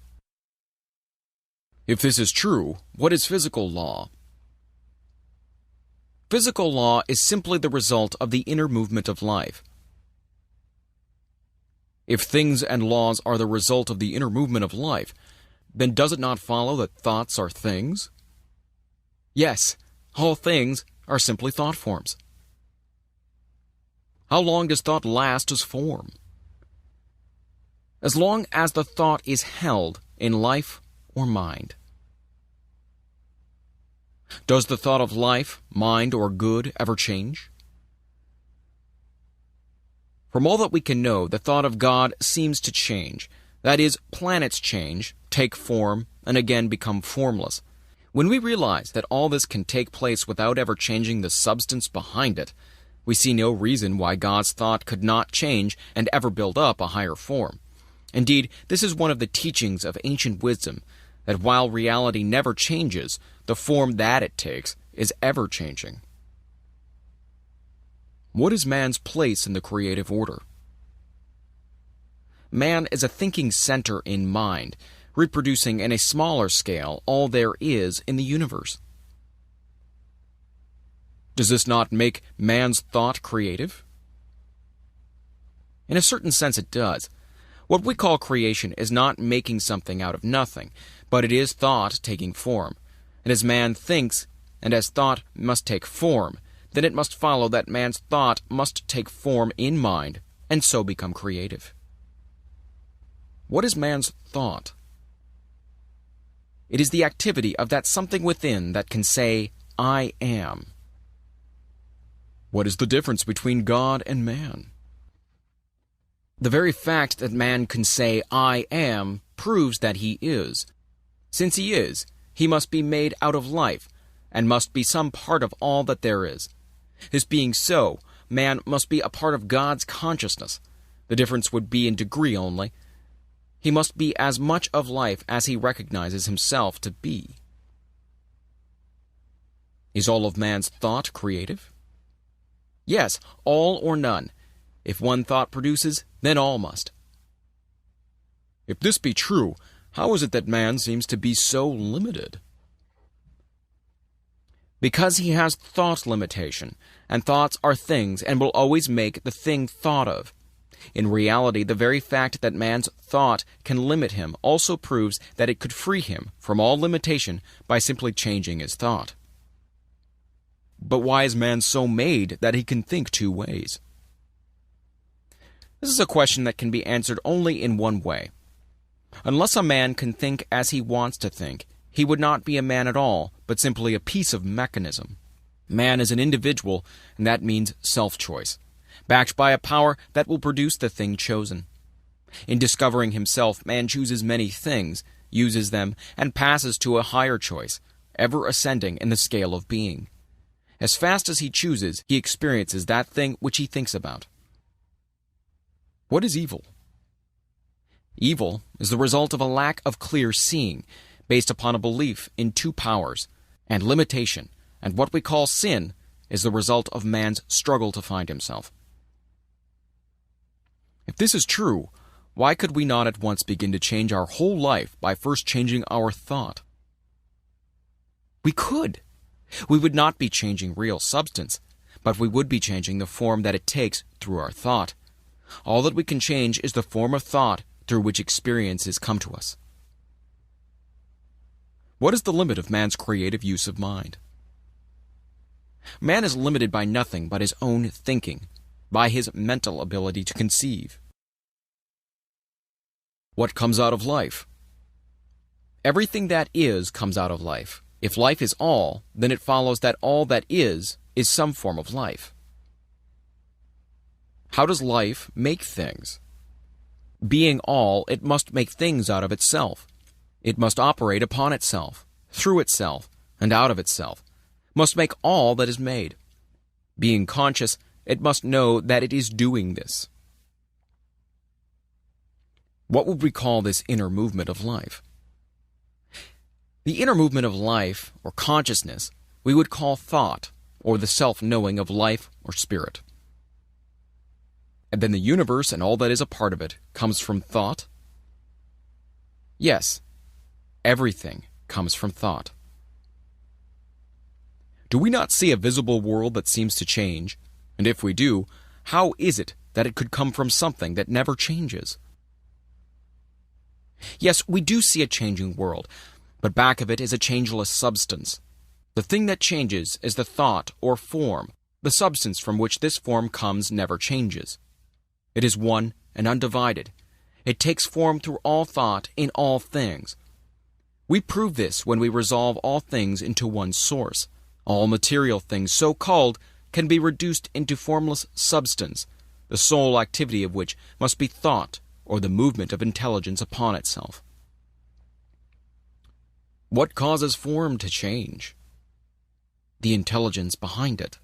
If this is true, what is physical law? Physical law is simply the result of the inner movement of life. If things and laws are the result of the inner movement of life, then does it not follow that thoughts are things? Yes, all things are simply thought forms. How long does thought last as form? as long as the thought is held in life or mind. Does the thought of life, mind, or good ever change? From all that we can know, the thought of God seems to change. That is, planets change, take form, and again become formless. When we realize that all this can take place without ever changing the substance behind it, we see no reason why God's thought could not change and ever build up a higher form. Indeed, this is one of the teachings of ancient wisdom, that while reality never changes, the form that it takes is ever-changing. What is man's place in the creative order? Man is a thinking center in mind, reproducing in a smaller scale all there is in the universe. Does this not make man's thought creative? In a certain sense it does. What we call creation is not making something out of nothing, but it is thought taking form. And as man thinks, and as thought must take form, then it must follow that man's thought must take form in mind, and so become creative. What is man's thought? It is the activity of that something within that can say, I am. What is the difference between God and man? The very fact that man can say, I am, proves that he is. Since he is, he must be made out of life, and must be some part of all that there is. This being so, man must be a part of God's consciousness. The difference would be in degree only. He must be as much of life as he recognizes himself to be. Is all of man's thought creative? Yes, all or none. If one thought produces, then all must. If this be true, how is it that man seems to be so limited? Because he has thought limitation, and thoughts are things and will always make the thing thought of. In reality, the very fact that man's thought can limit him also proves that it could free him from all limitation by simply changing his thought. But why is man so made that he can think two ways? This is a question that can be answered only in one way. Unless a man can think as he wants to think, he would not be a man at all, but simply a piece of mechanism. Man is an individual, and that means self-choice, backed by a power that will produce the thing chosen. In discovering himself, man chooses many things, uses them, and passes to a higher choice, ever ascending in the scale of being. As fast as he chooses, he experiences that thing which he thinks about. What is evil? Evil is the result of a lack of clear seeing, based upon a belief in two powers and limitation, and what we call sin is the result of man's struggle to find himself. If this is true, why could we not at once begin to change our whole life by first changing our thought? We could. We would not be changing real substance, but we would be changing the form that it takes through our thought. All that we can change is the form of thought through which experiences come to us. What is the limit of man's creative use of mind? Man is limited by nothing but his own thinking, by his mental ability to conceive. What comes out of life? Everything that is comes out of life. If life is all, then it follows that all that is some form of life. How does life make things? Being all, it must make things out of itself. It must operate upon itself, through itself, and out of itself, must make all that is made. Being conscious, it must know that it is doing this. What would we call this inner movement of life? The inner movement of life, or consciousness, we would call thought, or the self-knowing of life or spirit. And then the universe and all that is a part of it comes from thought? Yes, everything comes from thought. Do we not see a visible world that seems to change? And if we do, how is it that it could come from something that never changes? Yes, we do see a changing world, but back of it is a changeless substance. The thing that changes is the thought or form. The substance from which this form comes never changes. It is one and undivided. It takes form through all thought in all things. We prove this when we resolve all things into one source. All material things, so called, can be reduced into formless substance, the sole activity of which must be thought, or the movement of intelligence upon itself. What causes form to change? The intelligence behind it.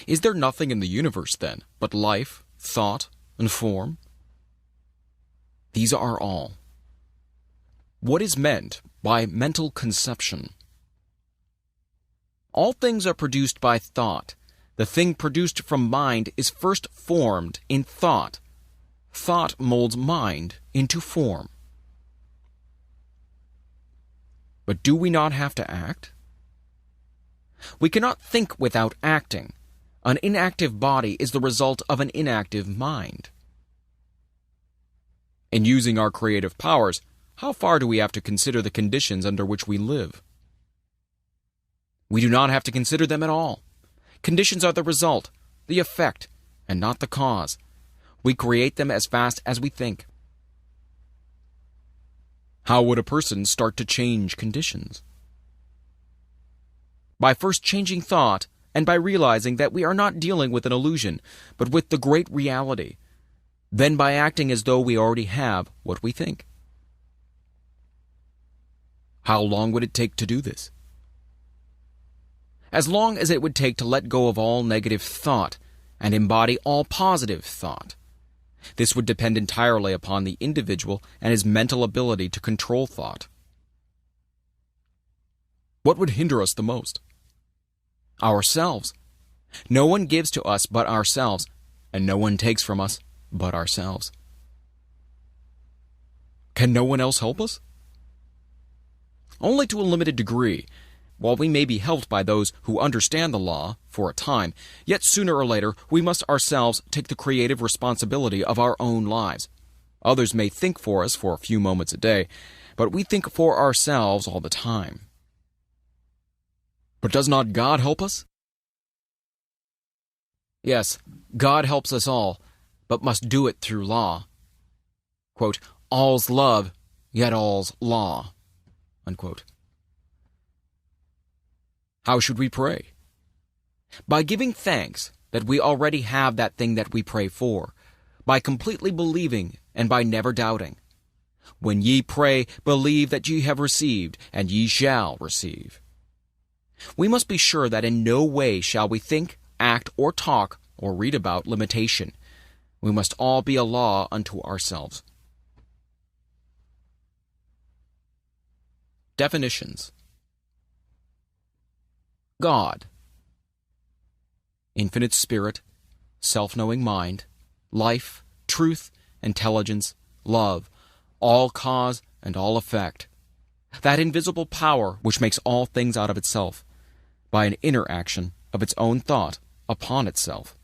Is there nothing in the universe, then, but life, thought, and form? These are all. What is meant by mental conception? All things are produced by thought. The thing produced from mind is first formed in thought. Thought molds mind into form. But do we not have to act? We cannot think without acting. An inactive body is the result of an inactive mind. In using our creative powers, how far do we have to consider the conditions under which we live? We do not have to consider them at all. Conditions are the result, the effect, and not the cause. We create them as fast as we think. How would a person start to change conditions? By first changing thought, and by realizing that we are not dealing with an illusion, but with the great reality. Then by acting as though we already have what we think. How long would it take to do this? As long as it would take to let go of all negative thought and embody all positive thought. This would depend entirely upon the individual and his mental ability to control thought. What would hinder us the most? Ourselves. No one gives to us but ourselves, and no one takes from us but ourselves. Can no one else help us? Only to a limited degree. While we may be helped by those who understand the law for a time, yet sooner or later we must ourselves take the creative responsibility of our own lives. Others may think for us for a few moments a day, but we think for ourselves all the time. But does not God help us? Yes, God helps us all, but must do it through law. Quote, all's love, yet all's law. Unquote. How should we pray? By giving thanks that we already have that thing that we pray for, by completely believing and by never doubting. When ye pray, believe that ye have received, and ye shall receive. We must be sure that in no way shall we think, act, or talk, or read about limitation. We must all be a law unto ourselves. Definitions. God. Infinite spirit, self-knowing mind, life, truth, intelligence, love, all cause and all effect. That invisible power which makes all things out of itself, by an inner action of its own thought upon itself.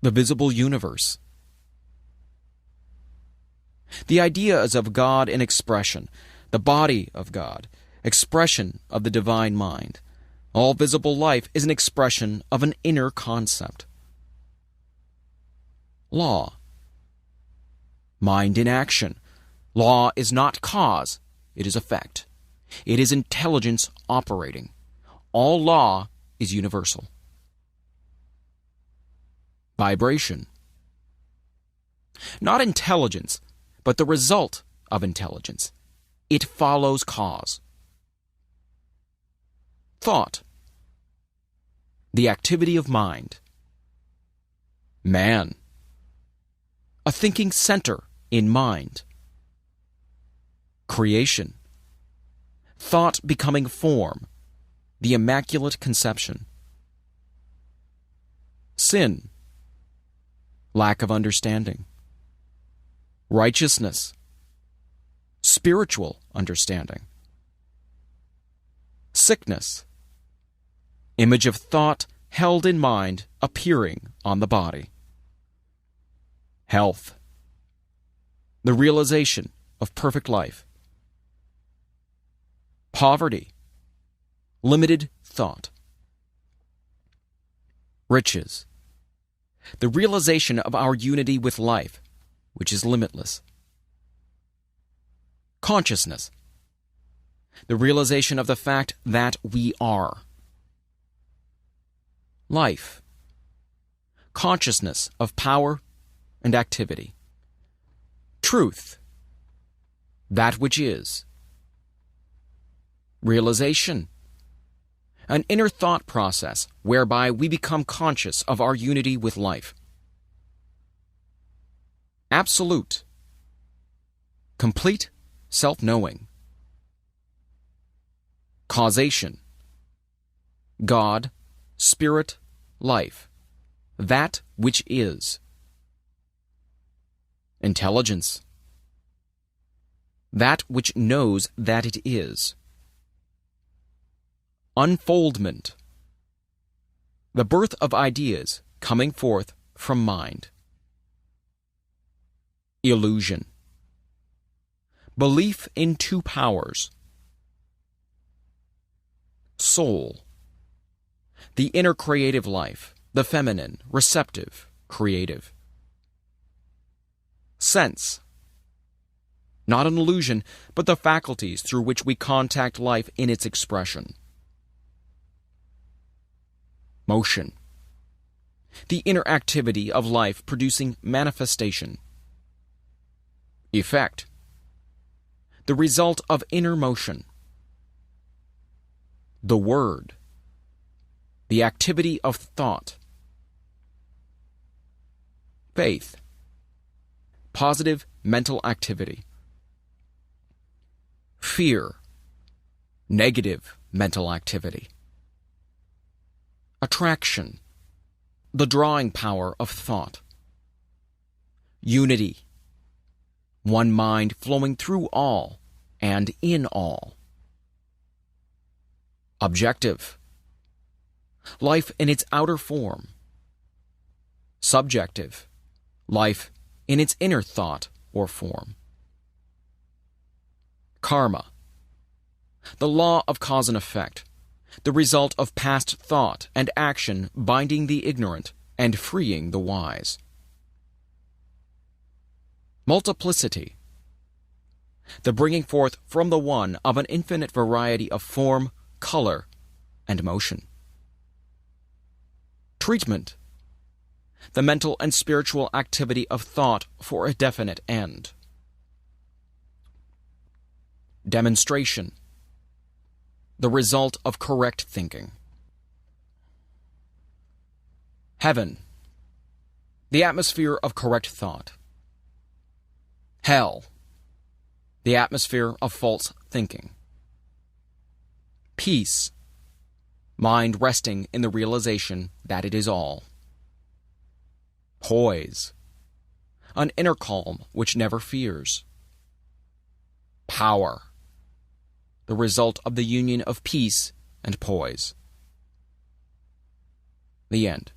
The visible universe. The idea is of God in expression, the body of God, expression of the divine mind. All visible life is an expression of an inner concept. Law. Mind in action. Law is not cause, it is effect. It is intelligence operating. All law is universal. Vibration. Not intelligence, but the result of intelligence. It follows cause. Thought. The activity of mind. Man. A thinking center in mind. Creation. Thought becoming form. The immaculate conception. Sin. Lack of understanding. Righteousness. Spiritual understanding. Sickness. Image of thought held in mind appearing on the body. Health. The realization of perfect life. Poverty. Limited thought. Riches. The realization of our unity with life, which is limitless. Consciousness. The realization of the fact that we are. Life. Consciousness of power and activity. Truth. That which is. Realization. An inner thought process whereby we become conscious of our unity with life. Absolute. Complete self-knowing. Causation. God, Spirit, Life. That which is. Intelligence. That which knows that it is. Unfoldment. The birth of ideas coming forth from mind. Illusion. Belief in two powers. Soul. The inner creative life, the feminine, receptive, creative. Sense. Not an illusion, but the faculties through which we contact life in its expression. Motion. The inner activity of life producing manifestation. Effect. The result of inner motion. The word. The activity of thought. Faith. Positive mental activity. Fear. Negative mental activity. Attraction. The drawing power of thought. Unity. One mind flowing through all and in all. Objective. Life in its outer form. Subjective. Life in its inner thought or form. Karma. The law of cause and effect, the result of past thought and action binding the ignorant and freeing the wise. Multiplicity. The bringing forth from the one of an infinite variety of form, color, and motion. Treatment. The mental and spiritual activity of thought for a definite end. Demonstration. The result of correct thinking. Heaven. The atmosphere of correct thought. Hell. The atmosphere of false thinking. Peace. Mind resting in the realization that it is all. Poise. An inner calm which never fears. Power. The result of the union of peace and poise. The end.